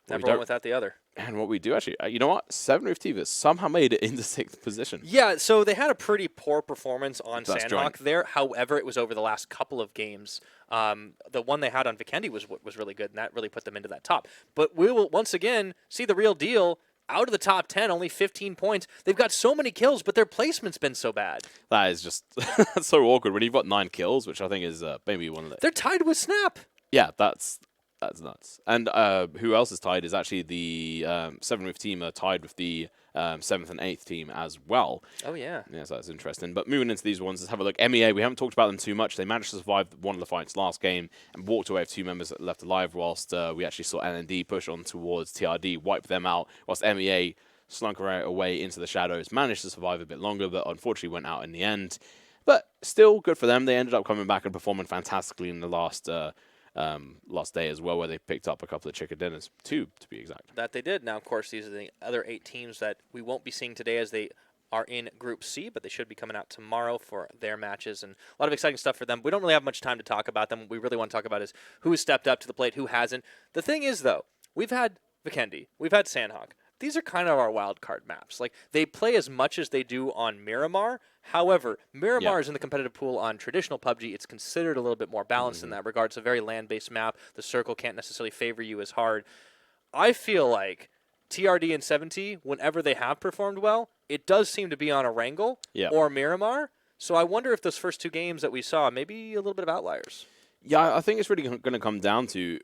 E: never one without the other.
D: And what we do actually, you know what? 7 Rift Tivas somehow made it into 6th position.
E: Yeah, so they had a pretty poor performance on Sanhok there. However, it was over the last couple of games. The one they had on Vikendi was really good, and that really put them into that top. But we will once again see the real deal. Out of the top 10, only 15 points. They've got so many kills, but their placement's been so bad.
D: That is just that's so awkward when you've got 9 kills, which I think is maybe one of the...
E: They're tied with Snap.
D: Yeah, that's nuts. And who else is tied is actually the 7 Rift team are tied with the 7th and 8th team as well.
E: Oh, yeah.
D: Yeah, so that's interesting. But moving into these ones, let's have a look. MEA, we haven't talked about them too much. They managed to survive one of the fights last game and walked away with 2 members left alive whilst we actually saw LND push on towards TRD, wipe them out, whilst MEA slunk away into the shadows, managed to survive a bit longer, but unfortunately went out in the end. But still good for them. They ended up coming back and performing fantastically in the last day as well, where they picked up a couple of chicken dinners, 2 to be exact.
E: That they did. Now, of course, these are the other 8 teams that we won't be seeing today as they are in Group C, but they should be coming out tomorrow for their matches, and a lot of exciting stuff for them. We don't really have much time to talk about them. What we really want to talk about is who has stepped up to the plate, who hasn't. The thing is, though, we've had Vikendi, we've had Sanhok. These are kind of our wild card maps. Like, they play as much as they do on Miramar. However, Miramar is in the competitive pool on traditional PUBG. It's considered a little bit more balanced in that regard. It's a very land-based map. The circle can't necessarily favor you as hard. I feel like TRD and 70, whenever they have performed well, it does seem to be on Erangel or Miramar. So I wonder if those first 2 games that we saw, maybe a little bit of outliers.
D: Yeah, I think it's really going to come down to...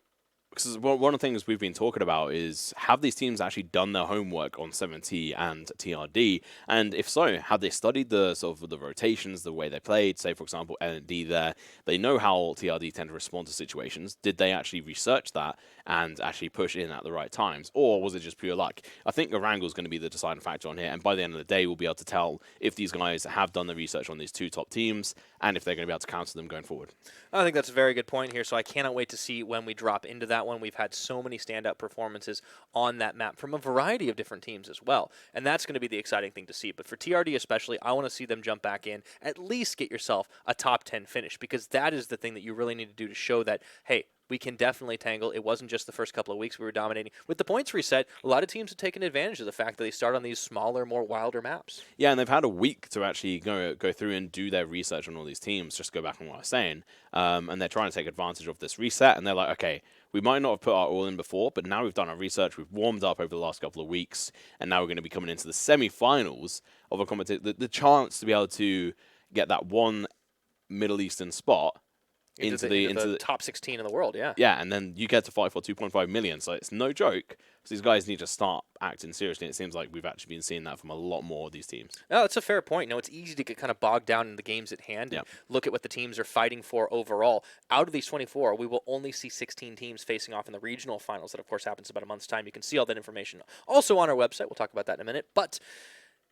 D: Because one of the things we've been talking about is, have these teams actually done their homework on 7T and TRD? And if so, have they studied the sort of the rotations, the way they played? Say, for example, LND there, they know how TRD tend to respond to situations. Did they actually research that and actually push in at the right times? Or was it just pure luck? I think Erangel is going to be the deciding factor on here. And by the end of the day, we'll be able to tell if these guys have done the research on these 2 top teams and if they're going to be able to counter them going forward.
E: I think that's a very good point here. So I cannot wait to see when we drop into that one. We've had so many standout performances on that map from a variety of different teams as well. And that's going to be the exciting thing to see. But for TRD especially, I want to see them jump back in, at least get yourself a top 10 finish, because that is the thing that you really need to do to show that, hey, we can definitely tangle. It wasn't just the first couple of weeks we were dominating. With the points reset, a lot of teams have taken advantage of the fact that they start on these smaller, more wilder maps.
D: Yeah, and they've had a week to actually go through and do their research on all these teams, just go back on what I was saying. And they're trying to take advantage of this reset, and they're like, okay, we might not have put our all in before, but now we've done our research, we've warmed up over the last couple of weeks, and now we're going to be coming into the semi-finals of a competition, the chance to be able to get that one Middle Eastern spot
E: into the top 16 in the world, yeah.
D: Yeah, and then you get to fight for 2.5 million, so it's no joke. So these guys need to start acting seriously. It seems like we've actually been seeing that from a lot more of these teams.
E: No, that's a fair point. No, it's easy to get kind of bogged down in the games at hand and look at what the teams are fighting for overall. Out of these 24, we will only see 16 teams facing off in the regional finals. That, of course, happens in about a month's time. You can see all that information also on our website. We'll talk about that in a minute. But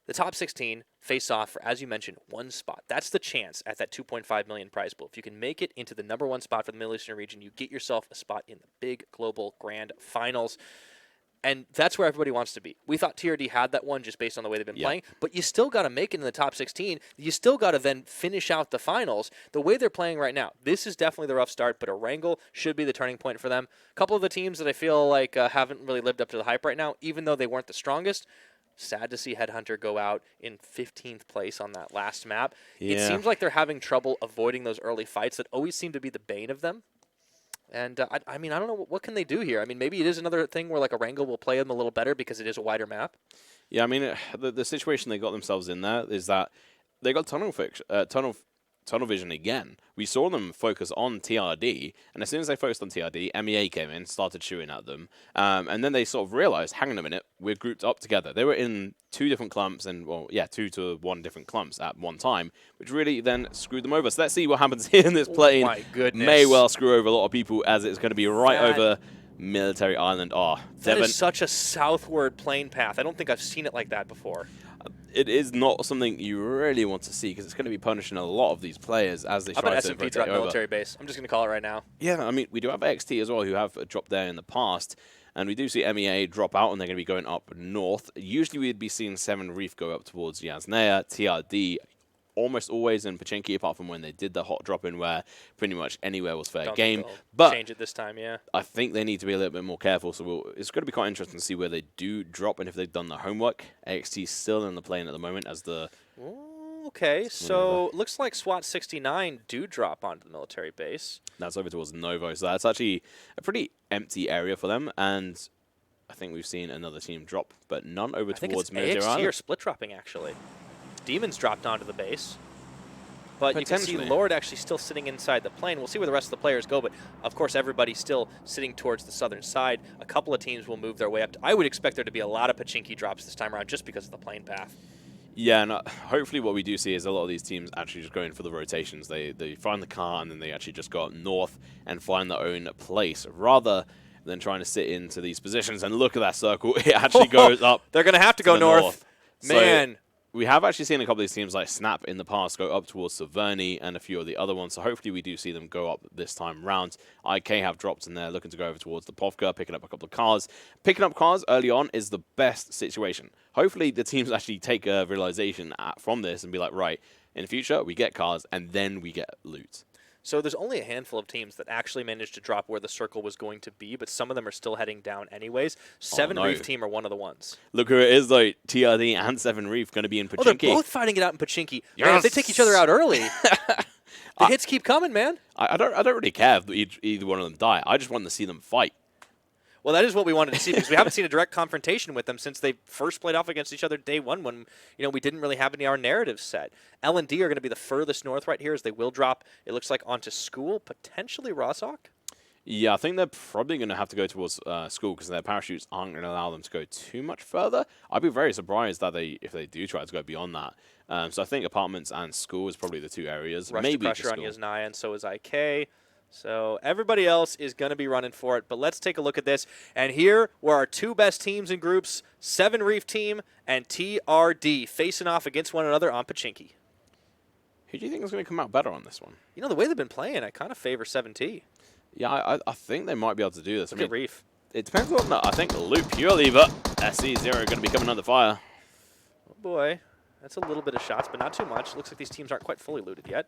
E: the top 16 face off for, as you mentioned, one spot. That's the chance at that 2.5 million prize pool. If you can make it into the #1 spot for the Middle Eastern region, you get yourself a spot in the big global grand finals. And that's where everybody wants to be. We thought TRD had that one just based on the way they've been playing, but you still got to make it in the top 16. You still got to then finish out the finals. The way they're playing right now, this is definitely the rough start, but Erangel should be the turning point for them. A couple of the teams that I feel like haven't really lived up to the hype right now, even though they weren't the strongest. Sad to see HeadHunterr go out in 15th place on that last map. Yeah. It seems like they're having trouble avoiding those early fights that always seem to be the bane of them. And, I mean, I don't know, what can they do here? I mean, maybe it is another thing where, like, Erangel will play them a little better because it is a wider map.
D: Yeah, I mean, the situation they got themselves in there is that they got tunnel vision again. We saw them focus on TRD, and as soon as they focused on TRD, MEA came in, started shooting at them, and then they sort of realized, hang on a minute, we're grouped up together. They were in 2 different clumps, and, well, yeah, 2 to 1 different clumps at one time, which really then screwed them over. So let's see what happens here in this plane.
E: Oh my goodness.
D: May well screw over a lot of people, as it's going to be right over Military Island. Oh,
E: that is such a southward plane path. I don't think I've seen it like that before.
D: It is not something you really want to see because it's going to be punishing a lot of these players as they try to
E: SMP drop military base. I'm just going to call it right now.
D: Yeah, I mean, we do have XT as well who have dropped there in the past, and we do see MEA drop out, and they're going to be going up north. Usually we'd be seeing 7 Reef go up towards Yasnaya, TRD, almost always in Pachinki, apart from when they did the hot drop-in where pretty much anywhere was fair game. But
E: change it this time, yeah.
D: I think they need to be a little bit more careful, so it's going to be quite interesting to see where they do drop and if they've done the homework. AXT still in the plane at the moment as the...
E: Okay, so looks like SWAT 69 do drop onto the military base.
D: That's over towards Novo, so that's actually a pretty empty area for them, and I think we've seen another team drop, but none over towards military
E: AXT
D: island.
E: Or split dropping, actually. Demons dropped onto the base. But you can see Lord actually still sitting inside the plane. We'll see where the rest of the players go, but of course everybody's still sitting towards the southern side. A couple of teams will move their way up. I would expect there to be a lot of Pachinki drops this time around just because of the plane path.
D: Yeah, and hopefully what we do see is a lot of these teams actually just going for the rotations. They find the car and then they actually just go up north and find their own place rather than trying to sit into these positions. And look at that circle. It actually goes up.
E: They're going to have to go north. Man.
D: So we have actually seen a couple of these teams like Snap in the past go up towards Severny and a few of the other ones, so hopefully we do see them go up this time round. IK have dropped in there, looking to go over towards the Povka, picking up a couple of cars. Picking up cars early on is the best situation. Hopefully the teams actually take a realization from this and be like, right, in the future we get cars and then we get loot.
E: So there's only a handful of teams that actually managed to drop where the circle was going to be, but some of them are still heading down anyways. 7 Reef team are one of the ones.
D: Look who it is, though. TRD and 7 Reef going to be in Pachinki.
E: Oh, they're both fighting it out in Pachinki. Yes. Man, if they take each other out early, the hits keep coming, man.
D: I don't really care if either one of them die. I just want to see them fight.
E: Well, that is what we wanted to see because we haven't seen a direct confrontation with them since they first played off against each other day one when, we didn't really have any of our narratives set. L&D are going to be the furthest north right here as they will drop, it looks like, onto School, potentially Rozhok.
D: Yeah, I think they're probably going to have to go towards School because their parachutes aren't going to allow them to go too much further. I'd be very surprised that if they do try to go beyond that. So I think Apartments and School is probably the 2 areas.
E: Rush
D: Maybe
E: pressure on Yasnaya, and so is IK. So everybody else is going to be running for it, but let's take a look at this. And here were our 2 best teams in groups, 7 Reef team and TRD facing off against one another on Pachinki.
D: Who do you think is going to come out better on this one?
E: The way they've been playing, I kind of favor 7T.
D: Yeah, I think they might be able to do this.
E: Look at Reef.
D: It depends on I think Loot purely, but SC0 going to be coming under fire.
E: Oh boy, that's a little bit of shots, but not too much. Looks like these teams aren't quite fully looted yet.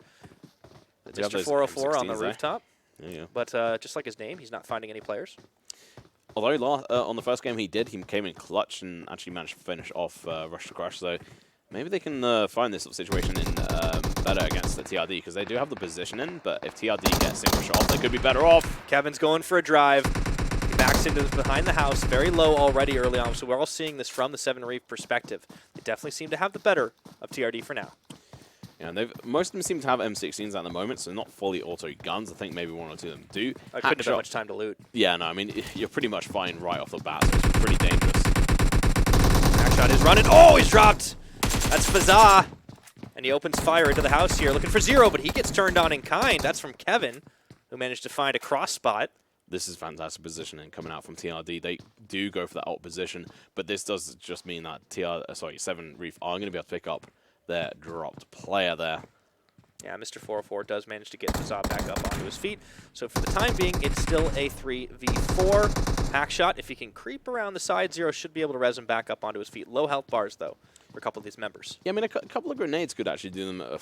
E: Mr. 404 on the rooftop.
D: Yeah.
E: But just like his name, he's not finding any players.
D: Although on the first game he came in clutch and actually managed to finish off Rush to Crush. So maybe they can find this sort of situation in better against the TRD because they do have the position in. But if TRD gets single shot off, they could be better off.
E: Kevin's going for a drive. He backs into behind the house, very low already early on. So we're all seeing this from the 7 Reef perspective. They definitely seem to have the better of TRD for now.
D: Yeah, and most of them seem to have M16s at the moment, so not fully auto guns. I think maybe 1 or 2 of them do.
B: I couldn't have had much time to loot.
D: Yeah, no, I mean, you're pretty much fine right off the bat, so it's pretty dangerous.
B: Hackshot is running. Oh, he's dropped! That's Fazza. And he opens fire into the house here, looking for Zero, but he gets turned on in kind. That's from Kevin, who managed to find a cross spot.
D: This is fantastic positioning coming out from TRD. They do go for that alt position, but this does just mean that 7 Reef are going to be able to pick up their dropped player there.
B: Yeah, Mr. 404 does manage to get Fazza back up onto his feet. So for the time being, it's still a 3v4. Hackshot, if he can creep around the side, Zero should be able to res him back up onto his feet. Low health bars, though, for a couple of these members.
D: Yeah, I mean, a couple of grenades could actually do them a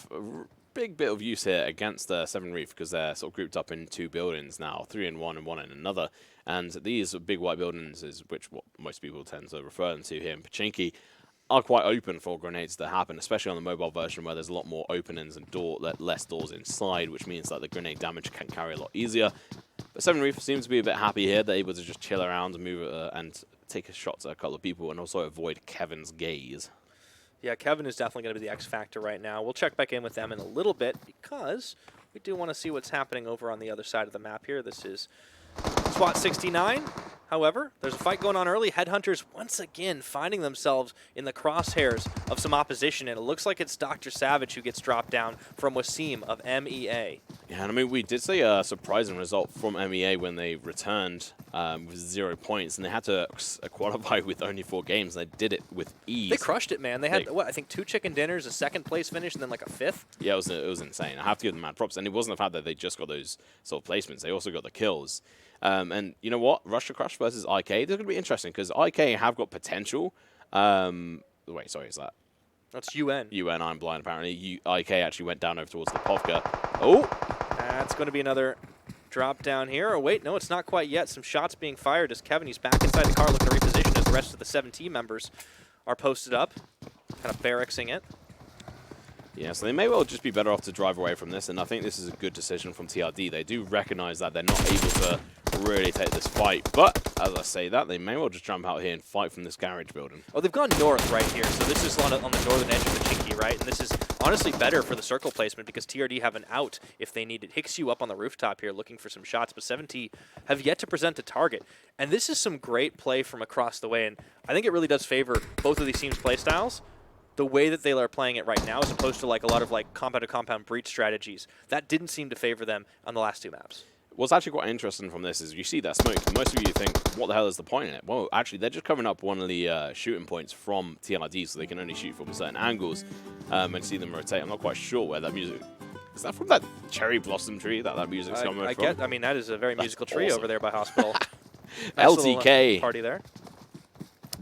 D: big bit of use here against 7 Reef, because they're sort of grouped up in 2 buildings now, 3 in one and 1 in another. And these big white buildings, is which what most people tend to refer them to here in Pachinki, are quite open for grenades to happen, especially on the mobile version where there's a lot more openings and less doors inside, which means that the grenade damage can carry a lot easier. But 7 Reef seems to be a bit happy here. They're able to just chill around and move and take a shot at a couple of people and also avoid Kevin's gaze.
B: Yeah, Kevin is definitely going to be the X factor right now. We'll check back in with them in a little bit because we do want to see what's happening over on the other side of the map here. This is SWAT 69. However, there's a fight going on early. HeadHunterrs once again finding themselves in the crosshairs of some opposition, and it looks like it's Dr. Savage who gets dropped down from Wasim of MEA.
D: Yeah, and I mean, we did see a surprising result from MEA when they returned with 0 points, and they had to qualify with only 4 games, and they did it with ease.
B: They crushed it, man. They had, what, I think 2 chicken dinners, a 2nd place finish, and then like a 5th?
D: Yeah, it was insane. I have to give them mad props, and it wasn't the fact that they just got those sort of placements. They also got the kills. And you know what? Rush to Crush versus IK, this is going to be interesting because IK have got potential. Wait, sorry, is that?
B: That's UN.
D: UN, I'm blind apparently. IK actually went down over towards the Povka. Oh!
B: That's going to be another drop down here. Oh, wait, no, it's not quite yet. Some shots being fired as Kevin, he's back inside the car looking to reposition as the rest of the 7 team members are posted up. Kind of barracksing it.
D: Yeah, so they may well just be better off to drive away from this, and I think this is a good decision from TRD. They do recognize that they're not able to really take this fight, but as I say that, they may well just jump out here and fight from this garage building.
B: Oh, they've gone north right here, so this is on the northern edge of the Chinky, right? And this is honestly better for the circle placement because TRD have an out if they need it. Hicks you up on the rooftop here looking for some shots, but 7T have yet to present a target. And this is some great play from across the way, and I think it really does favor both of these teams' play styles. The way that they are playing it right now, as opposed to like a lot of like compound-to-compound breach strategies, that didn't seem to favor them on the last 2 maps.
D: What's actually quite interesting from this is you see that smoke, and most of you think, what the hell is the point in it? Well, actually, they're just covering up one of the shooting points from TRD, so they can only shoot from certain angles and see them rotate. I'm not quite sure where that music... Is that from that cherry blossom tree that music's coming from?
B: I mean, that is a very musical tree over there by Hospital.
D: Nice LTK.
B: Party there.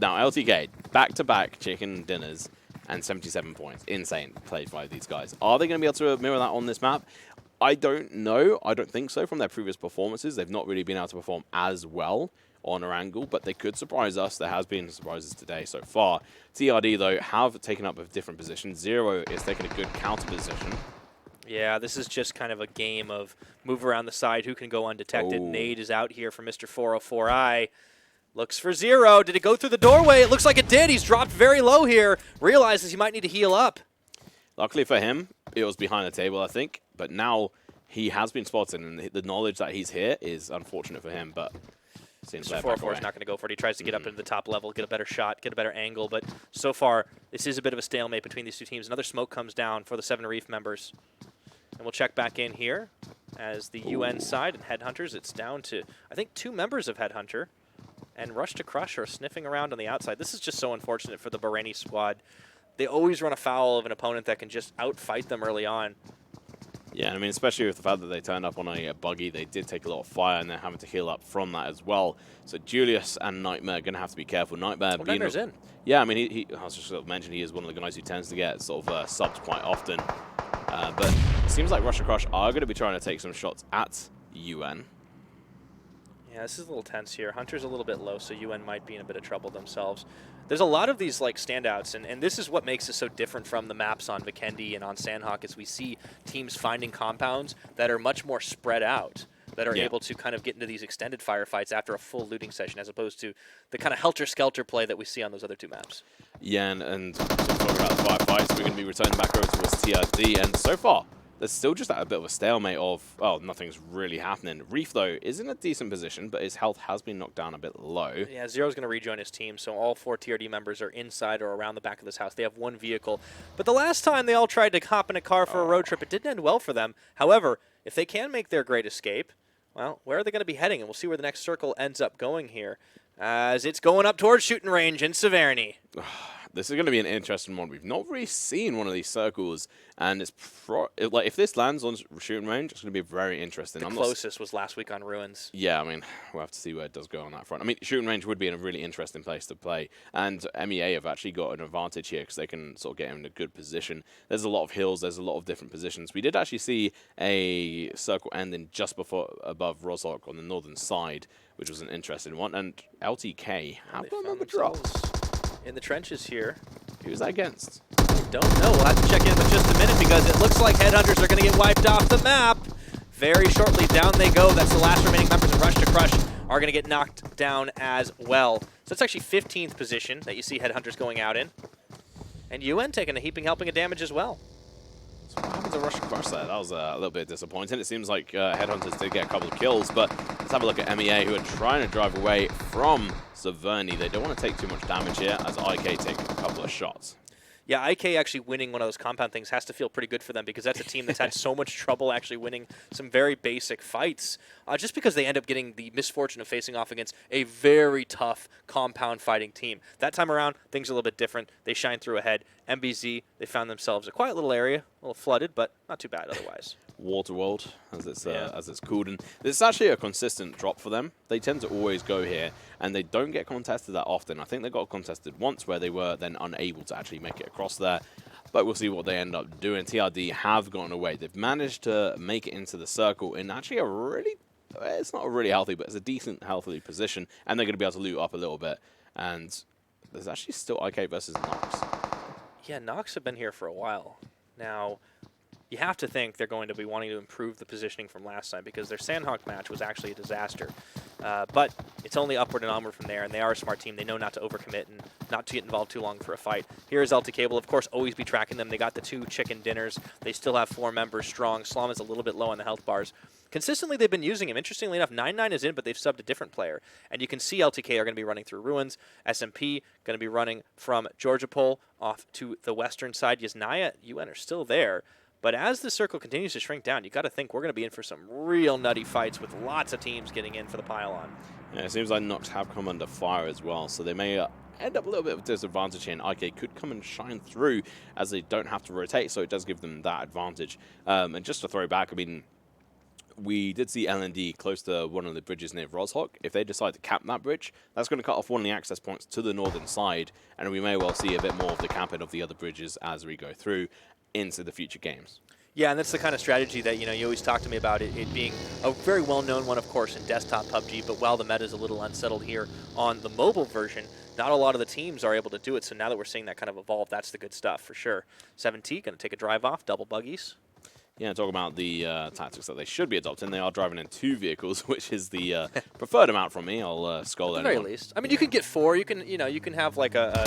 D: Now, LTK, back-to-back chicken dinners and 77 points. Insane play by these guys. Are they going to be able to mirror that on this map? I don't know. I don't think so from their previous performances. They've not really been able to perform as well on Erangel, but they could surprise us. There has been surprises today so far. TRD, though, have taken up a different position. Zero is taking a good counter position.
B: Yeah, this is just kind of a game of move around the side, who can go undetected.
D: Oh.
B: Nade is out here for Mr. 404i. Looks for Zero. Did it go through the doorway? It looks like it did. He's dropped very low here. Realizes he might need to heal up.
D: Luckily for him, it was behind the table, I think. But now he has been spotted, and the knowledge that he's here is unfortunate for him. But seems
B: Mr. 404 is not going to go for it. He tries to get up into the top level, get a better shot, get a better angle. But so far, this is a bit of a stalemate between these 2 teams. Another smoke comes down for the 7 Reef members. And we'll check back in here as the UN side and HeadHunterrs. It's down to, I think, 2 members of HeadHunterr. And Rush to Crush are sniffing around on the outside. This is just so unfortunate for the Bahraini squad. They always run afoul of an opponent that can just outfight them early on.
D: Yeah, I mean, especially with the fact that they turned up on a buggy, they did take a lot of fire, and they're having to heal up from that as well. So Julius and Nightmare are going to have to be careful. Nightmare,
B: well, Nightmare's in.
D: Yeah, I mean, I was just sort of mentioning he is one of the guys who tends to get sort of subs quite often. But it seems like Rush to Crush are going to be trying to take some shots at UN.
B: Yeah, this is a little tense here. Hunter's a little bit low, so UN might be in a bit of trouble themselves. There's a lot of these like standouts, and this is what makes it so different from the maps on Vikendi and on Sanhok, is we see teams finding compounds that are much more spread out.
E: that are able to kind of get into these extended firefights after a full looting session, as opposed to the kind of helter-skelter play that we see on those other two maps.
D: Yeah, and talking about the firefights, we're going to be returning back over towards TRD, and so far, there's still just a bit of a stalemate of, well, nothing's really happening. Reef, though, is in a decent position, but his health has been knocked down a bit low.
E: Yeah, Zero's going to rejoin his team, so all 4 TRD members are inside or around the back of this house. They have 1 vehicle. But the last time they all tried to hop in a car for a road trip, it didn't end well for them. However, if they can make their great escape, well, where are they going to be heading? And we'll see where the next circle ends up going here, as it's going up towards shooting range in Severny.
D: This is going to be an interesting one. We've not really seen one of these circles, and it's like if this lands on shooting range, it's going to be very interesting.
E: The closest was last week on Ruins.
D: Yeah, I mean, we'll have to see where it does go on that front. I mean, shooting range would be in a really interesting place to play, and MEA have actually got an advantage here because they can sort of get in a good position. There's a lot of hills, there's a lot of different positions. We did actually see a circle ending just above Rozhok on the northern side, which was an interesting one, and LTK, how come remember drops?
E: In the trenches here.
D: Who was that against?
E: Don't know. We'll have to check in with just a minute because it looks like HeadHunterrs are going to get wiped off the map. Very shortly, down they go. That's the last remaining members of Rush to Crush are going to get knocked down as well. So it's actually 15th position that you see HeadHunterrs going out in. And UN taking a heaping helping of damage as well.
D: So what happened to Rush to Crush there? That was a little bit disappointing. It seems like HeadHunterrs did get a couple of kills, but let's have a look at MEA, who are trying to drive away from Severny. They don't want to take too much damage here as IK take a couple of shots.
E: Yeah, IK actually winning one of those compound things has to feel pretty good for them because that's a team that's had so much trouble actually winning some very basic fights just because they end up getting the misfortune of facing off against a very tough compound fighting team. That time around, things are a little bit different. They shine through ahead. MBZ, they found themselves a quiet little area, a little flooded, but not too bad otherwise.
D: Waterworld, as it's called, and it's actually a consistent drop for them. They tend to always go here, and they don't get contested that often. I think they got contested once where they were then unable to actually make it across there, but we'll see what they end up doing. TRD have gotten away. They've managed to make it into the circle in actually a really, it's not a really healthy, but it's a decent healthy position, and they're going to be able to loot up a little bit, and there's actually still IK versus Nox.
E: Yeah, Nox have been here for a while. Now, you have to think they're going to be wanting to improve the positioning from last time because their Sanhok match was actually a disaster. But it's only upward and onward from there, and they are a smart team. They know not to overcommit and not to get involved too long for a fight. Here is LTK. Will, of course, always be tracking them. They got the 2 chicken dinners. They still have 4 members strong. Slum is a little bit low on the health bars. Consistently, they've been using him. Interestingly enough, 9-9 is in, but they've subbed a different player. And you can see LTK are going to be running through Ruins. SMP going to be running from Georgia Pole off to the western side. Yasnaya, UN are still there. But as the circle continues to shrink down, you got to think we're going to be in for some real nutty fights with lots of teams getting in for the pylon.
D: Yeah, it seems like Nox have come under fire as well, so they may end up a little bit of a disadvantage here, and IK could come and shine through as they don't have to rotate, so it does give them that advantage. And just to throw back, I mean, we did see LND close to one of the bridges near Rozhok. If they decide to cap that bridge, that's going to cut off one of the access points to the northern side, and we may well see a bit more of the capping of the other bridges as we go through into the future games.
E: Yeah, and that's the kind of strategy that, you know, you always talk to me about it being a very well-known one, of course, in desktop PUBG, but while the meta is a little unsettled here on the mobile version, not a lot of the teams are able to do it, so now that we're seeing that kind of evolve, that's the good stuff, for sure. 7T going to take a drive off, double buggies.
D: Yeah, talk about the tactics that they should be adopting. They are driving in 2 vehicles, which is the preferred amount from me. I'll scold anyone.
E: At the very least. I mean, you can get 4. You can, you know, you can have like a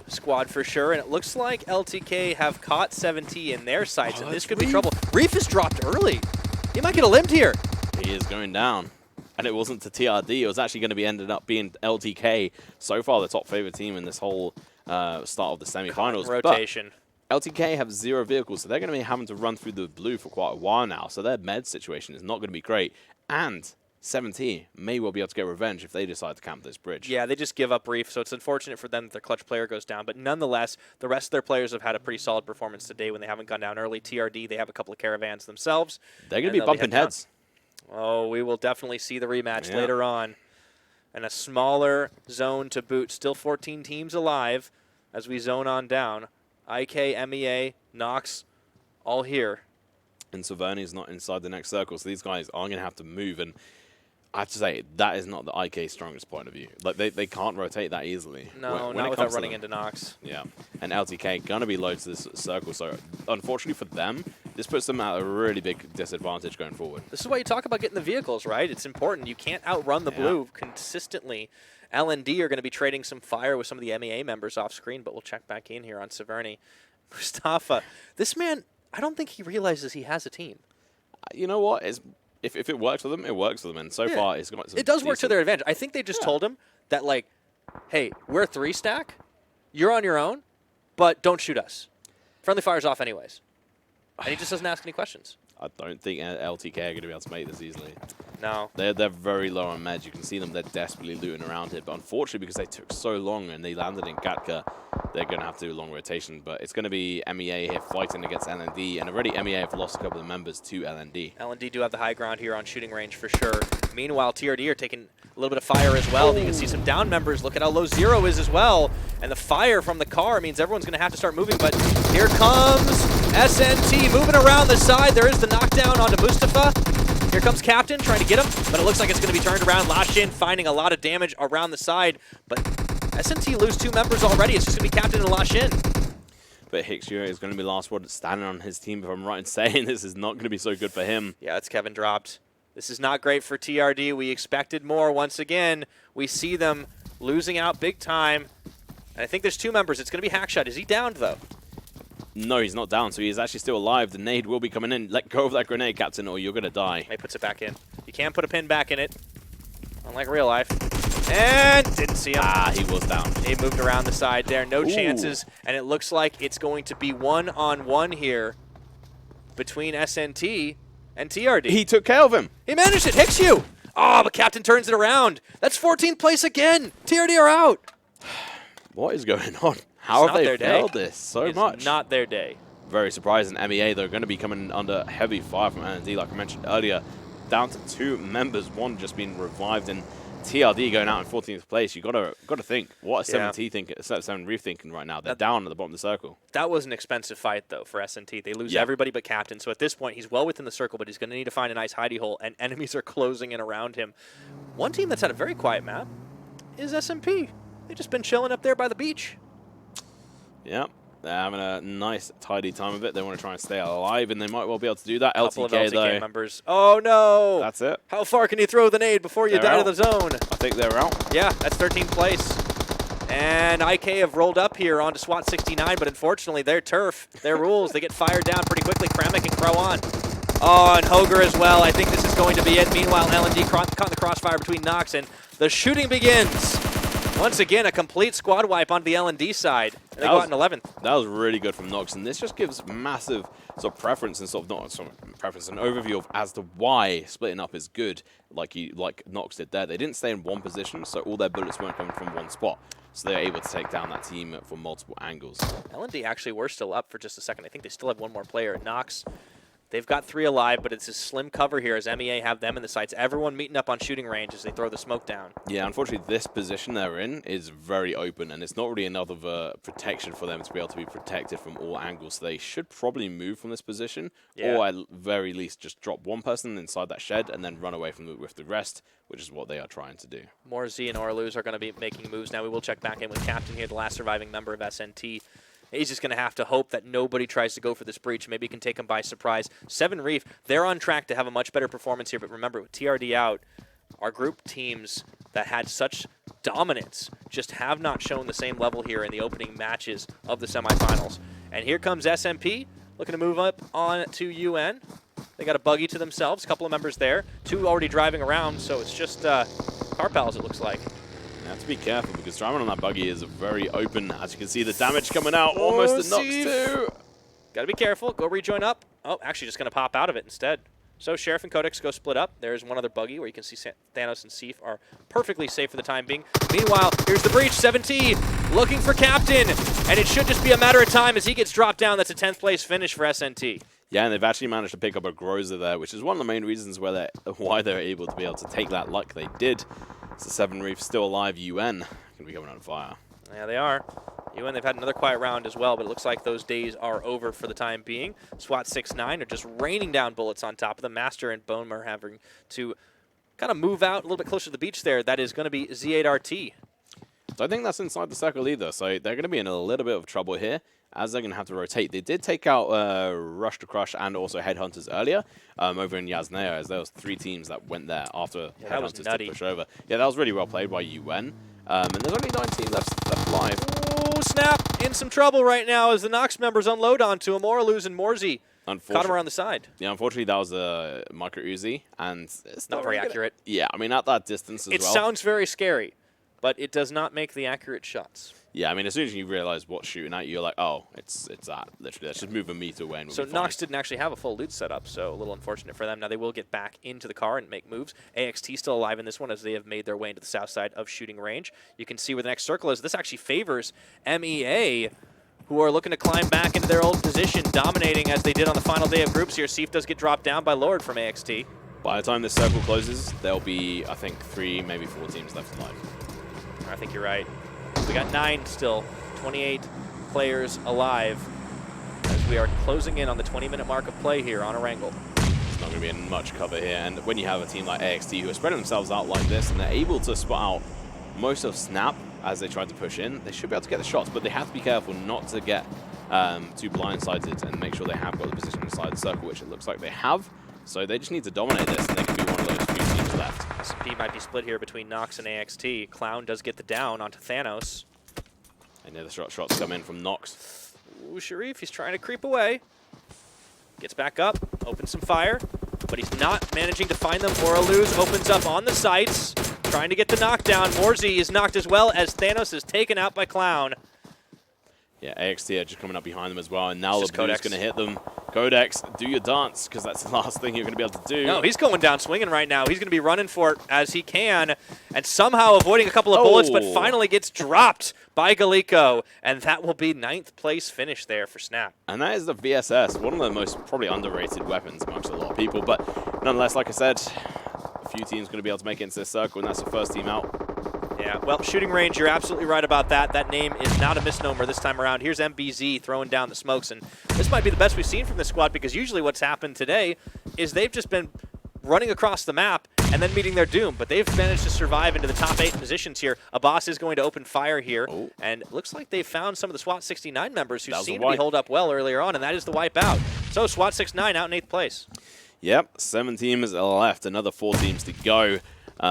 E: squad for sure. And it looks like LTK have caught 7T in their sights, and this could be trouble. Reef is dropped early. He might get a limbed here.
D: He is going down. And it wasn't to TRD. It was actually going to be ended up being LTK. So far, the top favorite team in this whole start of the semifinals.
E: Rotation.
D: But LTK have 0 vehicles, so they're going to be having to run through the blue for quite a while now. So their med situation is not going to be great. And 7T may well be able to get revenge if they decide to camp this bridge.
E: Yeah, they just give up Reef, so it's unfortunate for them that their clutch player goes down. But nonetheless, the rest of their players have had a pretty solid performance today when they haven't gone down early. TRD, they have a couple of caravans themselves.
D: They're going to be bumping heads.
E: Oh, we will definitely see the rematch later on. And a smaller zone to boot. Still 14 teams alive as we zone on down. IK, MEA, Nox, all here.
D: And Severny is not inside the next circle, so these guys are going to have to move. And I have to say, that is not the IK strongest point of view. Like, they can't rotate that easily.
E: No, not without running into Nox.
D: Yeah. And LTK going to be low to this circle, so unfortunately for them, this puts them at a really big disadvantage going forward.
E: This is why you talk about getting the vehicles, right? It's important. You can't outrun the blue consistently. LND are going to be trading some fire with some of the MEA members off screen, but we'll check back in here on Severny. Mustafa, this man, I don't think he realizes he has a team.
D: You know what? If it works for them, it works for them. And so far, it's got some
E: It does work to their advantage. I think they just told him that, like, hey, we're 3-stack. You're on your own, but don't shoot us. Friendly fire's off anyways. And he just doesn't ask any questions.
D: I don't think LTK are going to be able to make this easily.
E: No.
D: They're very low on meds. You can see them. They're desperately looting around it. But unfortunately, because they took so long and they landed in Gatka, they're going to have to do a long rotation. But it's going to be MEA here fighting against LND. And already MEA have lost a couple of members to LND.
E: LND do have the high ground here on shooting range for sure. Meanwhile, TRD are taking a little bit of fire as well. You can see some down members. Look at how low Zero is as well. And the fire from the car means everyone's going to have to start moving. But here comes SNT moving around the side. There is the knockdown onto Mustafa. Here comes Captain trying to get him, but it looks like it's going to be turned around. Lashin finding a lot of damage around the side, but SNT lose 2 members already. It's just going to be Captain and Lashin.
D: But Hicksure is going to be the last one standing on his team, if I'm right in saying this is not going to be so good for him.
E: Yeah, it's Kevin dropped. This is not great for TRD. We expected more once again. We see them losing out big time. And I think there's 2 members. It's going to be Hackshot. Is he downed, though?
D: No, he's not down, so he is actually still alive. The nade will be coming in. Let go of that grenade, Captain, or you're going to die.
E: He puts it back in. You can't put a pin back in it, unlike real life. And didn't see him.
D: Ah, he was down.
E: He moved around the side there. No chances, and it looks like it's going to be 1-on-1 here between SNT and TRD.
D: He took care of him.
E: He managed it. Hicks you. Oh, but Captain turns it around. That's 14th place again. TRD are out.
D: What is going on? How have they failed this so much?
E: It's not their day.
D: Very surprising. MEA, they're going to be coming under heavy fire from ND, like I mentioned earlier. Down to 2 members, one just being revived, and TRD going out in 14th place. You got to think, what are 7 Reef thinking right now? They're down at the bottom of the circle.
E: That was an expensive fight, though, for SNT. They lose everybody but Captain, so at this point, he's well within the circle, but he's going to need to find a nice hidey hole, and enemies are closing in around him. One team that's had a very quiet map is SMP. They've just been chilling up there by the beach.
D: Yeah, they're having a nice, tidy time of it. They want to try and stay alive, and they might well be able to do that.
E: Couple
D: LTK,
E: of LTK
D: though.
E: members. Oh, no.
D: That's it.
E: How far can you throw the nade before you die to the zone?
D: I think they're out.
E: Yeah, that's 13th place. And IK have rolled up here onto SWAT 69, but unfortunately, their turf, their rules, they get fired down pretty quickly. Kramik and Crow on. Oh, and Hoger as well. I think this is going to be it. Meanwhile, LND caught in the crossfire between Nox, and the shooting begins. Once again, a complete squad wipe onto the LND side. And they got in 11th.
D: That was really good from Nox, and this just gives massive sort of preference and an overview of as to why splitting up is good, like Nox did there. They didn't stay in one position, so all their bullets weren't coming from one spot. So they're able to take down that team from multiple angles.
E: LND actually were still up for just a second. I think they still have one more player. Nox, they've got 3 alive, but it's a slim cover here as MEA have them in the sights. Everyone meeting up on shooting range as they throw the smoke down.
D: Yeah, unfortunately, this position they're in is very open, and it's not really enough of a protection for them to be able to be protected from all angles. So they should probably move from this position, or at very least just drop one person inside that shed and then run away from with the rest, which is what they are trying to do.
E: More Z and Orluz are going to be making moves now. We will check back in with Captain here, the last surviving member of SNT. He's just going to have to hope that nobody tries to go for this breach. Maybe he can take him by surprise. 7 Reef, they're on track to have a much better performance here. But remember, with TRD out, our group teams that had such dominance just have not shown the same level here in the opening matches of the semifinals. And here comes SMP, looking to move up on to UN. They got a buggy to themselves, a couple of members there. 2 already driving around, so it's just car pals, it looks like.
D: You have to be careful because driving on that buggy is very open. As you can see, the damage coming out. Almost a Nox too.
E: Got to be careful. Go rejoin up. Oh, actually just going to pop out of it instead. So Sheriff and Codex go split up. There's one other buggy where you can see Thanos and Seif are perfectly safe for the time being. Meanwhile, here's the breach. 17 looking for Captain. And it should just be a matter of time as he gets dropped down. That's a 10th place finish for SNT.
D: Yeah, and they've actually managed to pick up a Groza there, which is one of the main reasons why they're able to be able to take that like they did. It's the 7 Reef still alive. UN going to be coming on fire.
E: Yeah, they are. UN, they've had another quiet round as well, but it looks like those days are over for the time being. SWAT 6-9 are just raining down bullets on top of them. Master and Bonemer having to kind of move out a little bit closer to the beach there. That is going to be Z8RT.
D: So I think that's inside the circle either, so they're going to be in a little bit of trouble here. as they're going to have to rotate. They did take out Rush to Crush and also HeadHunterrs earlier over in Yasnaya, as there was 3 teams that went there after HeadHunterrs did push over. Yeah, that was really well played by UN. And there's only 9 teams left alive.
B: Oh, Snap in some trouble right now as the Nox members unload onto him. Oraluz and Morzy caught him around the side.
D: Yeah, unfortunately, that was a micro Uzi, and it's
B: not very accurate.
D: Yeah, I mean, at that distance as well.
B: It sounds very scary, but it does not make the accurate shots.
D: Yeah, I mean, as soon as you realize what's shooting at you, you're like, oh, it's that. Literally, let's just move a meter away. And
B: so Nox didn't actually have a full loot setup, so a little unfortunate for them. Now they will get back into the car and make moves. AXT still alive in this one as they have made their way into the south side of shooting range. You can see where the next circle is. This actually favors MEA, who are looking to climb back into their old position, dominating as they did on the final day of groups here. Seif does get dropped down by Lord from AXT.
D: By the time this circle closes, there'll be, I think, 3, maybe 4 teams left alive.
B: I think you're right. We got 9 still, 28 players alive as we are closing in on the 20-minute mark of play here on Erangel.
D: It's not going to be much cover here, and when you have a team like AXT who are spreading themselves out like this and they're able to spot out most of Snap as they try to push in, they should be able to get the shots, but they have to be careful not to get too blindsided and make sure they have got the position inside the circle, which it looks like they have. So they just need to dominate this, and they can be one of those few teams left.
B: S&P might be split here between Nox and AXT. Clown does get the down onto Thanos.
D: And the shots come in from Nox.
B: Ooh, Sharif, he's trying to creep away. Gets back up, opens some fire, but he's not managing to find them. Oraluz opens up on the sights, trying to get the knockdown. Morzy is knocked as well as Thanos is taken out by Clown.
D: Yeah, AXT are just coming up behind them as well, and now the blue's going to hit them. Codex, do your dance, because that's the last thing you're going to be able to do.
B: No, he's going down swinging right now. He's going to be running for it as he can, and somehow avoiding a couple of bullets, but finally gets dropped by Galiko, and that will be 9th place finish there for Snap.
D: And that is the VSS, one of the most probably underrated weapons amongst a lot of people, but nonetheless, like I said, a few teams going to be able to make it into this circle, and that's the first team out.
B: Yeah, well, shooting range, you're absolutely right about that. That name is not a misnomer this time around. Here's MBZ throwing down the smokes, and this might be the best we've seen from this squad because usually what's happened today is they've just been running across the map and then meeting their doom, but they've managed to survive into the top 8 positions here. Abbas is going to open fire here, and it looks like they've found some of the SWAT 69 members who seemed to be holed up well earlier on, and that is the wipe out. So SWAT 69 out in 8th place.
D: Yep, 7 teams left, another 4 teams to go.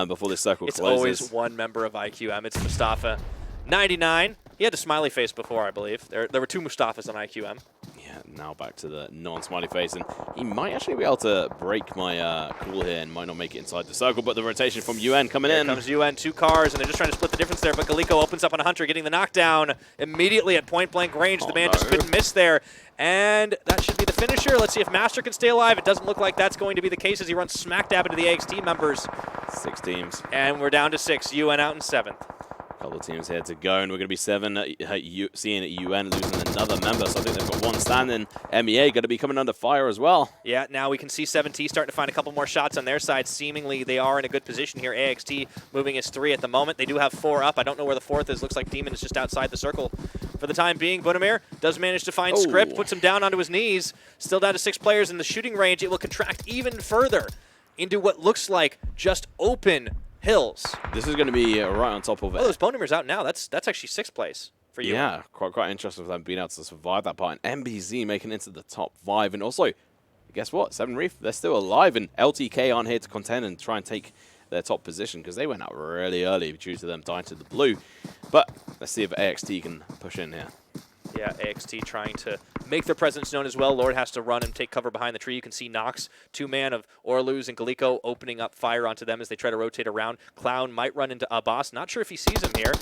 D: Before this circle closes.
B: It's always one member of IQM. It's Mustafa. 99. He had a smiley face before, I believe. There were 2 Mustafas on IQM.
D: Yeah, now back to the non-smiley face, and he might actually be able to break my cool here and might not make it inside the circle, but the rotation from UN coming in.
B: Here comes UN, 2 cars, and they're just trying to split the difference there, but Galiko opens up on a Hunter, getting the knockdown immediately at point-blank range. The man just couldn't miss there, and that should be the finisher. Let's see if Master can stay alive. It doesn't look like that's going to be the case as he runs smack dab into the AXT members.
D: 6 teams.
B: And we're down to 6. UN out in 7th.
D: Couple of teams here to go, and we're going to be 7 seeing UN losing another member, so I think they've got 1 standing. MEA going to be coming under fire as well. Yeah,
B: now we can see 7T starting to find a couple more shots on their side. Seemingly they are in a good position here. AXT moving as 3 at the moment. They do have 4 up. I don't know where the 4th is. Looks like Demon is just outside the circle for the time being. Bunamir does manage to find Script, puts him down onto his knees. Still down to 6 players in the shooting range. It will contract even further into what looks like just open hills.
D: This is going to be right on top of it.
B: Oh, those Bonimir's out now. That's actually 6th place for you.
D: Yeah, quite interesting for them being able to survive that part. And MBZ making it into the top 5. And also, guess what? 7 Reef, they're still alive. And LTK on here to contend and try and take their top position because they went out really early due to them dying to the blue. But let's see if AXT can push in here.
B: Yeah, AXT trying to make their presence known as well. Lord has to run and take cover behind the tree. You can see Nox, 2-man of Oraluz and Galiko opening up fire onto them as they try to rotate around. Clown might run into Abbas. Not sure if he sees him here.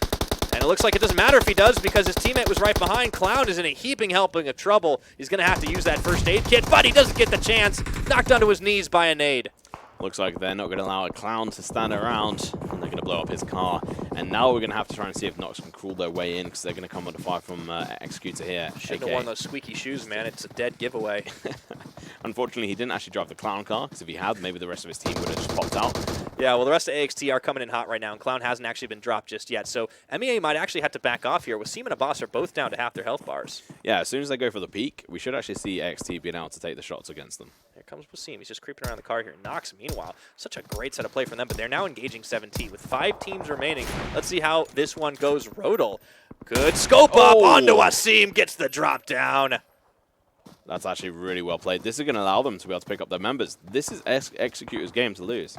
B: And it looks like it doesn't matter if he does because his teammate was right behind. Clown is in a heaping helping of trouble. He's going to have to use that first aid kit, but he doesn't get the chance. Knocked onto his knees by a nade.
D: Looks like they're not going to allow a Clown to stand around, and they're going to blow up his car. And now we're going to have to try and see if Nox can crawl their way in, because they're going to come under fire from Executor here.
B: Shouldn't have worn those squeaky shoes, man. It's a dead giveaway.
D: Unfortunately, he didn't actually drive the Clown car, because if he had, maybe the rest of his team would have just popped out.
E: Yeah, well, the rest of AXT are coming in hot right now, and Clown hasn't actually been dropped just yet. So MEA might actually have to back off here. Wasim and Abbas are both down to half their health bars.
D: Yeah, as soon as they go for the peak, we should actually see AXT being able to take the shots against them.
E: Here comes Wasim. He's just creeping around the car here. Nox, meanwhile, such a great set of play from them, but they're now engaging 7T with 5 teams remaining. Let's see how this one goes. Rodel, good scope up onto Wasim, gets the drop down.
D: That's actually really well played. This is going to allow them to be able to pick up their members. This is Executor's game to lose.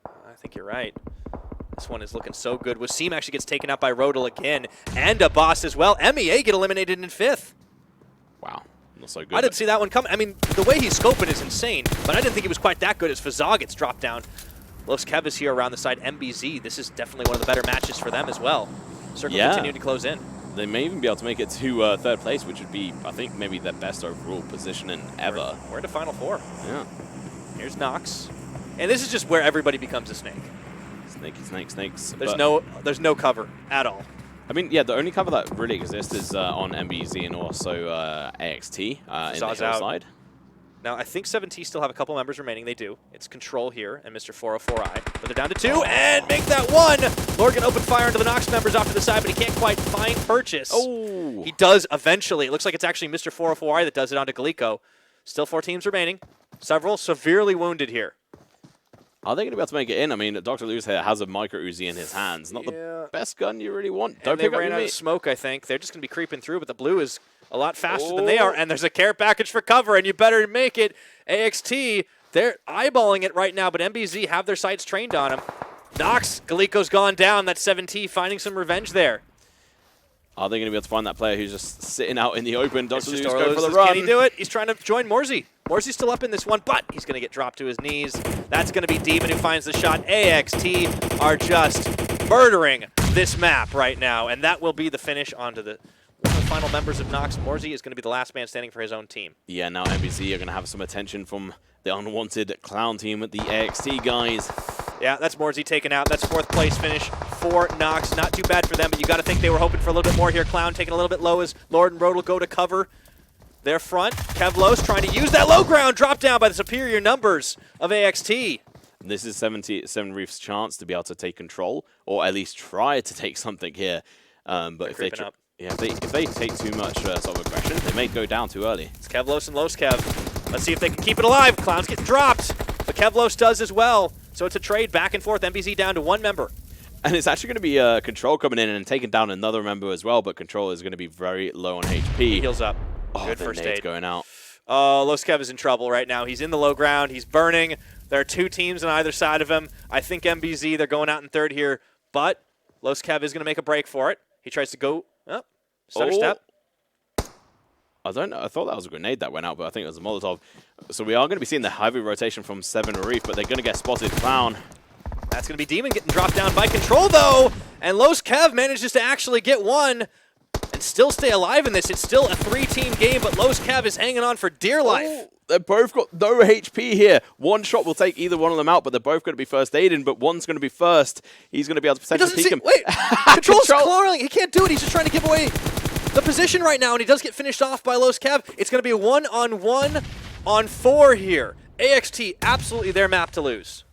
E: I think you're right. This one is looking so good. Wasim actually gets taken out by Rodel again, and Abbas as well. MEA get eliminated in 5th.
D: Wow, not so good.
E: I didn't see that one coming. I mean, the way he's scoping is insane, but I didn't think he was quite that good as Fazal gets dropped down. Los Kev is here around the side. MBZ, this is definitely one of the better matches for them as well. Circle continuing to close in.
D: They may even be able to make it to 3rd place, which would be, I think, maybe their best overall positioning ever.
E: We're to Final 4.
D: Yeah.
E: Here's Nox. And this is just where everybody becomes a snake.
D: Snakes.
E: There's no cover at all.
D: I mean, yeah, the only cover that really exists is on MBZ and also AXT in the hillside.
E: Now, I think 7T still have a couple members remaining. They do. It's Control here and Mr. 404i. But they're down to 2 and make that 1. Lord can open fire into the Nox members off to the side, but he can't quite find purchase.
D: Oh!
E: He does eventually. It looks like it's actually Mr. 404i that does it onto Galiko. Still 4 teams remaining. Several severely wounded here.
D: Are they going to be able to make it in? I mean, Dr. Luz here has a micro Uzi in his hands. Not the best gun you really want. Don't pick up your
E: ran out
D: meat.
E: of smoke, I think. They're just going to be creeping through, but the blue is a lot faster than they are, and there's a care package for cover, and you better make it. AXT, they're eyeballing it right now, but MBZ have their sights trained on him. Nox, Galiko's gone down. That's 7T finding some revenge there.
D: Are they going to be able to find that player who's just sitting out in the open? Dr. Luz go for the run.
E: Can he do it? He's trying to join Morzy. Morzy's still up in this one, but he's going to get dropped to his knees. That's going to be Demon who finds the shot. AXT are just murdering this map right now, and that will be the finish onto one of the final members of Nox. Morzy is going to be the last man standing for his own team.
D: Yeah, now MBZ are going to have some attention from the unwanted clown team at the AXT guys.
E: Yeah, that's Morzy taken out. That's 4th place finish for Nox. Not too bad for them, but you got to think they were hoping for a little bit more here. Clown taking a little bit low as Lord and Road will go to cover their front. Kevlos trying to use that low ground, drop down by the superior numbers of AXT.
D: This is 7 Reef's chance to be able to take control, or at least try to take something here. But if they take too much sort of aggression, they may go down too early.
E: It's Kevlos and Los Kev. Let's see if they can keep it alive. Clown's getting dropped, but Kevlos does as well. So it's a trade back and forth. MBZ down to 1 member.
D: And it's actually going to be Control coming in and taking down another member as well, but Control is going to be very low on HP.
E: He heals up.
D: Oh,
E: good first aid.
D: Going out.
E: Oh, Los Kev is in trouble right now. He's in the low ground. He's burning. There are 2 teams on either side of him. I think MBZ, they're going out in 3rd here, but Los Kev is going to make a break for it. He tries to go up, stutter step.
D: I don't know. I thought that was a grenade that went out, but I think it was a Molotov. So we are going to be seeing the heavy rotation from 7 Reef, but they're going to get spotted. Clown.
E: That's going to be Demon getting dropped down by Control, though. And Los Kev manages to actually get 1 and still stay alive in this. It's still a 3-team game, but Los Kev is hanging on for dear life.
D: They've both got no HP here. One shot will take either one of them out, but they're both going to be first aiding, but one's going to be first. He's going to be able to potentially peek him.
E: Wait, Control's clawing. He can't do it. He's just trying to give away the position right now, and he does get finished off by Los Kev. It's going to be a 1-on-1 on 4 here. AXT, absolutely their map to lose.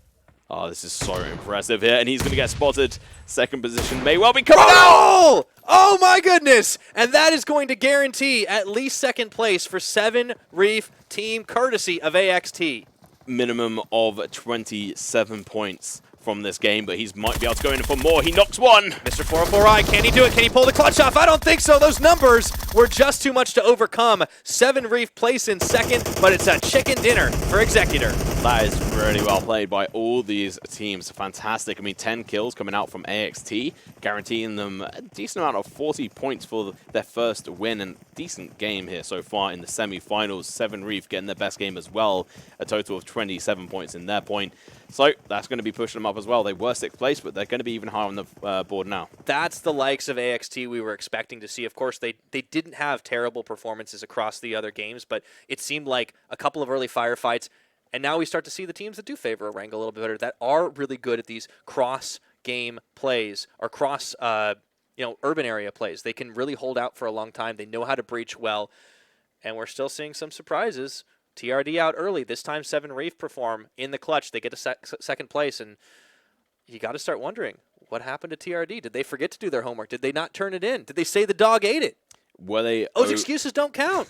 D: Oh, this is so impressive here, and he's going to get spotted. 2nd position may well be coming
E: out! Oh my goodness! And that is going to guarantee at least 2nd place for 7 Reef team, courtesy of AXT.
D: Minimum of 27 points from this game, but he might be able to go in for more. He knocks 1.
E: Mr. 404i, can he do it? Can he pull the clutch off? I don't think so. Those numbers were just too much to overcome. 7 Reef place in 2nd, but it's a chicken dinner for Executor.
D: That is really well played by all these teams. Fantastic. I mean, 10 kills coming out from AXT, guaranteeing them a decent amount of 40 points for their first win, and decent game here so far in the semi-finals. 7 Reef getting their best game as well, a total of 27 points in their point. So that's going to be pushing them up as well. They were 6th place, but they're going to be even higher on the board now.
E: That's the likes of AXT we were expecting to see. Of course, they didn't have terrible performances across the other games, but it seemed like a couple of early firefights, and now we start to see the teams that do favor Erangel a little bit better, that are really good at these cross-game plays, or cross, urban area plays. They can really hold out for a long time. They know how to breach well, and we're still seeing some surprises. TRD out early. This time 7 Reef perform in the clutch. They get to 2nd place, and you got to start wondering, what happened to TRD? Did they forget to do their homework? Did they not turn it in? Did they say the dog ate it?
D: Were they?
E: Those excuses don't count.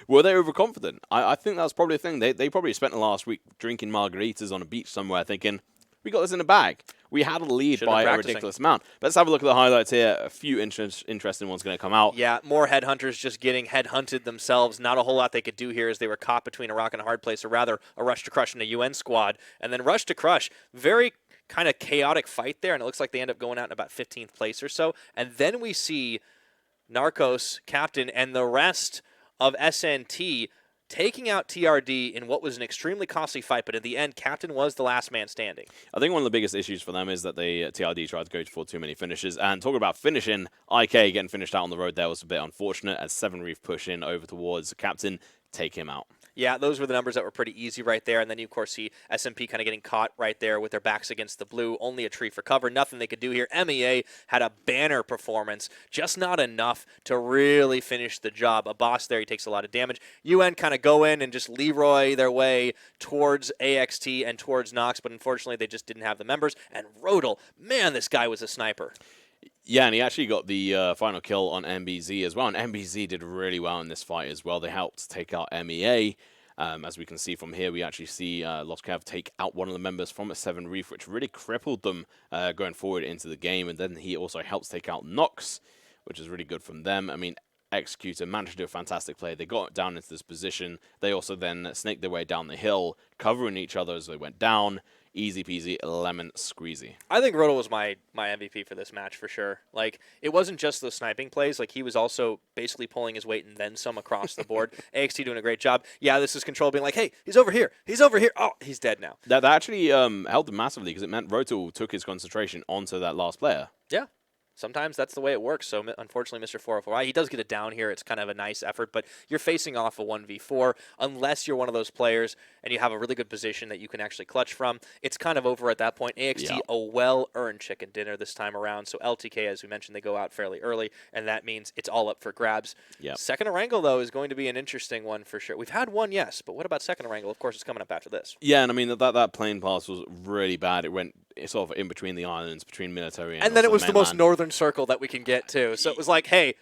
D: Were they overconfident? I think that's probably a thing. They probably spent the last week drinking margaritas on a beach somewhere thinking, we got this in the bag. We had a lead by a ridiculous amount. But let's have a look at the highlights here. A few interesting ones going to come out.
E: Yeah, more HeadHunterrs just getting headhunted themselves. Not a whole lot they could do here as they were caught between a rock and a hard place, or rather a Rush to Crush and a UN squad. And then Rush to Crush, very kind of chaotic fight there, and it looks like they end up going out in about 15th place or so. And then we see Narcos, Captain, and the rest of SNT taking out TRD in what was an extremely costly fight, but in the end, Captain was the last man standing.
D: I think one of the biggest issues for them is that they TRD tried to go for too many finishes. And talking about finishing, IK getting finished out on the road there was a bit unfortunate as 7 Reef push in over towards Captain, take him out.
E: Yeah, those were the numbers that were pretty easy right there. And then you, of course, see SMP kind of getting caught right there with their backs against the blue. Only a tree for cover. Nothing they could do here. MEA had a banner performance. Just not enough to really finish the job. A boss there, he takes a lot of damage. UN kind of go in and just Leroy their way towards AXT and towards Nox. But unfortunately, they just didn't have the members. And Rodel, man, this guy was a sniper.
D: Yeah, and he actually got the final kill on MBZ as well. And MBZ did really well in this fight as well. They helped take out MEA. As we can see from here, we actually see Lost Cav take out one of the members from a 7 Reef, which really crippled them going forward into the game. And then he also helps take out Nox, which is really good from them. I mean, Executor managed to do a fantastic play. They got down into this position. They also then snaked their way down the hill, covering each other as they went down. Easy peasy, lemon squeezy.
E: I think Rodel was my MVP for this match for sure. Like, it wasn't just those sniping plays. Like, he was also basically pulling his weight and then some across the board. AXT doing a great job. Yeah, this is Control being like, hey, he's over here. He's over here. Oh, he's dead now.
D: That actually helped him massively because it meant Rodel took his concentration onto that last player.
E: Yeah. Sometimes that's the way it works. So, unfortunately, Mr. 404i, he does get it down here. It's kind of a nice effort, but you're facing off a 1v4. Unless you're one of those players and you have a really good position that you can actually clutch from, it's kind of over at that point. AXT, a well-earned chicken dinner this time around. So, LTK, as we mentioned, they go out fairly early, and that means it's all up for grabs.
D: Yep.
E: Second Erangel, though, is going to be an interesting one for sure. We've had one, yes, but what about second Erangel? Of course, it's coming up after this.
D: Yeah, and I mean, that plane pass was really bad. It went sort of in between the islands, between military and
E: then it was
D: mainland.
E: the most northern circle that we can get to. So it was like, hey,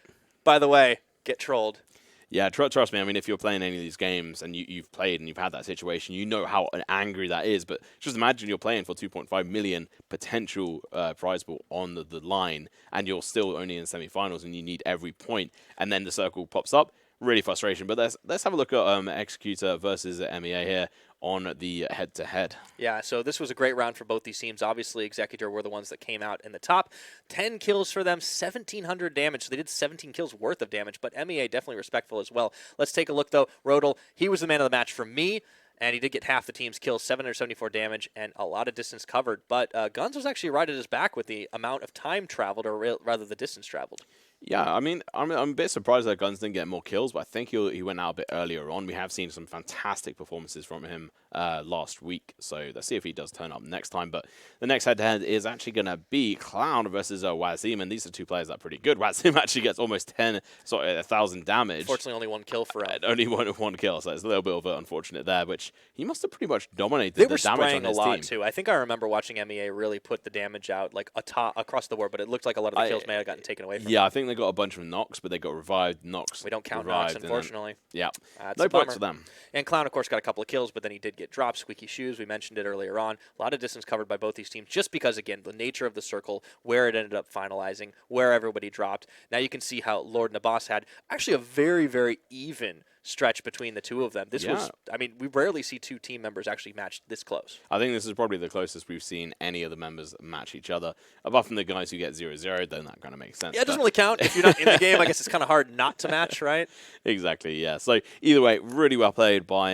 E: by the way, get trolled.
D: Yeah, trust me. I mean, if you're playing any of these games and you've played and you've had that situation, you know how angry that is. But just imagine you're playing for 2.5 million potential prize pool on the line, and you're still only in semifinals, and you need every point, and then the circle pops up. Really frustration. But let's have a look at Executor versus MEA here on the head-to-head.
E: Yeah, so this was a great round for both these teams. Obviously, Executor were the ones that came out in the top. 10 kills for them, 1,700 damage. So they did 17 kills worth of damage, but MEA definitely respectful as well. Let's take a look, though. Rodel, he was the man of the match for me, and he did get half the team's kills, 774 damage, and a lot of distance covered. But Guns was actually right at his back with the amount of time traveled, or rather the distance traveled.
D: Yeah, I mean, I'm a bit surprised that Guns didn't get more kills, but I think he went out a bit earlier on. We have seen some fantastic performances from him last week, so let's see if he does turn up next time. But the next head-to-head is actually going to be Clown versus Wazim, and these are two players that are pretty good. Wazim actually gets almost 1,000 damage.
E: Unfortunately, only one kill for him.
D: Only one kill, so it's a little bit of unfortunate there, which he must have pretty much dominated
E: the
D: damage
E: on his team. They were spraying a lot, too. I think I remember watching MEA really put the damage out like across the board, but it looked like a lot of the kills may have gotten taken away from them.
D: Yeah, I think they got a bunch of Nox, but they got revived. Nox.
E: We don't count Nox, unfortunately.
D: Yeah.
E: No
D: points for them.
E: And Clown, of course, got a couple of kills, but then he did get dropped. Squeaky shoes, we mentioned it earlier on. A lot of distance covered by both these teams, just because, again, the nature of the circle, where it ended up finalizing, where everybody dropped. Now you can see how Lord Nabas had actually a very, very even stretch between the two of them. This was, I mean, we rarely see two team members actually match this close.
D: I think this is probably the closest we've seen any of the members match each other. Apart from the guys who get 0-0, then that kind of makes sense.
E: Yeah, it doesn't really count. If you're not in the game, I guess it's kind of hard not to match, right?
D: Exactly, yeah. So either way, really well played by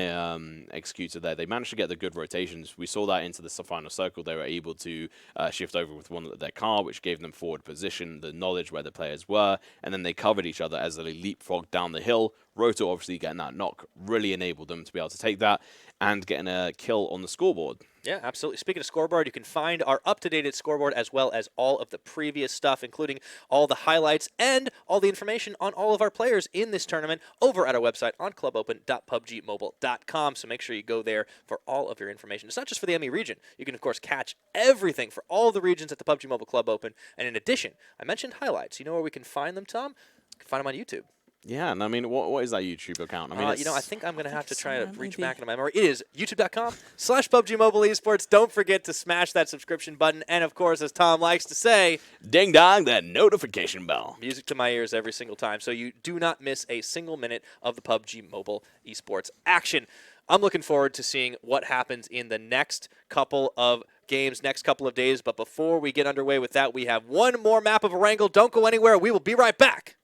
D: Executor there. They managed to get the good rotations. We saw that into the final circle. They were able to shift over with one of their car, which gave them forward position, the knowledge where the players were, and then they covered each other as they leapfrogged down the hill. Roto obviously getting that knock really enabled them to be able to take that and getting a kill on the scoreboard.
E: Yeah, absolutely. Speaking of scoreboard, you can find our up-to-date scoreboard as well as all of the previous stuff, including all the highlights and all the information on all of our players in this tournament over at our website on clubopen.pubgmobile.com. So make sure you go there for all of your information. It's not just for the ME region. You can, of course, catch everything for all the regions at the PUBG Mobile Club Open. And in addition, I mentioned highlights. You know where we can find them, Tom? You can find them on YouTube.
D: Yeah, and I mean, what is that YouTube account? I mean,
E: you know, I think I'm going to have to try to reach back into my memory. It is youtube.com/PUBGMobile Esports. Don't forget to smash that subscription button. And, of course, as Tom likes to say,
D: ding dong, that notification bell.
E: Music to my ears every single time, so you do not miss a single minute of the PUBG Mobile Esports action. I'm looking forward to seeing what happens in the next couple of games, next couple of days. But before we get underway with that, we have one more map of Erangel. Don't go anywhere. We will be right back.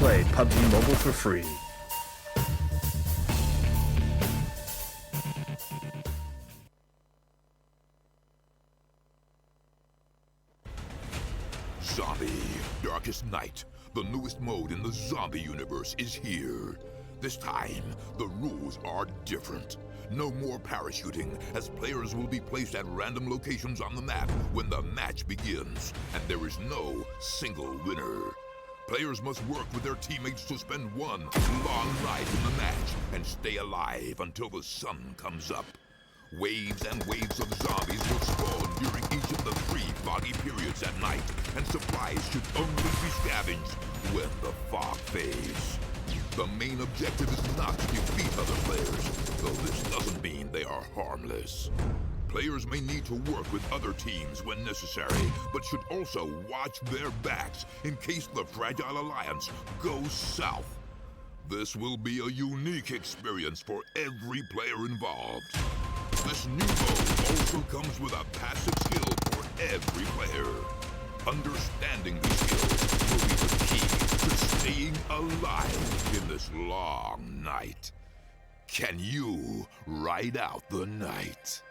G: Play PUBG Mobile for free.
A: Zombie, Darkest Night, the newest mode in the zombie universe, is here. This time, the rules are different. No more parachuting, as players will be placed at random locations on the map when the match begins, and there is no single winner. Players must work with their teammates to spend one long night in the match and stay alive until the sun comes up. Waves and waves of zombies will spawn during each of the 3 foggy periods at night, and supplies should only be scavenged when the fog fades. The main objective is not to defeat other players, though this doesn't mean they are harmless. Players may need to work with other teams when necessary, but should also watch their backs in case the Fragile Alliance goes south. This will be a unique experience for every player involved. This new mode also comes with a passive skill for every player. Understanding these skills will be the key to staying alive in this long night. Can you ride out the night?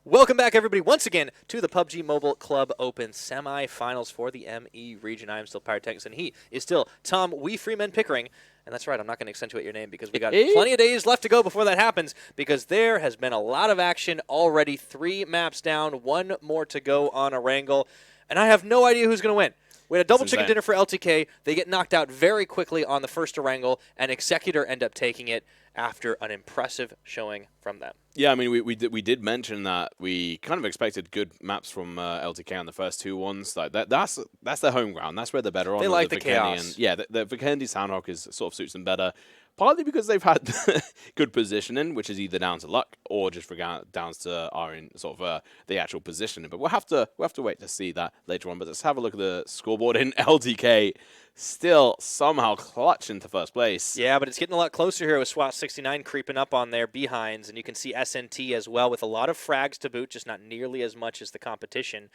E: Welcome back, everybody, once again to the PUBG Mobile Club Open semifinals for the ME region. I am still Pyrotechnics, and he is still Tom We Freeman Pickering. And that's right, I'm not going to accentuate your name because we got plenty of days left to go before that happens, because there has been a lot of action already. 3 maps down, 1 more to go on Erangel, and I have no idea who's going to win. We had a double chicken dinner for LTK. They get knocked out very quickly on the first Erangel, and Executor end up taking it after an impressive showing from them.
D: Yeah, I mean, we did mention that we kind of expected good maps from LTK on the first 2 ones. Like that's their home ground. That's where they're better on.
E: They like the chaos.
D: And, yeah, the Vikendi Sanhok is sort of suits them better. Partly because they've had good positioning, which is either down to luck or just down to our sort of the actual positioning. But we'll have to wait to see that later on. But let's have a look at the scoreboard in LTK. Still somehow clutch into first place.
E: Yeah, but it's getting a lot closer here with SWAT 69 creeping up on their behinds, and you can see SNT as well with a lot of frags to boot, just not nearly as much as the competition.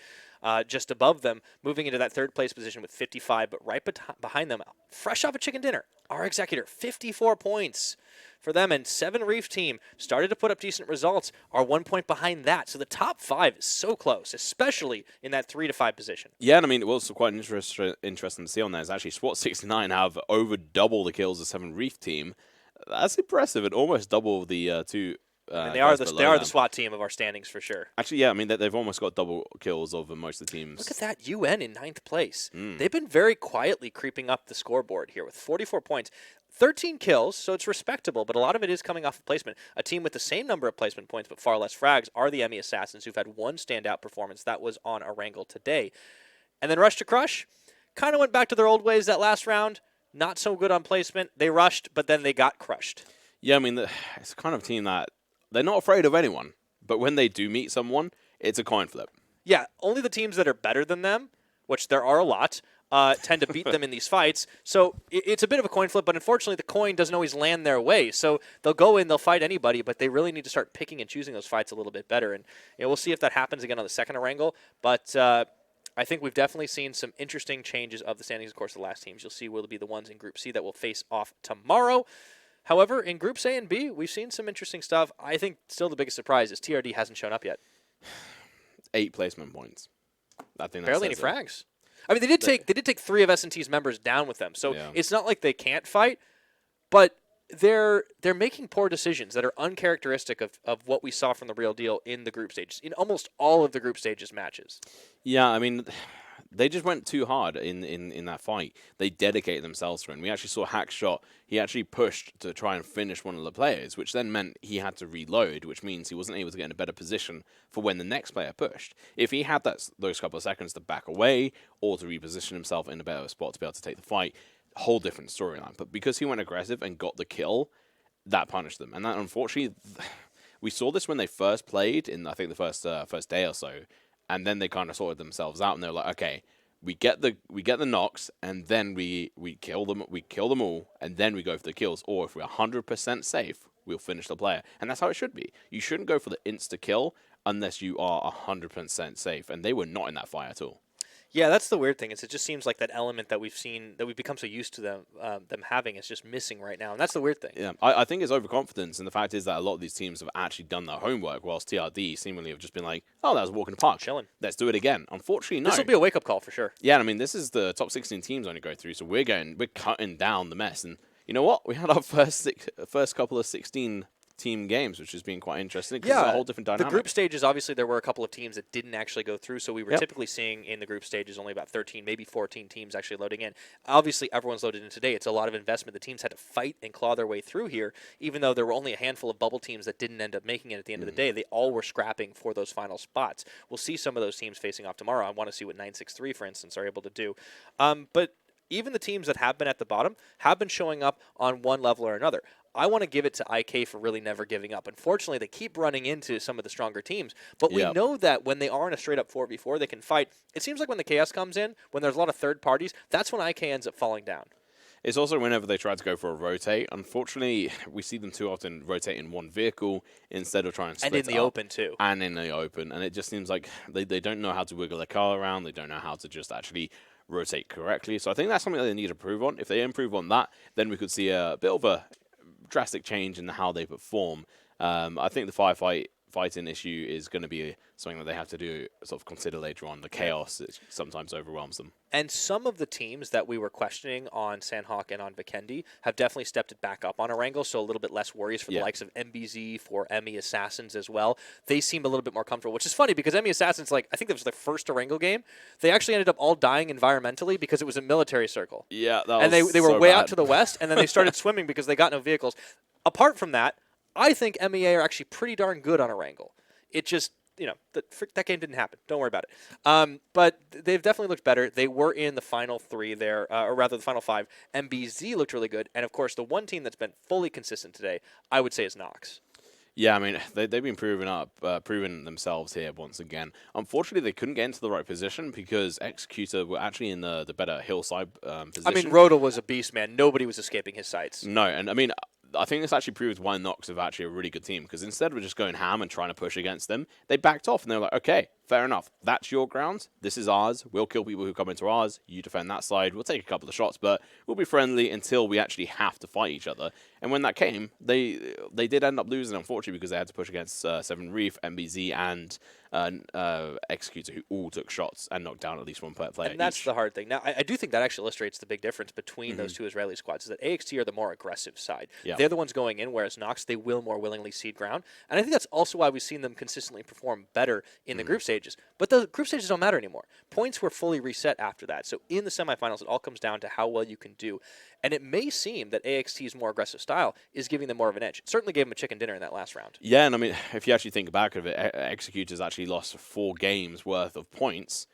E: Just above them, moving into that 3rd place position with 55, but right behind them, fresh off a chicken dinner, our Executor, 54 points for them, and 7 Reef team started to put up decent results, are 1 point behind that. So the top 5 is so close, especially in that 3 to 5 position.
D: Yeah, and I mean, what's quite interesting to see on there is actually SWAT 69 have over double the kills of 7 Reef team. That's impressive, and almost double the 2.
E: And they are the SWAT team of our standings for sure.
D: Actually, yeah, I mean, they've almost got double kills over most of the teams.
E: Look at that, UN in 9th place. They've been very quietly creeping up the scoreboard here with 44 points. 13 kills, so it's respectable, but a lot of it is coming off of placement. A team with the same number of placement points but far less frags are the ME Assassins, who've had 1 standout performance. That was on Erangel today. And then Rush to Crush kind of went back to their old ways that last round. Not so good on placement. They rushed, but then they got crushed.
D: Yeah, I mean, it's the kind of team that they're not afraid of anyone, but when they do meet someone, it's a coin flip.
E: Yeah, only the teams that are better than them, which there are a lot, tend to beat them in these fights. So it's a bit of a coin flip, but unfortunately the coin doesn't always land their way. So they'll go in, they'll fight anybody, but they really need to start picking and choosing those fights a little bit better. And we'll see if that happens again on the second Erangel. But I think we've definitely seen some interesting changes of the standings. Of course, the last teams you'll see will be the ones in Group C that will face off tomorrow. However, in Groups A and B, we've seen some interesting stuff. I think still the biggest surprise is TRD hasn't shown up yet.
D: 8 placement points. I think
E: barely any frags. I mean, they did take 3 of S&T's members down with them, so it's not like they can't fight, but they're making poor decisions that are uncharacteristic of what we saw from the real deal in the group stages, in almost all of the group stages matches.
D: Yeah, I mean, they just went too hard in that fight. They dedicated themselves to it. And we actually saw Hackshot. He actually pushed to try and finish one of the players, which then meant he had to reload, which means he wasn't able to get in a better position for when the next player pushed. If he had those couple of seconds to back away or to reposition himself in a better spot to be able to take the fight, whole different storyline. But because he went aggressive and got the kill, that punished them. And that, unfortunately, we saw this when they first played in, I think, the first day or so. And then they kind of sorted themselves out, and they're like, okay, we get the knocks, and then we kill them all, and then we go for the kills. Or if we're 100% safe, we'll finish the player, and that's how it should be. You shouldn't go for the insta kill unless you are 100% safe, and they were not in that fight at all.
E: Yeah, that's the weird thing. Is it just seems like that element that we've seen, that we've become so used to them having, is just missing right now, and that's the weird thing.
D: Yeah, I think it's overconfidence, and the fact is that a lot of these teams have actually done their homework, whilst TRD seemingly have just been like, oh, that was a walk in the park.
E: Chilling.
D: Let's do it again. Unfortunately, no.
E: This will be a wake-up call for sure.
D: Yeah, I mean, this is the top 16 teams only go through, so we're cutting down the mess, and you know what? We had our first couple of 16-team games, which has been quite interesting because it's a whole different dynamic.
E: The group stages, obviously, there were a couple of teams that didn't actually go through, so we were typically seeing in the group stages only about 13, maybe 14 teams actually loading in. Obviously, everyone's loaded in today. It's a lot of investment. The teams had to fight and claw their way through here, even though there were only a handful of bubble teams that didn't end up making it at the end of the day. They all were scrapping for those final spots. We'll see some of those teams facing off tomorrow. I want to see what 963, for instance, are able to do. But even the teams that have been at the bottom have been showing up on one level or another. I want to give it to IK for really never giving up. Unfortunately, they keep running into some of the stronger teams, but we know that when they are in a straight-up 4v4, they can fight. It seems like when the chaos comes in, when there's a lot of third parties, that's when IK ends up falling down.
D: It's also whenever they try to go for a rotate. Unfortunately, we see them too often rotate in one vehicle instead of trying to split
E: And in the open, too.
D: And in the open. And it just seems like they don't know how to wiggle their car around. They don't know how to just actually rotate correctly. So I think that's something they need to improve on. If they improve on that, then we could see a bit of a drastic change in how they perform. I think the firefight fighting issue is going to be something that they have to do, sort of consider later on. The chaos sometimes overwhelms them.
E: And some of the teams that we were questioning on Sanhok and on Vikendi have definitely stepped it back up on Erangel, so a little bit less worries for the likes of MBZ, for ME Assassins as well. They seem a little bit more comfortable, which is funny because ME Assassins, like, I think that was their first Erangel game. They actually ended up all dying environmentally because it was a military circle.
D: Yeah, that
E: and
D: was
E: they were
D: so
E: way
D: bad.
E: out to the west, and then they started swimming because they got no vehicles. Apart from that, I think MEA are actually pretty darn good on Erangel. It just, you know, that game didn't happen. Don't worry about it. But they've definitely looked better. They were in the final 3 there, or rather the final 5. MBZ looked really good. And, of course, the one team that's been fully consistent today, I would say, is Nox.
D: Yeah, I mean, they've been proving themselves here once again. Unfortunately, they couldn't get into the right position because Executor were actually in the better hillside position.
E: I mean, Rodal was a beast, man. Nobody was escaping his sights.
D: No, and I mean, I think this actually proves why Nox are actually a really good team, because instead of just going ham and trying to push against them, they backed off and they were like, okay, fair enough. That's your ground. This is ours. We'll kill people who come into ours. You defend that side. We'll take a couple of shots, but we'll be friendly until we actually have to fight each other. And when that came, they did end up losing, unfortunately, because they had to push against Seven Reef, MBZ, and Executor, who all took shots and knocked down at least one player.
E: And that's the hard thing. Now, I do think that actually illustrates the big difference between those two Israeli squads, is that AXT are the more aggressive side.
D: Yeah.
E: They're the ones going in, whereas Nox, they will more willingly cede ground. And I think that's also why we've seen them consistently perform better in the group stages. But the group stages don't matter anymore. Points were fully reset after that. So in the semifinals, it all comes down to how well you can do. And it may seem that AXT's more aggressive style is giving them more of an edge. It certainly gave them a chicken dinner in that last round.
D: Yeah, and I mean, if you actually think back of it, Executors actually lost 4 games worth of points,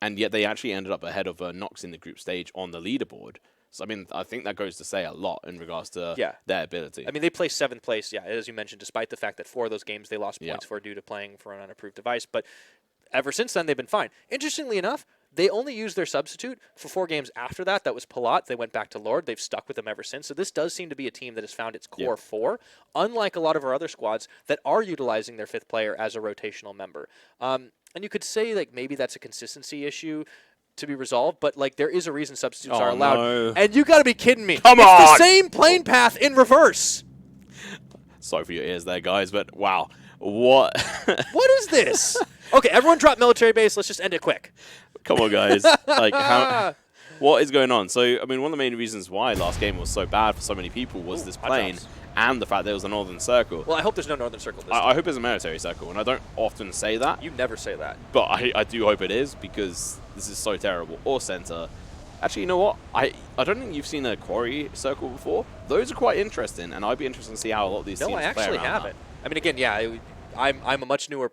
D: and yet they actually ended up ahead of Nox in the group stage on the leaderboard. So, I mean, I think that goes to say a lot in regards to their ability.
E: I mean, they placed 7th place, as you mentioned, despite the fact that 4 of those games they lost points for due to playing for an unapproved device. But ever since then, they've been fine. Interestingly enough, they only used their substitute for 4 games after that. That was Palat. They went back to Lord. They've stuck with them ever since. So this does seem to be a team that has found its core 4, unlike a lot of our other squads that are utilizing their 5th player as a rotational member. And you could say, like, maybe that's a consistency issue to be resolved, but, like, there is a reason substitutes are allowed.
D: No.
E: And you got to be kidding me.
D: Come
E: it's
D: on!
E: the same plane path in reverse.
D: Sorry for your ears there, guys, but wow. What?
E: What is this? Okay, everyone drop military base. Let's just end it quick.
D: Come on, guys. Like, what is going on? So, I mean, one of the main reasons why last game was so bad for so many people was this plane and the fact that it was a northern circle.
E: Well, I hope there's no northern circle this time.
D: I hope it's a military circle, and I don't often say that.
E: You never say that.
D: But I do hope it is, because this is so terrible. Or center. Actually, you know what? I don't think you've seen a quarry circle before. Those are quite interesting, and I'd be interested to see how a lot of these teams play around that.
E: No, I actually haven't. I mean, again, I'm a much newer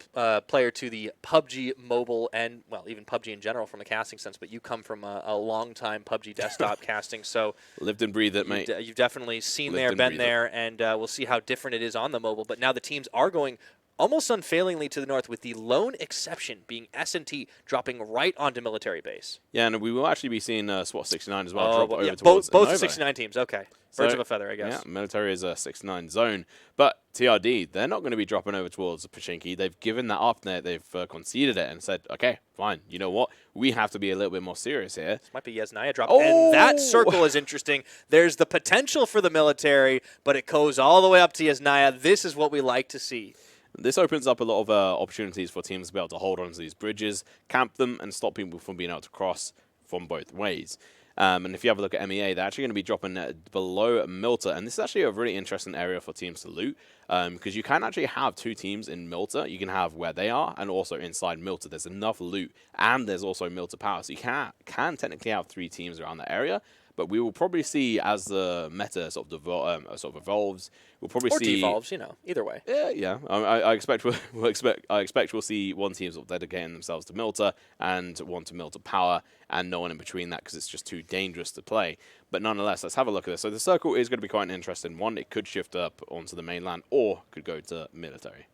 E: player to the PUBG mobile and, well, even PUBG in general from a casting sense, but you come from a long-time PUBG desktop casting, so...
D: Lived and breathed it, mate.
E: You've definitely seen there, been there, and we'll see how different it is on the mobile. But now the teams are going almost unfailingly to the north, with the lone exception being S&T dropping right onto military base.
D: Yeah, and we will actually be seeing SWAT 69 as well drop over towards
E: both
D: Nova.
E: 69 teams, okay. Birds of a feather, I guess.
D: Yeah, military is a 69 zone. But TRD, they're not going to be dropping over towards Pachinki. They've given that up there. They've conceded it and said, okay, fine. You know what? We have to be a little bit more serious here.
E: This might be Yesnaya drop. Oh! And that circle is interesting. There's the potential for the military, but it goes all the way up to Yesnaya. This is what we like to see.
D: This opens up a lot of opportunities for teams to be able to hold on to these bridges, camp them, and stop people from being able to cross from both ways. And if you have a look at MEA, they're actually going to be dropping below Milta. And this is actually a really interesting area for teams to loot, because you can actually have 2 teams in Milta. You can have where they are, and also inside Milta. There's enough loot, and there's also Milta power. So you can technically have 3 teams around that area. But we will probably see, as the meta sort of evolves, we'll probably see...
E: Or devolves, you know, either way.
D: Yeah. I expect we'll see one team sort of dedicating themselves to Milta and one to Milta power, and no one in between that, because it's just too dangerous to play. But nonetheless, let's have a look at this. So the circle is going to be quite an interesting one. It could shift up onto the mainland, or could go to military.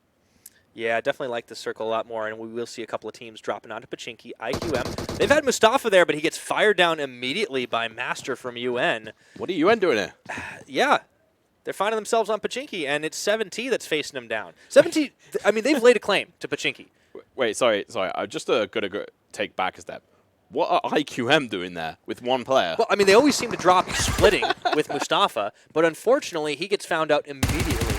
E: Yeah, I definitely like the circle a lot more, and we will see a couple of teams dropping onto Pachinki. IQM, they've had Mustafa there, but he gets fired down immediately by Master from UN.
D: What are UN doing there?
E: Yeah, they're finding themselves on Pachinki, and it's 7T that's facing them down. 7T, I mean, they've laid a claim to Pachinki.
D: Wait, sorry. I just got to take back a step. What are IQM doing there with one player?
E: Well, I mean, they always seem to drop splitting with Mustafa, but unfortunately, he gets found out immediately.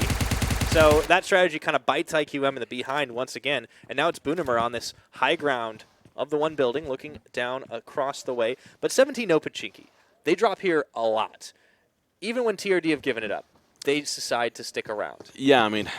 B: So that strategy kind of bites IQM in the behind once again, and now it's Boonemer on this high ground of the one building, looking down across the way. But 17 no Pachinki. They drop here a lot. Even when TRD have given it up, they decide to stick around.
D: Yeah, I mean,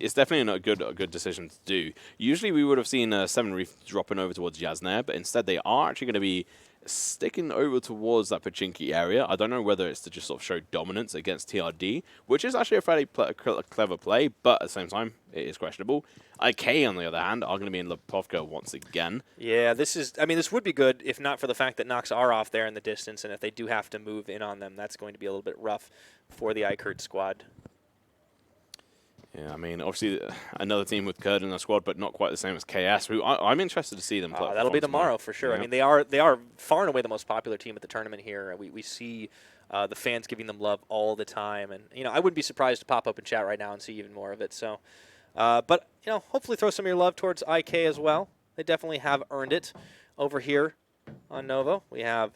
D: it's definitely not a good decision to do. Usually we would have seen 7 Reef dropping over towards Yasnair, but instead they are actually going to be sticking over towards that Pachinki area. I don't know whether it's to just sort of show dominance against TRD, which is actually a fairly clever play, but at the same time, it is questionable. IK, on the other hand, are going to be in Lepovka once again.
B: Yeah, this would be good if not for the fact that Nox are off there in the distance, and if they do have to move in on them, that's going to be a little bit rough for the iKurd squad.
D: Yeah, I mean, obviously another team with Kurd in the squad, but not quite the same as KS. Who I'm interested to see them play.
B: That'll be tomorrow for sure. Yeah. I mean, they are far and away the most popular team at the tournament here. We see the fans giving them love all the time, and I wouldn't be surprised to pop up in chat right now and see even more of it. So, but hopefully throw some of your love towards IK as well. They definitely have earned it over here on Novo. We have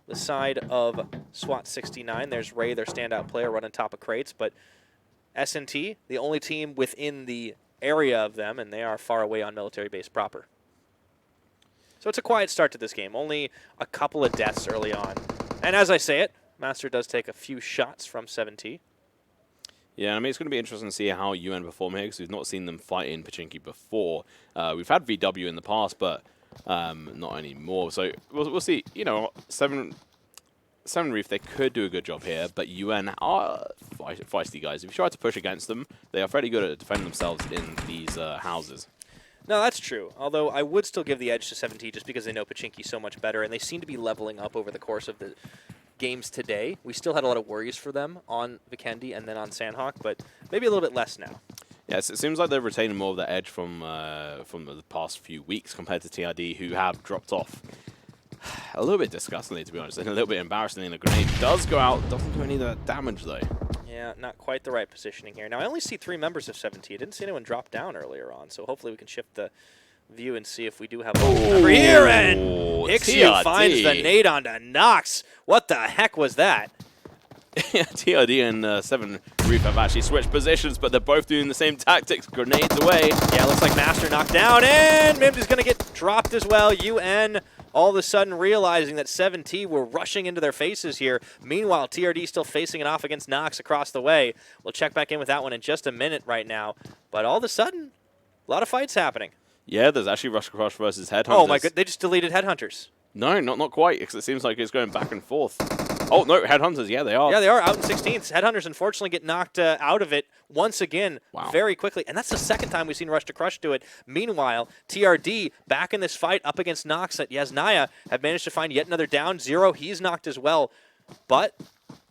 B: the side of SWAT 69. There's Ray, their standout player, running top of crates, but S&T, the only team within the area of them, and they are far away on military base proper. So it's a quiet start to this game. Only a couple of deaths early on. And as I say it, Master does take a few shots from 7T.
D: Yeah, I mean, it's going to be interesting to see how UN perform here, because we've not seen them fight in Pachinki before. We've had VW in the past, but not anymore. So we'll see. 7 Reef, they could do a good job here, but UN are feisty guys. If you try to push against them, they are fairly good at defending themselves in these houses.
B: No, that's true. Although I would still give the edge to 7T just because they know Pachinki so much better, and they seem to be leveling up over the course of the games today. We still had a lot of worries for them on Vikendi and then on Sanhok, but maybe a little bit less now.
D: Yes, it seems like they're retaining more of that edge from the past few weeks compared to TRD, who have dropped off. A little bit disgustingly, to be honest, and a little bit embarrassingly. The grenade does go out, doesn't do any of that damage, though.
B: Yeah, not quite the right positioning here. Now, I only see 3 members of 7T. I didn't see anyone drop down earlier on, so hopefully we can shift the view and see if we do have a member here. And Ixu finds the nade onto Nox. What the heck was that?
D: Yeah, TRD and 7 Reef have actually switched positions, but they're both doing the same tactics. Grenades away.
B: Yeah, looks like Master knocked down, and Mims is going to get dropped as well. UN all of a sudden realizing that 7T were rushing into their faces here. Meanwhile, TRD still facing it off against Nox across the way. We'll check back in with that one in just a minute right now. But all of a sudden, a lot of fights happening.
D: Yeah, there's actually Rush Crush versus HeadHunterr.
B: Oh my god, they just deleted HeadHunterrs.
D: No, not quite, because it seems like it's going back and forth. Oh, no, HeadHunterrs, yeah, they are.
B: Yeah, they are out in 16th. HeadHunterrs unfortunately get knocked out of it once again very quickly. And that's the second time we've seen Rush to Crush do it. Meanwhile, TRD back in this fight up against Nox at Yasnaya have managed to find yet another down. Zero, he's knocked as well. But,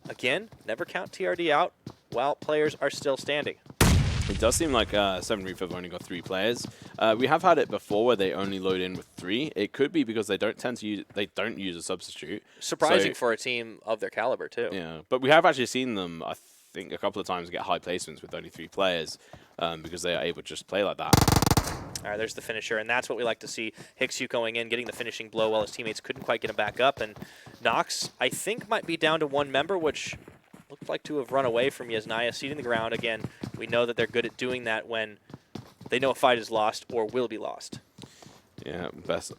B: again, never count TRD out while players are still standing.
D: It does seem like 7 Reef have only got 3 players. We have had it before where they only load in with 3. It could be because they don't use a substitute.
B: Surprising for a team of their caliber too.
D: Yeah, but we have actually seen them, I think, a couple of times get high placements with only 3 players because they are able to just play like that.
B: All right, there's the finisher, and that's what we like to see. Hixu going in, getting the finishing blow while his teammates couldn't quite get him back up. And Nox, I think, might be down to 1 member, which looked like to have run away from Yasnaya, seating the ground. Again, we know that they're good at doing that when they know a fight is lost or will be lost.
D: Yeah,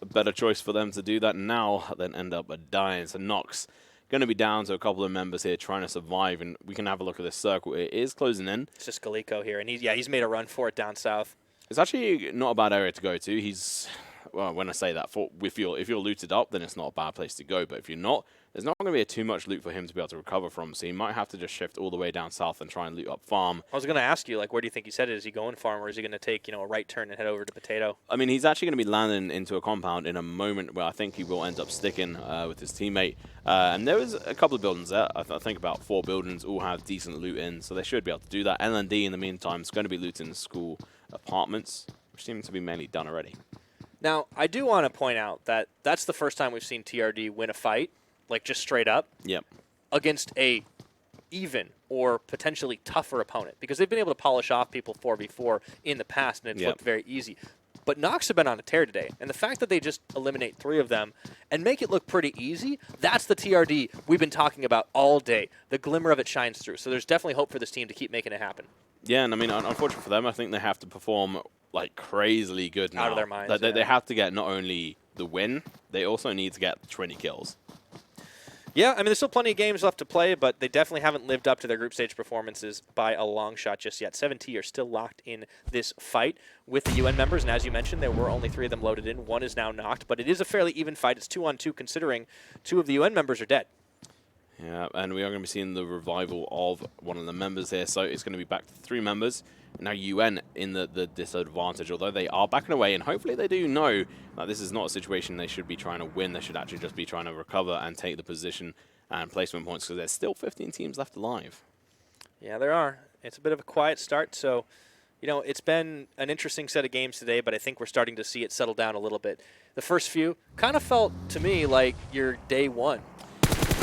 D: better choice for them to do that now than end up dying. So Nox going to be down to a couple of members here trying to survive, and we can have a look at this circle. It is closing in.
B: It's just Galiko here, and he's made a run for it down south.
D: It's actually not a bad area to go to. He's, well, when I say that, if you're looted up, then it's not a bad place to go. But if you're not, there's not going to be too much loot for him to be able to recover from. So he might have to just shift all the way down south and try and loot up farm.
B: I was going to ask you, like, where do you think he's headed? Is he going farm, or is he going to take, a right turn and head over to Potato?
D: I mean, he's actually going to be landing into a compound in a moment where I think he will end up sticking with his teammate. And there is a couple of buildings there. I think about 4 buildings all have decent loot in, so they should be able to do that. LND, in the meantime, is going to be looting school apartments, which seem to be mainly done already.
B: Now, I do want to point out that that's the first time we've seen TRD win a fight, like just straight up, against a even or potentially tougher opponent, because they've been able to polish off people 4v4 in the past, and it's looked very easy. But Nox have been on a tear today, and the fact that they just eliminate 3 of them and make it look pretty easy, that's the TRD we've been talking about all day. The glimmer of it shines through, so there's definitely hope for this team to keep making it happen.
D: Yeah, and I mean, unfortunately for them, I think they have to perform like crazily good now.
E: Out of their minds.
D: They have to get not only the win, they also need to get 20 kills.
E: Yeah, I mean, there's still plenty of games left to play, but they definitely haven't lived up to their group stage performances by a long shot just yet. 7T are still locked in this fight with the UN members, and as you mentioned, there were only 3 of them loaded in. 1 is now knocked, but it is a fairly even fight. It's 2-on-2 considering 2 of the UN members are dead.
D: Yeah, and we are going to be seeing the revival of one of the members here, so it's going to be back to 3 members. And now UN in the disadvantage, although they are backing away, and hopefully they do know that this is not a situation they should be trying to win. They should actually just be trying to recover and take the position and placement points, because there's still 15 teams left alive.
E: Yeah, there are. It's a bit of a quiet start, so, you know, it's been an interesting set of games today, but I think we're starting to see it settle down a little bit. The first few kind of felt, to me, like your day 1.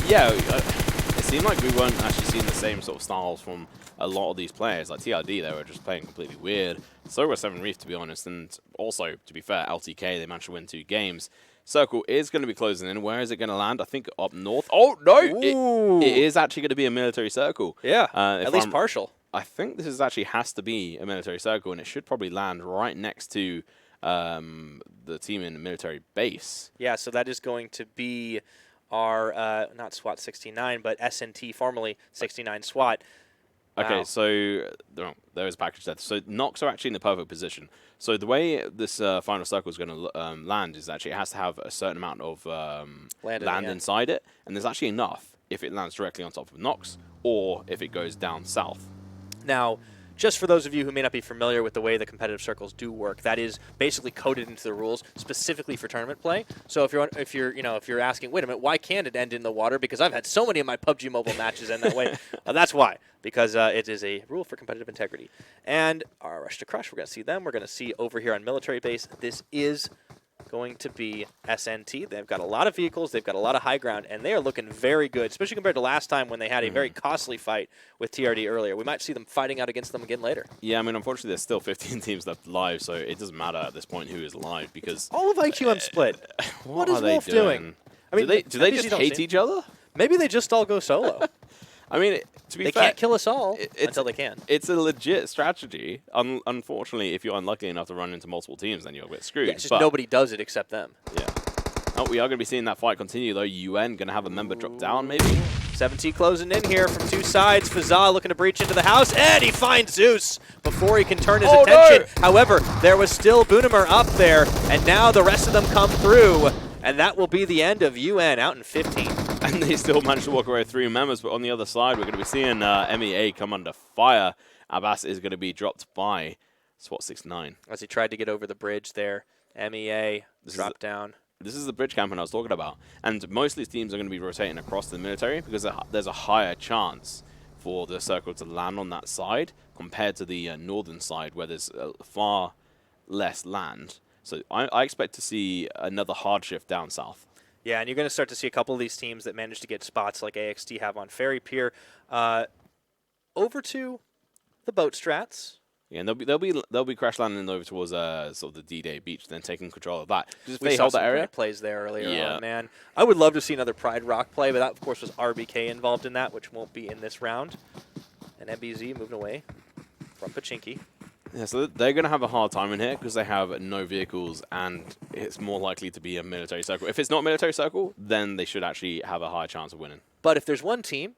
D: Yeah, it seemed like we weren't actually seeing the same sort of styles from a lot of these players. Like TRD, they were just playing completely weird. So were 7 Reef, to be honest. And also, to be fair, LTK, they managed to win 2 games. Circle is going to be closing in. Where is it going to land? I think up north. Oh, no! It is actually going to be a military circle.
E: Yeah, at least partial.
D: I think this is actually has to be a military circle, and it should probably land right next to the team in the military base.
E: Yeah, so that is going to be our, not SWAT 69, but SNT, formerly 69 SWAT.
D: Okay,
E: Wow.
D: so there is package death. So Nox are actually in the perfect position. So the way this final circle is going to land is actually it has to have a certain amount of land inside it, and there's actually enough if it lands directly on top of Nox or if it goes down south.
E: Now, just for those of you who may not be familiar with the way the competitive circles do work, that is basically coded into the rules specifically for tournament play. So if you're asking, wait a minute, why can't it end in the water? Because I've had so many of my PUBG Mobile matches end that way. That's why, because it is a rule for competitive integrity. And our Rush to Crush, we're going to see them. We're going to see over here on military base. This is going to be SNT. They've got a lot of vehicles, they've got a lot of high ground, and they are looking very good, especially compared to last time when they had a very costly fight with TRD earlier. We might see them fighting out against them again later.
D: Yeah, I mean, unfortunately, there's still 15 teams left alive, so it doesn't matter at this point who is alive, because...
E: All of IQM split. What is Wolf doing?
D: I mean, do they just hate each other?
E: Maybe they just all go solo.
D: I mean, to be fair,
E: they can't kill us all until they can.
D: It's a legit strategy. Unfortunately, if you're unlucky enough to run into multiple teams, then you're a bit screwed.
E: Yeah, it's just nobody does it except them.
D: Yeah. Oh, we are going to be seeing that fight continue, though. UN going to have a member drop down, maybe?
E: 7T closing in here from 2 sides. Fazal looking to breach into the house, and he finds Zeus before he can turn his attention. No. However, there was still Bunimer up there, and now the rest of them come through, and that will be the end of UN out in 15.
D: And they still managed to walk away with 3 members, but on the other side, we're going to be seeing MEA come under fire. Abbas is going to be dropped by SWAT 69.
E: As he tried to get over the bridge there, MEA dropped down.
D: This is the bridge camping I was talking about. And most of these teams are going to be rotating across the military because there's a higher chance for the circle to land on that side compared to the northern side where there's far less land. So I expect to see another hard shift down south.
E: Yeah, and you're going to start to see a couple of these teams that manage to get spots like AXT have on Ferry Pier over to the boat strats.
D: Yeah, and they'll be crash landing over towards sort of the D-Day beach, then taking control of that.
E: If we saw that area plays there earlier on, man. I would love to see another Pride Rock play, but that of course was RBK involved in that, which won't be in this round. And MBZ moving away from Pachinki.
D: Yeah, so they're going to have a hard time in here because they have no vehicles, and it's more likely to be a military circle. If it's not a military circle, then they should actually have a high chance of winning.
E: But if there's one team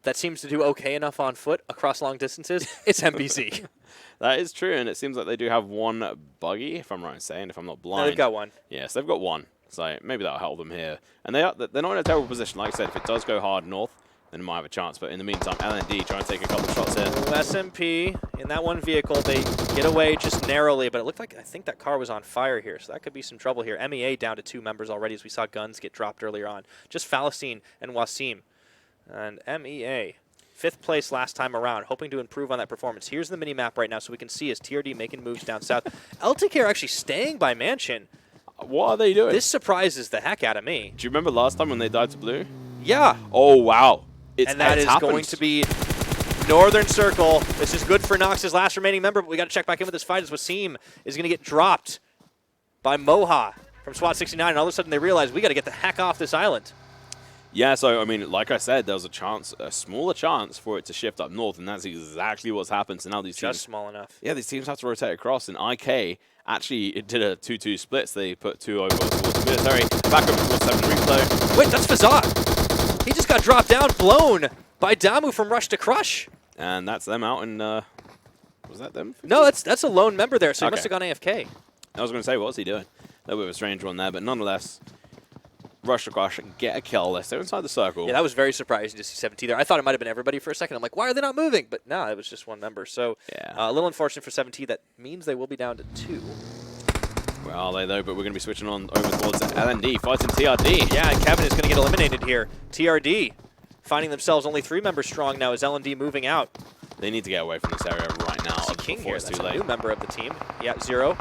E: that seems to do okay enough on foot across long distances, it's MBZ.
D: That is true, and it seems like they do have 1 buggy, if I'm right in saying, if I'm not blind.
E: No, they've got 1.
D: Yes, they've got 1. So maybe that'll help them here. And they're not in a terrible position. Like I said, if it does go hard north, then it might have a chance. But in the meantime, LND trying to take a couple of shots here.
E: SMP in that 1 vehicle. They get away just narrowly, but it looked like, I think that car was on fire here, so that could be some trouble here. MEA down to 2 members already, as we saw guns get dropped earlier on. Just Falastine and Wasim. And MEA, 5th place last time around, hoping to improve on that performance. Here's the mini-map right now, so we can see as TRD making moves down south. LTK are actually staying by Mansion.
D: What are they doing?
E: This surprises the heck out of me.
D: Do you remember last time when they died to blue?
E: Yeah.
D: Oh, wow.
E: And that is going to be Northern Circle. This is good for Nox's last remaining member, but we got to check back in with this fight as Wasim is going to get dropped by Moha from SWAT 69, and all of a sudden they realize we got to get the heck off this island.
D: Yeah, so, I mean, like I said, there was a smaller chance for it to shift up north, and that's exactly what's happened. So now these teams...
E: Just small enough.
D: Yeah, these teams have to rotate across, and IK actually it did a 2-2 split, so they put 2 over towards military, back over towards 7 replay.
E: Wait, that's Fazat! He just got dropped down, blown by Damu from Rush to Crush.
D: And that's them out in... was that them?
E: No, that's a lone member there, so he must have gone AFK.
D: I was going to say, what's he doing? A little bit of a strange one there, but nonetheless... Rush to Crush and get a kill. They're still inside the circle.
E: Yeah, that was very surprising to see 17 there. I thought it might have been everybody for a second. I'm like, why are they not moving? But no, it was just one member. So
D: yeah.
E: A little unfortunate for 17. That means they will be down to 2.
D: Where are they, though? But we're going to be switching on over towards LND, fighting TRD.
E: Yeah, and Kevin is going to get eliminated here. TRD finding themselves only 3 members strong now as LND moving out.
D: They need to get away from this area right now.
E: King here. That's
D: too late.
E: A new member of the team. Yeah, 0.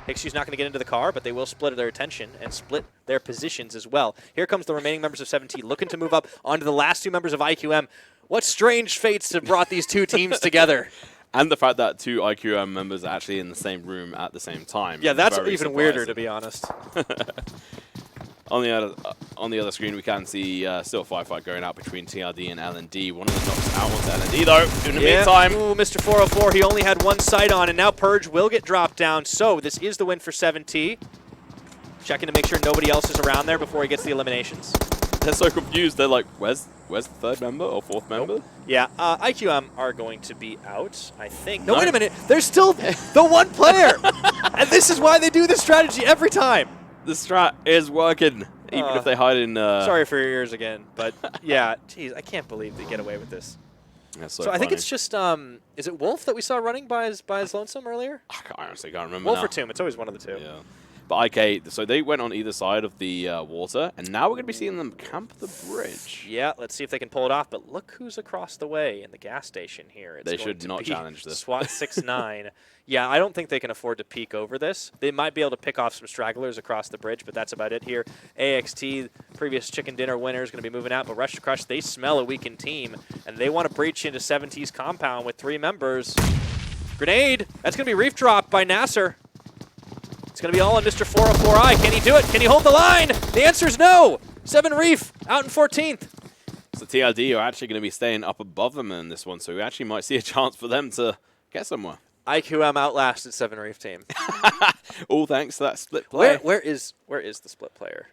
E: Hixu's not going to get into the car, but they will split their attention and split their positions as well. Here comes the remaining members of 17 looking to move up onto the last 2 members of IQM. What strange fates have brought these 2 teams together.
D: And the fact that 2 IQM members are actually in the same room at the same time.
E: Yeah, that's even weirder, to be honest.
D: On the other screen, we can see still a firefight going out between TRD and LND. One of them knocks out onto LND, though. In the meantime...
E: Ooh, Mr. 404, he only had 1 sight on, and now Purge will get dropped down. So this is the win for 7T. Checking to make sure nobody else is around there before he gets the eliminations.
D: They're so confused. They're like, where's the 3rd member or 4th member?
E: Yeah, IQM are going to be out, I think. No, wait a minute. There's still the 1 player. And this is why they do this strategy every time.
D: The strat is working, even if they hide in...
E: Sorry for your ears again, but yeah, geez, I can't believe they get away with this.
D: That's
E: so I think it's just, is it Wolf that we saw running by his lonesome earlier?
D: I honestly can't remember
E: Wolf
D: now.
E: or Tomb, it's always one of the 2.
D: Yeah. But IK, so they went on either side of the water, and now we're going to be seeing them camp the bridge.
E: Yeah, let's see if they can pull it off, but look who's across the way in the gas station here.
D: They should not challenge this.
E: SWAT 6-9. Yeah, I don't think they can afford to peek over this. They might be able to pick off some stragglers across the bridge, but that's about it here. AXT, previous chicken dinner winner, is going to be moving out, but Rush to Crush, they smell a weakened team, and they want to breach into 7T's compound with 3 members. Grenade! That's going to be reef dropped by Nasser. It's going to be all on Mr. 404i. Can he do it? Can he hold the line? The answer is no. 7 Reef out in 14th.
D: So TRD are actually going to be staying up above them in this one, so we actually might see a chance for them to get somewhere.
E: IQM outlasted 7 Reef team.
D: All thanks to that split player.
E: Where is the split player?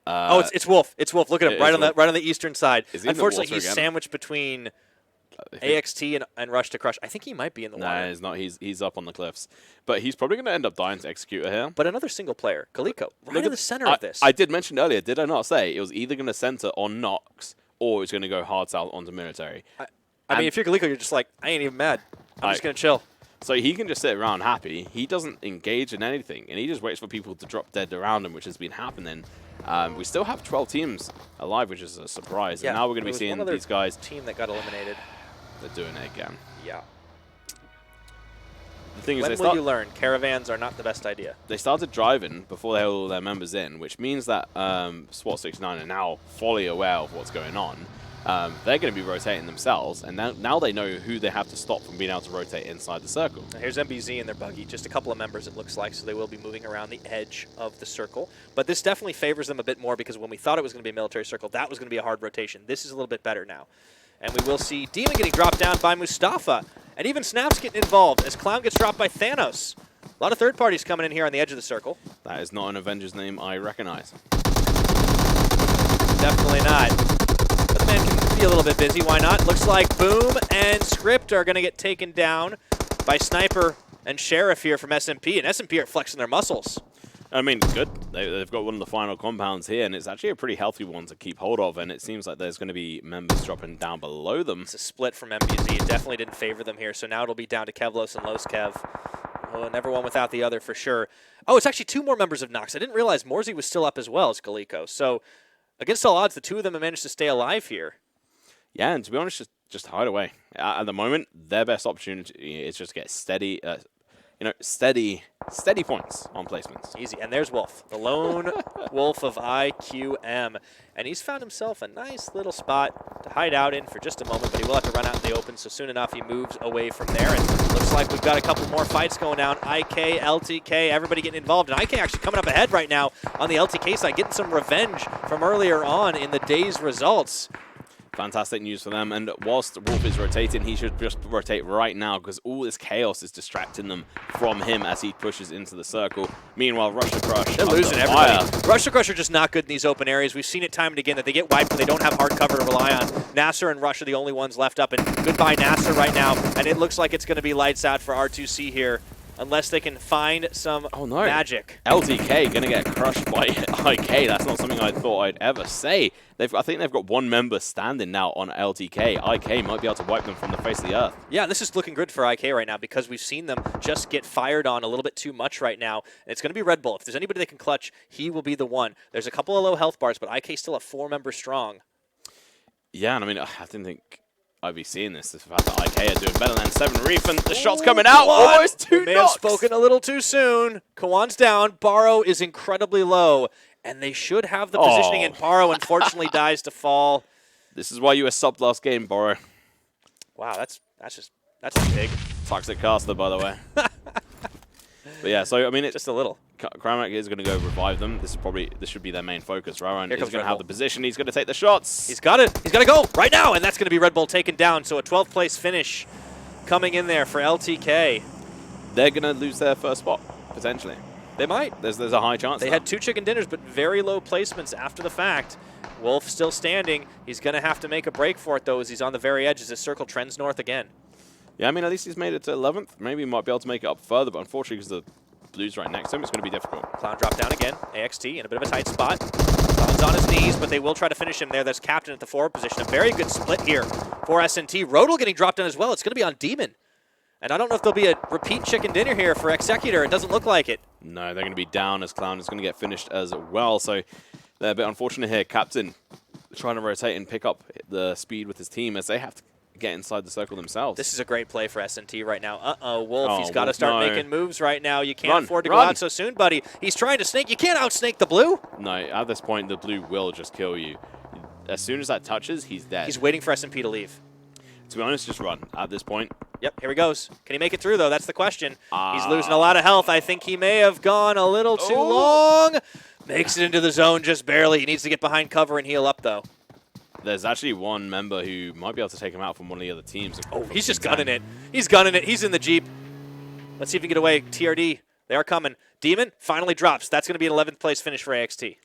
E: Oh, it's Wolf. It's Wolf. Look at him right on the eastern side. Unfortunately, he's sandwiched between AXT and Rush to Crush. I think he might be in the water.
D: No, he's not. He's up on the cliffs. But he's probably going to end up dying to Executor here.
E: But another single player, Galiko, right in the center of this.
D: I did mention earlier, did I not say, it was either going to center on Nox or it's going to go hard south onto military.
E: I mean, if you're Galiko, you're just like, I ain't even mad. I'm just going to chill.
D: So he can just sit around happy. He doesn't engage in anything, and he just waits for people to drop dead around him, which has been happening. We still have 12 teams alive, which is a surprise. Yeah, and now we're going to be seeing these guys.
E: Team that got eliminated.
D: They're doing it again.
E: Yeah.
D: The thing is,
E: when will you learn? Caravans are not the best idea.
D: They started driving before they had all their members in, which means that SWAT 69 are now fully aware of what's going on. They're going to be rotating themselves, and now they know who they have to stop from being able to rotate inside the circle.
E: Now here's MBZ in their buggy. Just a couple of members, it looks like, so they will be moving around the edge of the circle. But this definitely favors them a bit more because when we thought it was going to be a military circle, that was going to be a hard rotation. This is a little bit better now. And we will see Demon getting dropped down by Mustafa. And even Snaps getting involved as Clown gets dropped by Thanos. A lot of third parties coming in here on the edge of the circle.
D: That is not an Avengers name I recognize.
E: Definitely not. But the man can be a little bit busy. Why not? Looks like Boom and Script are going to get taken down by Sniper and Sheriff here from SMP. And SMP are flexing their muscles.
D: I mean, good. They've got one of the final compounds here, and it's actually a pretty healthy one to keep hold of, and it seems like there's going to be members dropping down below them.
E: It's a split from MBZ. It definitely didn't favor them here, so now it'll be down to Kevlos and Los Kev. Oh, never one without the other for sure. Oh, it's actually 2 more members of Nox. I didn't realize Morsey was still up as well as Galiko. So, against all odds, the 2 of them have managed to stay alive here.
D: Yeah, and to be honest, just hide away. At the moment, their best opportunity is just get steady, you know, steady points on placements.
E: Easy. And there's Wolf, the lone wolf of IQM. And he's found himself a nice little spot to hide out in for just a moment, but he will have to run out in the open, so soon enough he moves away from there. And looks like we've got a couple more fights going down. IK, LTK, everybody getting involved. And IK actually coming up ahead right now on the LTK side, getting some revenge from earlier on in the day's results.
D: Fantastic news for them, and whilst Wolf is rotating, he should just rotate right now because all this chaos is distracting them from him as he pushes into the circle. Meanwhile, Russia Crush,
E: they're losing everybody. Russia Crush are just not good in these open areas. We've seen it time and again that they get wiped and they don't have hard cover to rely on. Nasser and Rush are the only ones left up, and goodbye Nasser right now, and it looks like it's going to be lights out for R2C here. Unless they can find some magic.
D: LTK going to get crushed by IK. That's not something I thought I'd ever say. I think they've got one member standing now on LTK. IK might be able to wipe them from the face of the earth.
E: Yeah, this is looking good for IK right now because we've seen them just get fired on a little bit too much right now. And it's going to be Red Bull. If there's anybody that can clutch, he will be the one. There's a couple of low health bars, but IK still a 4-member strong.
D: Yeah, and I mean, I didn't think I'd be seeing this. The fact that IK are doing better than 7 Reef, and the shot's coming out. Almost 2 knocks.
E: May have spoken a little too soon. Kawan's down. Baro is incredibly low, and they should have the positioning, and Baro unfortunately dies to fall.
D: This is why you were subbed last game, Baro.
E: Wow, that's big.
D: Toxic caster, by the way. But yeah, so I mean, it's
E: just a little.
D: Kramak is going to go revive them. This should be their main focus. Raran is going to have the position. He's going to take the shots.
E: He's got it. He's got to go right now, and that's going to be Red Bull taken down. So a 12th place finish coming in there for LTK.
D: They're going to lose their first spot, potentially.
E: They might.
D: There's a high chance.
E: They had 2 chicken dinners, but very low placements after the fact. Wolf still standing. He's going to have to make a break for it, though, as he's on the very edge as his circle trends north again.
D: Yeah, I mean, at least he's made it to 11th. Maybe he might be able to make it up further, but unfortunately, because the Blue's right next to him, it's going to be difficult.
E: Clown drop down again. AXT in a bit of a tight spot. Clown's on his knees, but they will try to finish him there. That's Captain at the forward position. A very good split here for SNT. Rodel getting dropped down as well. It's going to be on Demon. And I don't know if there'll be a repeat chicken dinner here for Executor. It doesn't look like it.
D: No, they're going to be down as Clown is going to get finished as well. So they're a bit unfortunate here. Captain trying to rotate and pick up the speed with his team as they have to get inside the circle themselves.
E: This is a great play for SNT right now. Uh-oh, Wolf, he's got to start making moves right now. You can't afford to go out so soon, buddy. He's trying to snake. You can't outsnake the Blue.
D: No, at this point, the Blue will just kill you. As soon as that touches, he's dead.
E: He's waiting for SMP to leave.
D: To be honest, just run at this point.
E: Yep, here he goes. Can he make it through, though? That's the question. He's losing a lot of health. I think he may have gone a little too long. Makes it into the zone just barely. He needs to get behind cover and heal up, though.
D: There's actually one member who might be able to take him out from one of the other teams.
E: Oh, he's just gunning it. He's gunning it. He's in the Jeep. Let's see if he can get away. TRD, they are coming. Demon finally drops. That's going to be an 11th place finish for AXT.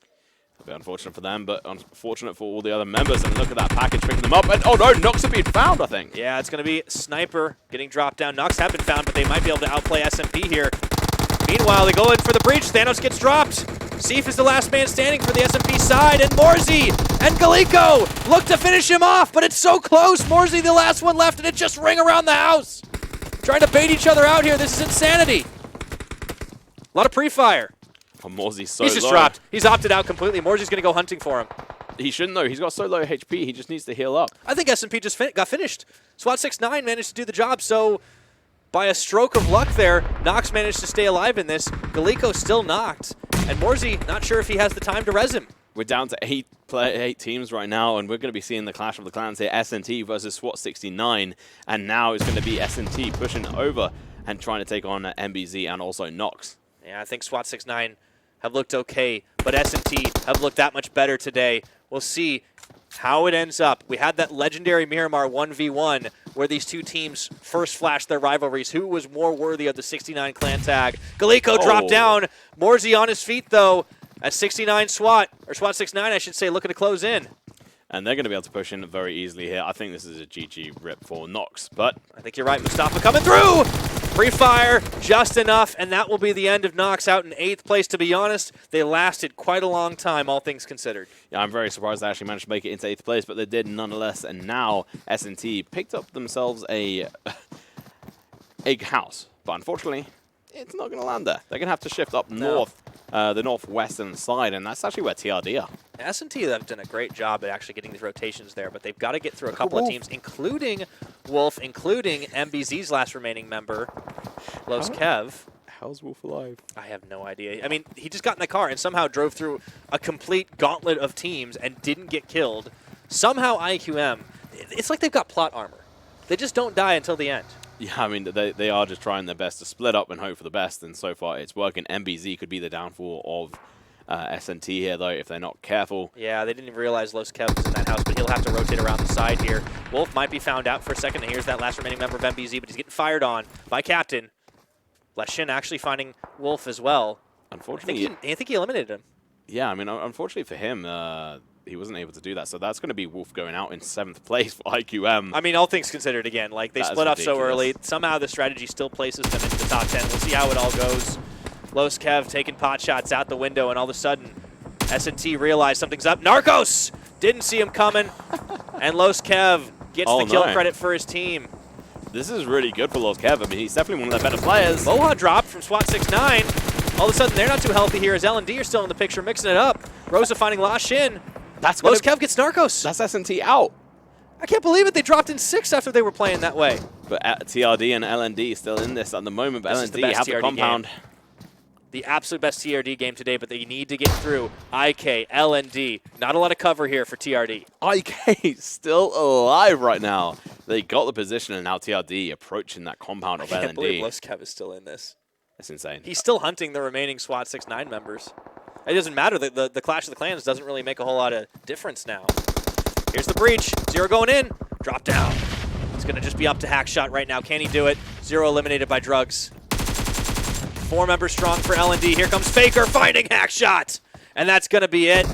D: A bit unfortunate for them, but unfortunate for all the other members. And look at that package picking them up. And oh no, Nox have been found, I think.
E: Yeah, it's going to be Sniper getting dropped down. Nox have been found, but they might be able to outplay SMP here. Meanwhile, they go in for the breach. Thanos gets dropped. Seif is the last man standing for the SMP side, and Morzy and Galiko look to finish him off, but it's so close. Morzy the last one left, and it just ring around the house. Trying to bait each other out here. This is insanity. A lot of pre-fire.
D: Oh, Morzy's so
E: He's just dropped. He's opted out completely. Morzy's going to go hunting for him.
D: He shouldn't, though. He's got so low HP. He just needs to heal up.
E: I think SMP just got finished. SWAT 6-9 managed to do the job, so by a stroke of luck there, Nox managed to stay alive in this. Galiko still knocked. And Morzy, not sure if he has the time to res him.
D: We're down to 8 teams right now, and we're going to be seeing the clash of the clans here. SNT versus SWAT 69. And now it's going to be SNT pushing over and trying to take on MBZ and also Nox.
E: Yeah, I think SWAT 6-9 have looked okay, but SNT have looked that much better today. We'll see how it ends up. We had that legendary Miramar 1v1 where these two teams first flashed their rivalries. Who was more worthy of the 69 clan tag? Galiko dropped down. Morzy on his feet, though, at 69 SWAT, or SWAT 6-9, I should say, looking to close in.
D: And they're going to be able to push in very easily here. I think this is a GG rip for Nox, but
E: I think you're right. Mustafa coming through. Free fire, just enough, and that will be the end of Nox out in 8th place. To be honest, they lasted quite a long time, all things considered.
D: Yeah, I'm very surprised they actually managed to make it into 8th place, but they did nonetheless. And now SNT picked up themselves a house, but unfortunately, it's not going to land there. They're going to have to shift up north, the northwestern side, and that's actually where TRD are.
E: S&T have done a great job at actually getting these rotations there, but they've got to get through a couple of teams, including Wolf, including MBZ's last remaining member, Los Kev.
D: How's Wolf alive?
E: I have no idea. I mean, he just got in the car and somehow drove through a complete gauntlet of teams and didn't get killed. Somehow IQM, it's like they've got plot armor. They just don't die until the end.
D: Yeah, I mean, they are just trying their best to split up and hope for the best, and so far it's working. MBZ could be the downfall of SNT here, though, if they're not careful.
E: Yeah, they didn't even realize Los Kev was in that house, but he'll have to rotate around the side here. Wolf might be found out for a second, and here's that last remaining member of MBZ, but he's getting fired on by Captain. Leshin actually finding Wolf as well.
D: Unfortunately,
E: I think he eliminated him.
D: Yeah, I mean, unfortunately for him, he wasn't able to do that. So that's going to be Wolf going out in 7th place for IQM.
E: I mean, all things considered, again, like they split off so early. Somehow the strategy still places them into the top 10. We'll see how it all goes. Los Kev taking pot shots out the window, and all of a sudden, S&T realized something's up. Narcos didn't see him coming, and Los Kev gets the kill credit for his team.
D: This is really good for Los Kev. I mean, he's definitely one of the better players.
E: Moha dropped from SWAT 6-9. All of a sudden, they're not too healthy here as L&D are still in the picture, mixing it up. Rosa finding La Shin. Los Kev gets Narcos.
D: That's S&T out.
E: I can't believe it. They dropped in 6 after they were playing that way.
D: But TRD and LND still in this at the moment. But LND have the compound.
E: Game. The absolute best TRD game today, but they need to get through IK, LND. Not a lot of cover here for TRD.
D: IK still alive right now. They got the position, and now TRD approaching that compound of LND.
E: I can't believe Los Kev is still in this.
D: That's insane.
E: He's still hunting the remaining SWAT 6-9 members. It doesn't matter. The Clash of the Clans doesn't really make a whole lot of difference now. Here's the breach. Zero going in. Drop down. It's going to just be up to Hackshot right now. Can he do it? Zero eliminated by Drugs. 4 members strong for L&D. Here comes Faker finding Hackshot. And that's going to be it.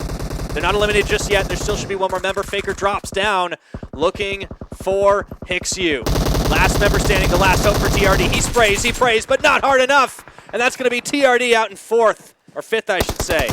E: They're not eliminated just yet. There still should be one more member. Faker drops down, looking for Hixu. Last member standing, the last hope for TRD. He sprays, he prays, but not hard enough. And that's going to be TRD out in 4th, or 5th, I should say.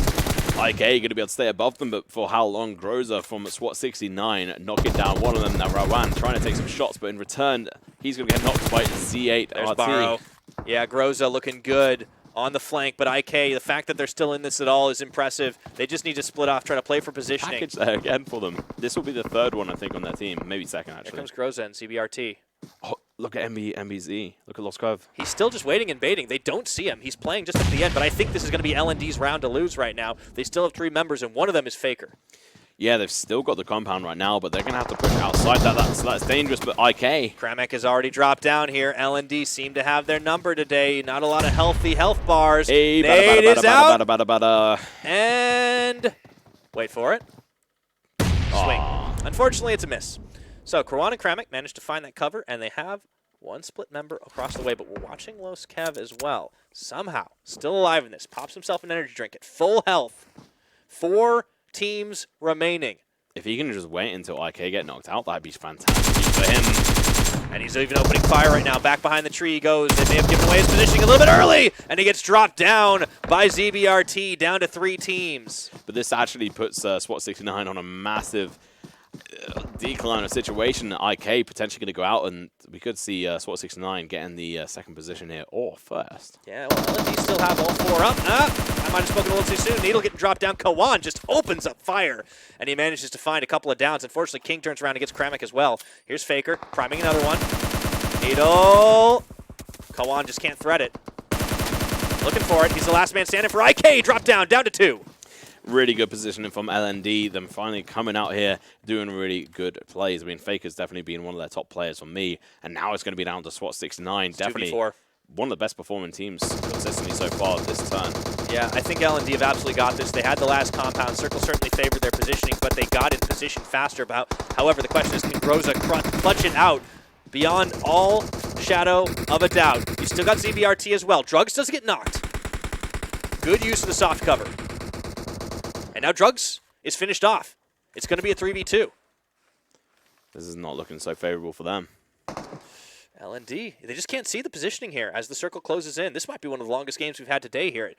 D: IK going to be able to stay above them, but for how long? Groza from SWAT 69 knocking down one of them. Now Rawan trying to take some shots, but in return, he's going to get knocked by Z8
E: There's
D: RT.
E: Barrow. Yeah, Groza looking good on the flank, but IK, the fact that they're still in this at all is impressive. They just need to split off, try to play for positioning.
D: Package there again for them. This will be the 3rd one, I think, on their team. Maybe 2nd, actually.
E: Here comes Groza and CBRT.
D: Oh, look at MBZ. Look at Los Kev.
E: He's still just waiting and baiting. They don't see him. He's playing just at the end, but I think this is going to be L&D's round to lose right now. They still have 3 members, and one of them is Faker.
D: Yeah, they've still got the compound right now, but they're going to have to push outside that. So that's dangerous, but IK.
E: Kramek has already dropped down here. L&D seem to have their number today. Not a lot of healthy health bars.
D: Hey,
E: Nade is out.
D: Bada.
E: And wait for it. Swing. Unfortunately, it's a miss. So Krawan and Kramek managed to find that cover, and they have one split member across the way, but we're watching Los Kev as well. Somehow, still alive in this. Pops himself an energy drink at full health. 4 teams remaining.
D: If he can just wait until IK get knocked out, that'd be fantastic for him.
E: And he's even opening fire right now. Back behind the tree he goes. They may have given away his positioning a little bit early, and he gets dropped down by ZBRT, down to 3 teams.
D: But this actually puts SWAT 69 on a massive decline of situation. IK potentially going to go out, and we could see SWAT 69 getting the 2nd position here, or 1st.
E: Yeah, well, LND still have all 4 up. I might have spoken a little too soon. Needle getting dropped down. Kawan just opens up fire, and he manages to find a couple of downs. Unfortunately, King turns around and gets Kramek as well. Here's Faker, priming another one. Needle. Kawan just can't thread it. Looking for it. He's the last man standing for IK. Drop down to 2.
D: Really good positioning from LND. Them finally coming out here, doing really good plays. I mean, Faker's definitely been one of their top players for me, and now it's going to be down to SWAT 69.
E: It's
D: definitely
E: 2v4.
D: One of the best performing teams consistently so far this turn.
E: Yeah, I think L&D have absolutely got this. They had the last compound. Circle certainly favored their positioning, but they got in position faster. However, the question is, can Groza clutch it out beyond all shadow of a doubt? You still got ZBRT as well. Drugs does get knocked. Good use of the soft cover. And now Drugs is finished off. It's going to be a 3v2.
D: This is not looking so favorable for them.
E: L&D, they just can't see the positioning here as the circle closes in. This might be one of the longest games we've had today here at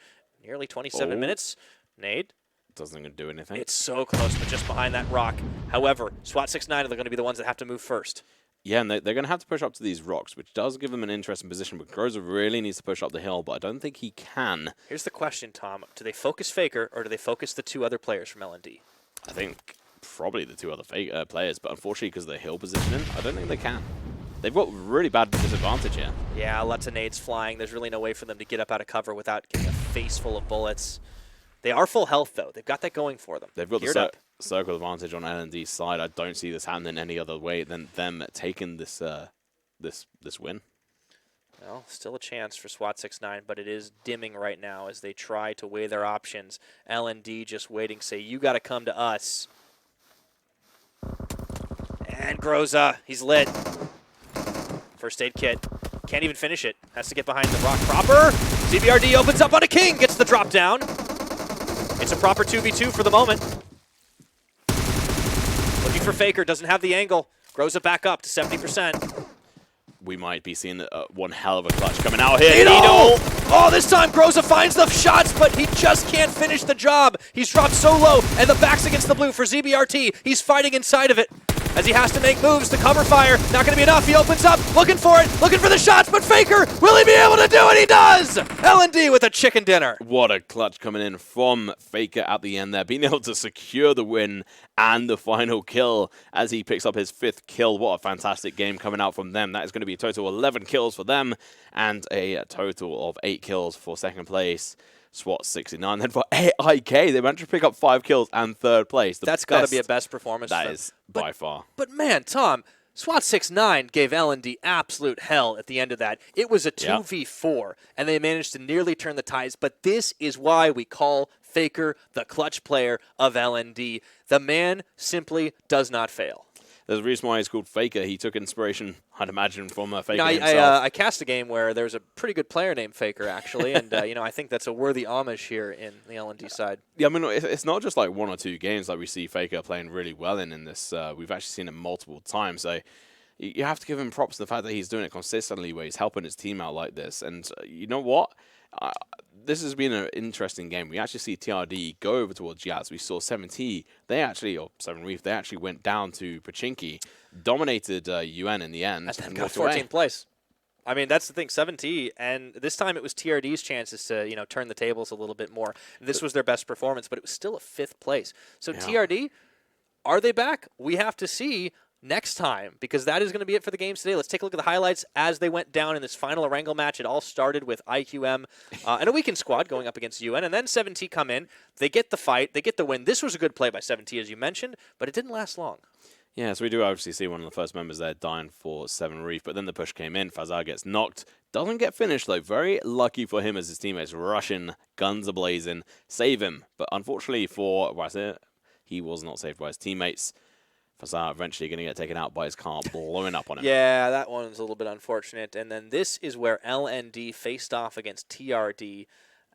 E: nearly 27 minutes. Nade.
D: Doesn't do anything.
E: It's so close, but just behind that rock. However, SWAT 69 are going to be the ones that have to move first.
D: Yeah, and they're going to have to push up to these rocks, which does give them an interesting position. But Groza really needs to push up the hill, but I don't think he can.
E: Here's the question, Tom. Do they focus Faker, or do they focus the 2 other players from L&D?
D: I think probably the 2 other players, but unfortunately, because of the hill positioning, I don't think they can. they've got really bad disadvantage here.
E: Yeah, lots of nades flying. There's really no way for them to get up out of cover without getting a face full of bullets. They are full health, though. They've got that going for them.
D: They've got the circle advantage on L&D's side. I don't see this happening any other way than them taking this this win.
E: Well, still a chance for SWAT 69, but it is dimming right now as they try to weigh their options. L&D just waiting, say, you got to come to us. And Groza, he's lit. First aid kit. Can't even finish it. Has to get behind the rock proper. CBRD opens up on a King, gets the drop down. It's a proper 2v2 for the moment. Looking for Faker, doesn't have the angle. Groza back up to 70%.
D: We might be seeing one hell of a clutch coming out here.
E: Needle! Oh, this time Groza finds the shots, but he just can't finish the job. He's dropped so low, and the back's against the blue for ZBRT. He's fighting inside of it as he has to make moves to cover fire. Not going to be enough. He opens up, looking for it, looking for the shots, but Faker, will he be able to do it? He does! L&D with a chicken dinner.
D: What a clutch coming in from Faker at the end there, being able to secure the win and the final kill as he picks up his 5th kill. What a fantastic game coming out from them. That is going to be a total of 11 kills for them and a total of 8 kills for second place. SWAT 69. Then for AIK, they managed to pick up 5 kills and 3rd place.
E: That's got to be a best performance.
D: That is by far.
E: But man, Tom, SWAT 69 gave L&D absolute hell at the end of that. It was a 2v4, and they managed to nearly turn the tides. But this is why we call Faker the clutch player of L&D. The man simply does not fail.
D: There's a reason why he's called Faker. He took inspiration, I'd imagine, from Faker himself.
E: I cast a game where there's a pretty good player named Faker, actually, and I think that's a worthy homage here in the L&D side.
D: Yeah, I mean, it's not just like 1 or 2 games that we see Faker playing really well in this. We've actually seen it multiple times. So you have to give him props to the fact that he's doing it consistently, where he's helping his team out like this. And you know what? This has been an interesting game. We actually see TRD go over towards Jazz. We saw 7T, or 7 Reef, they actually went down to Pachinki, dominated UN in the end.
E: And got 14th place. I mean, that's the thing, 7T, and this time it was TRD's chances to, turn the tables a little bit more. This was their best performance, but it was still a 5th place. So TRD, are they back? We have to see next time, because that is going to be it for the games today. Let's take a look at the highlights as they went down in this final Erangel match. It all started with IQM and a weekend squad going up against UN, and then 7T come in. They get the fight. They get the win. This was a good play by 7T, as you mentioned, but it didn't last long.
D: Yeah, so we do obviously see one of the first members there dying for 7 Reef, but then the push came in. Fazar gets knocked. Doesn't get finished, though. Very lucky for him as his teammates rush in, guns are blazing, save him. But unfortunately for Wazir, he was not saved by his teammates. Fazar eventually going to get taken out by his car blowing up on him.
E: Yeah, that one's a little bit unfortunate. And then this is where LND faced off against TRD.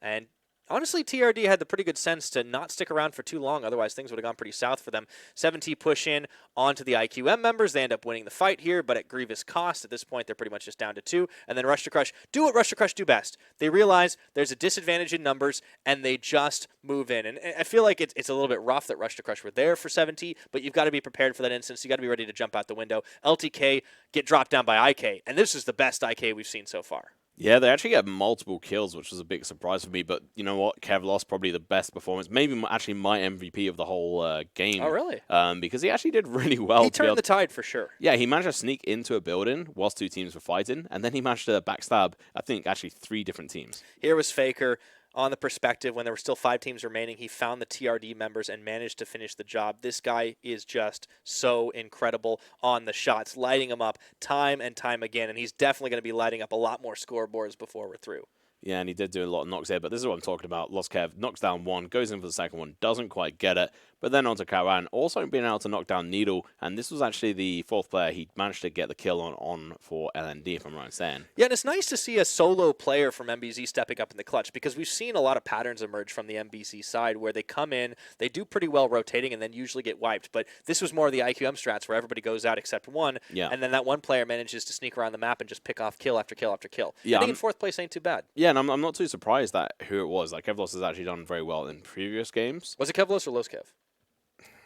E: And honestly, TRD had the pretty good sense to not stick around for too long. Otherwise, things would have gone pretty south for them. 7T push in onto the IQM members. They end up winning the fight here, but at grievous cost. At this point, they're pretty much just down to 2. And then Rush to Crush do what Rush to Crush do best. They realize there's a disadvantage in numbers, and they just move in. And I feel like it's a little bit rough that Rush to Crush were there for 7T, but you've got to be prepared for that instance. You've got to be ready to jump out the window. LTK get dropped down by IK, and this is the best IK we've seen so far.
D: Yeah, they actually get multiple kills, which was a big surprise for me. But you know what? Kev lost probably the best performance. Maybe actually my MVP of the whole game.
E: Oh, really?
D: Because he actually did really well.
E: He turned the tide for sure.
D: Yeah, he managed to sneak into a building whilst 2 teams were fighting. And then he managed to backstab, I think, actually 3 different teams.
E: Here was Faker on the perspective when there were still 5 teams remaining. He found the TRD members and managed to finish the job. This guy is just so incredible on the shots, lighting them up time and time again. And he's definitely going to be lighting up a lot more scoreboards before we're through.
D: Yeah, and he did do a lot of knocks there, but this is what I'm talking about. Lost Kev, knocks down 1, goes in for the second one, doesn't quite get it, but then onto Karan, also being able to knock down Needle, and this was actually the 4th player. He managed to get the kill on for LND, if I'm right in saying.
E: Yeah, and it's nice to see a solo player from MBZ stepping up in the clutch, because we've seen a lot of patterns emerge from the MBZ side where they come in, they do pretty well rotating, and then usually get wiped, but this was more of the IQM strats where everybody goes out except one, and then that one player manages to sneak around the map and just pick off kill after kill after kill.
D: Yeah,
E: I think in 4th place ain't too bad.
D: Yeah, and I'm not too surprised that who it was. Like, Kevlos has actually done very well in previous games.
E: Was it Kevlos or Los Kev?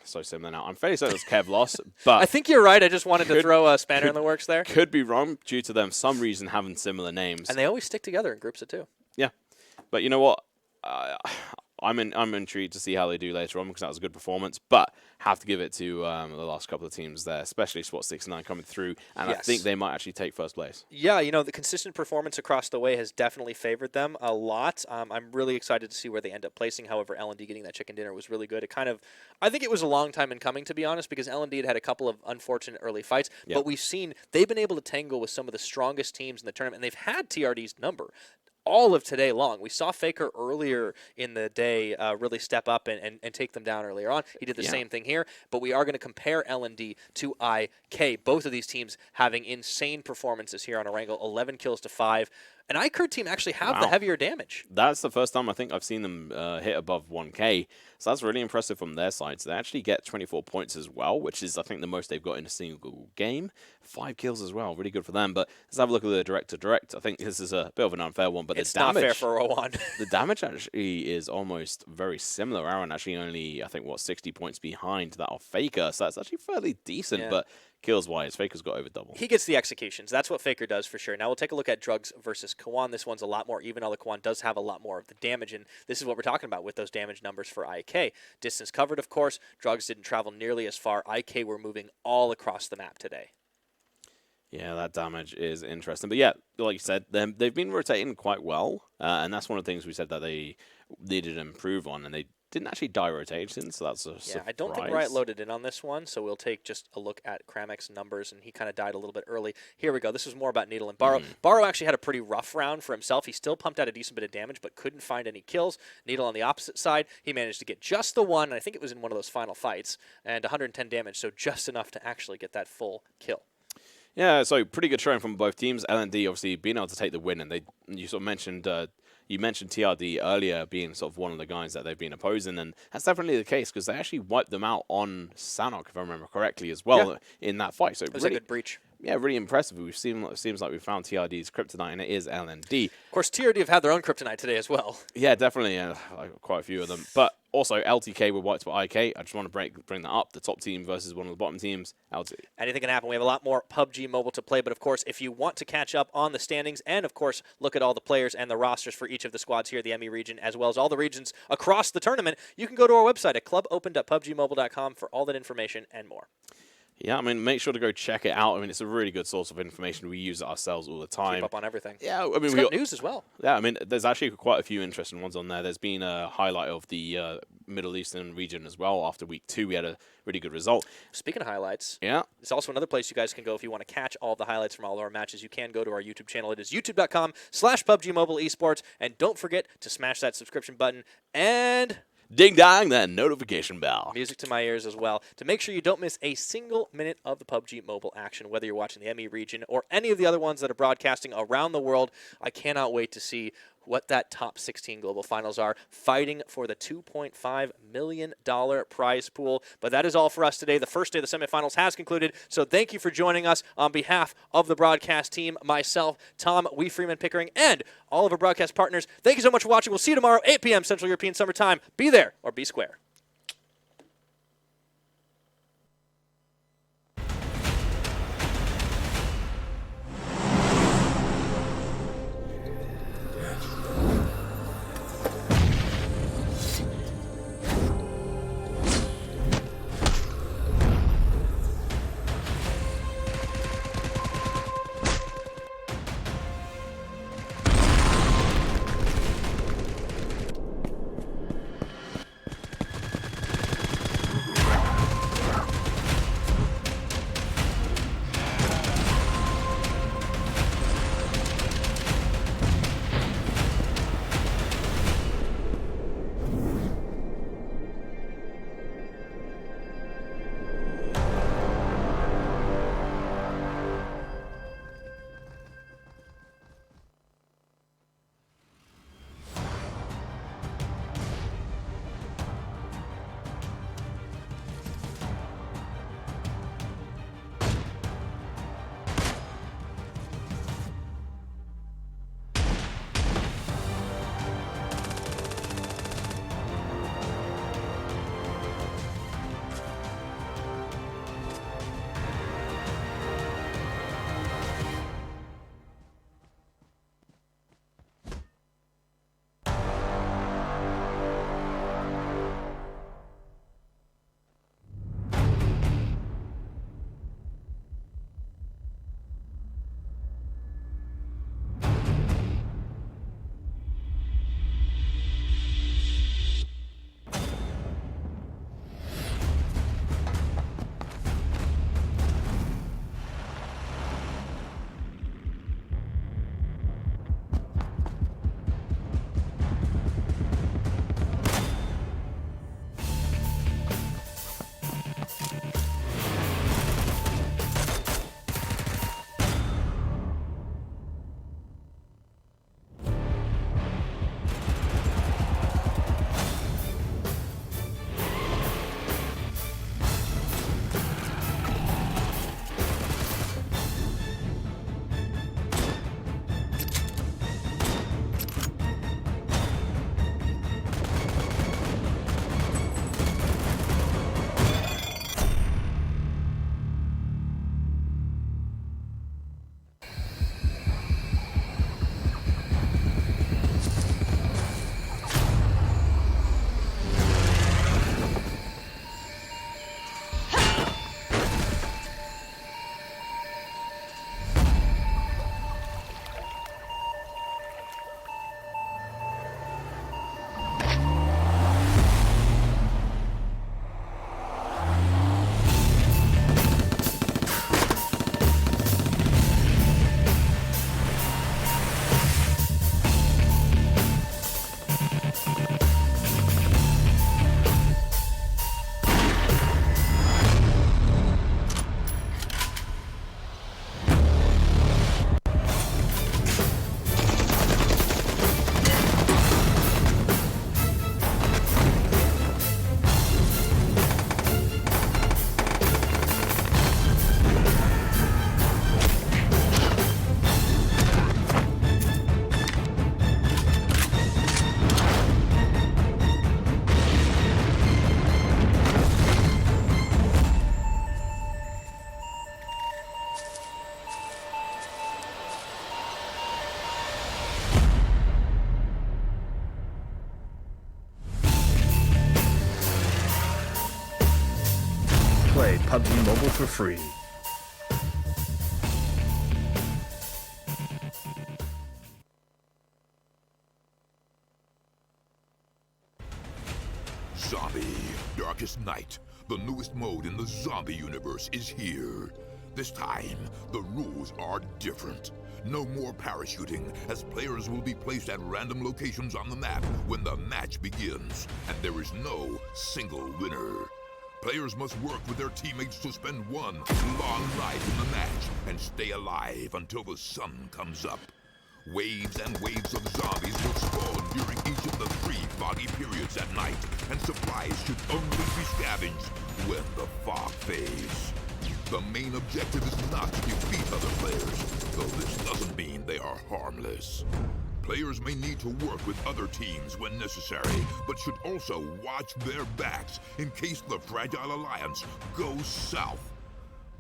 D: So similar now. I'm fairly certain it's Kevlos, but
E: I think you're right. I just wanted to throw a spanner in the works there.
D: Could be wrong due to them some reason having similar names.
E: And they always stick together in groups of 2.
D: Yeah, but you know what? I'm intrigued to see how they do later on because that was a good performance. But have to give it to the last couple of teams there, especially SWAT 69 coming through, and I think they might actually take first place.
E: Yeah, you know, the consistent performance across the way has definitely favored them a lot. I'm really excited to see where they end up placing. However, L&D getting that chicken dinner was really good. It kind of, I think it was a long time in coming, to be honest, because L&D had a couple of unfortunate early fights, but we've seen they've been able to tangle with some of the strongest teams in the tournament, and they've had TRD's number all of today long. We saw Faker earlier in the day really step up and take them down earlier on. He did the same thing here, but we are going to compare L&D to IK. Both of these teams having insane performances here on Erangel, 11 kills to 5. And iKurdTeam actually have the heavier damage.
D: That's the first time I think I've seen them hit above 1K. So that's really impressive from their side. So they actually get 24 points as well, which is, I think, the most they've got in a single game. 5 kills as well. Really good for them. But let's have a look at the direct-to-direct. I think this is a bit of an unfair one, but
E: it's
D: the damage,
E: not fair for Rowan.
D: The damage actually is almost very similar. Aaron actually only, I think, 60 points behind that of Faker. So that's actually fairly decent, but kills-wise, Faker's got over double.
E: He gets the executions. That's what Faker does for sure. Now we'll take a look at Drugs versus Kawan. This one's a lot more even, although Kawan does have a lot more of the damage, and this is what we're talking about with those damage numbers for IK. Distance covered, of course. Drugs didn't travel nearly as far. IK were moving all across the map today.
D: Yeah, that damage is interesting. But yeah, like you said, they've been rotating quite well, and that's one of the things we said that they needed to improve on, and they didn't actually die rotation, so that's a surprise.
E: I don't think Riot loaded in on this one, so we'll take just a look at Kramek's numbers, and he kind of died a little bit early. Here we go. This was more about Needle and Borrow. Borrow actually had a pretty rough round for himself. He still pumped out a decent bit of damage, but couldn't find any kills. Needle on the opposite side, he managed to get just the one, and I think it was in one of those final fights, and 110 damage, so just enough to actually get that full kill.
D: Yeah, so pretty good showing from both teams. L&D obviously being able to take the win, and you sort of mentioned you mentioned TRD earlier being sort of one of the guys that they've been opposing, and that's definitely the case because they actually wiped them out on Sanhok, if I remember correctly, as well in that fight. So
E: it was
D: really,
E: a good breach.
D: Yeah, really impressive. It seems like we found TRD's kryptonite, and it is L&D.
E: Of course, TRD have had their own kryptonite today as well.
D: Yeah, definitely, quite a few of them. But also, LTK were wiped by IK. I just want to bring that up. The top team versus one of the bottom teams, LT.
E: Anything can happen. We have a lot more PUBG Mobile to play, but of course, if you want to catch up on the standings and, of course, look at all the players and the rosters for each of the squads here at the ME region, as well as all the regions across the tournament, you can go to our website at clubopen.pubgmobile.com for all that information and more.
D: Yeah, I mean, make sure to go check it out. I mean, it's a really good source of information. We use it ourselves all the time.
E: Keep up on everything.
D: Yeah, I mean,
E: we got news as well.
D: Yeah, I mean, there's actually quite a few interesting ones on there. There's been a highlight of the Middle Eastern region as well. After week 2, we had a really good result.
E: Speaking of highlights,
D: it's
E: also another place you guys can go if you want to catch all the highlights from all of our matches. You can go to our YouTube channel. It is youtube.com/PUBGMOBILE Esports, and don't forget to smash that subscription button and
D: ding dong that notification bell.
E: Music to my ears as well to make sure you don't miss a single minute of the PUBG Mobile action, whether you're watching the ME region or any of the other ones that are broadcasting around the world. I cannot wait to see what that top 16 global finals are, fighting for the $2.5 million prize pool. But that is all for us today. The first day of the semifinals has concluded, so thank you for joining us on behalf of the broadcast team, myself, Tom, Freeman Pickering, and all of our broadcast partners. Thank you so much for watching. We'll see you tomorrow, 8 p.m. Central European Summer Time. Be there or be square.
G: Play PUBG Mobile for free.
A: Zombie, Darkest Night, the newest mode in the zombie universe, is here. This time, the rules are different. No more parachuting, as players will be placed at random locations on the map when the match begins, and there is no single winner. Players must work with their teammates to spend one long night in the match and stay alive until the sun comes up. Waves and waves of zombies will spawn during each of the 3 foggy periods at night, and supplies should only be scavenged when the fog fades. The main objective is not to defeat other players, though this doesn't mean they are harmless. Players may need to work with other teams when necessary, but should also watch their backs in case the Fragile Alliance goes south.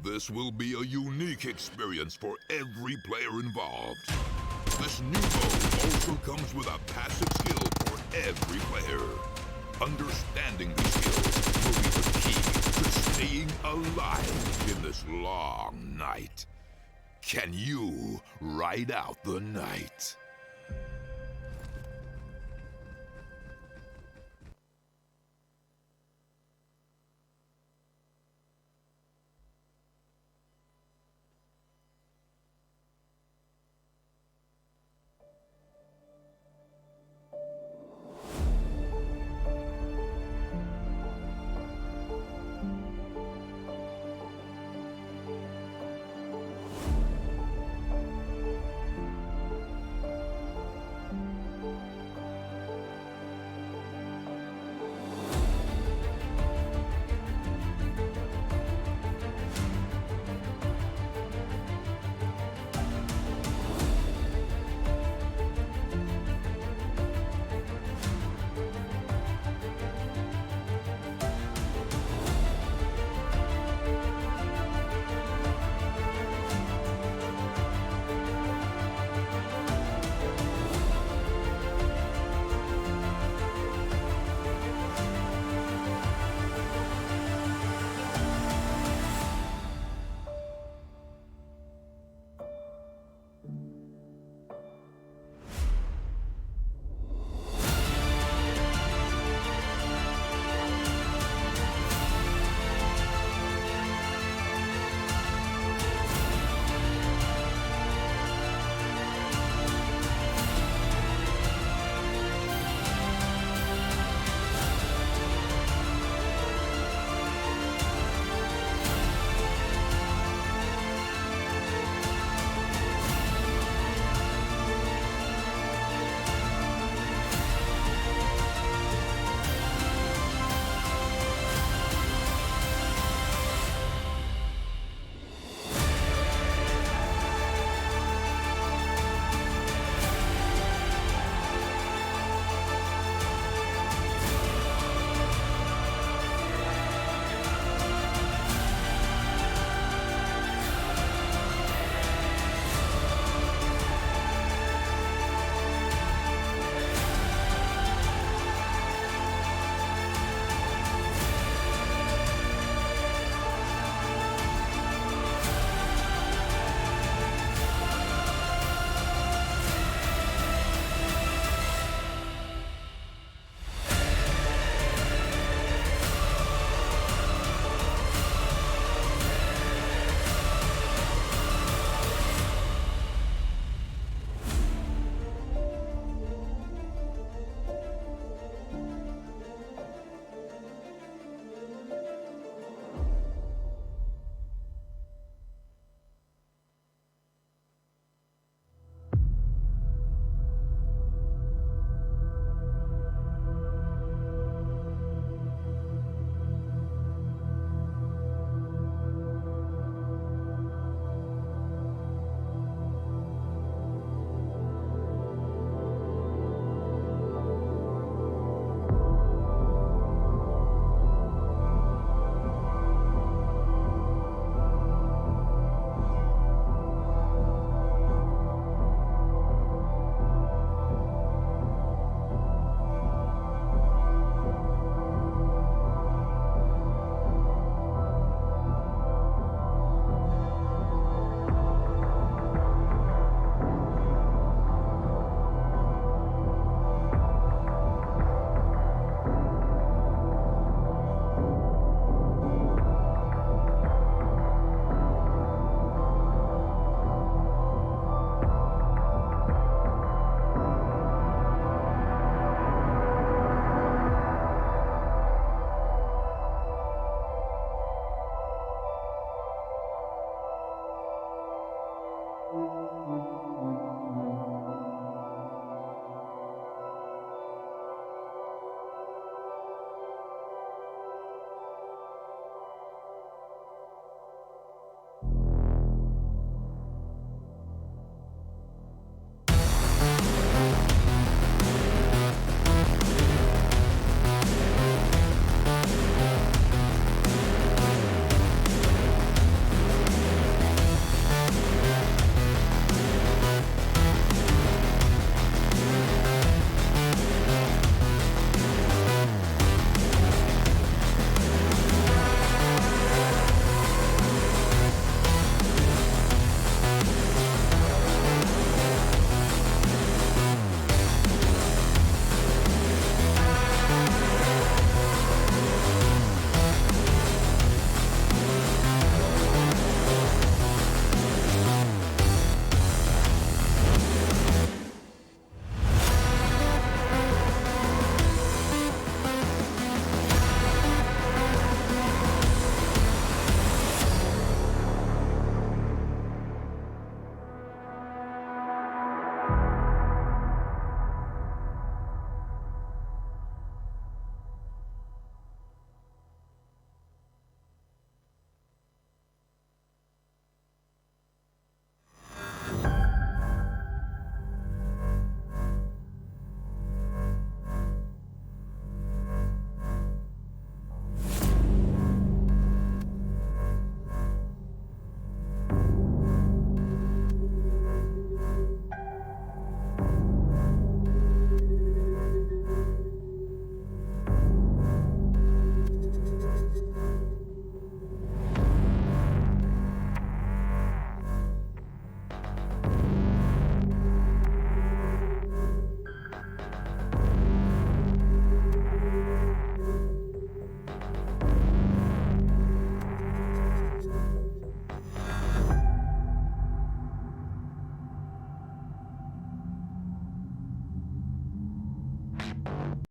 A: This will be a unique experience for every player involved. This new mode also comes with a passive skill for every player. Understanding these skills will be the key to staying alive in this long night. Can you ride out the night?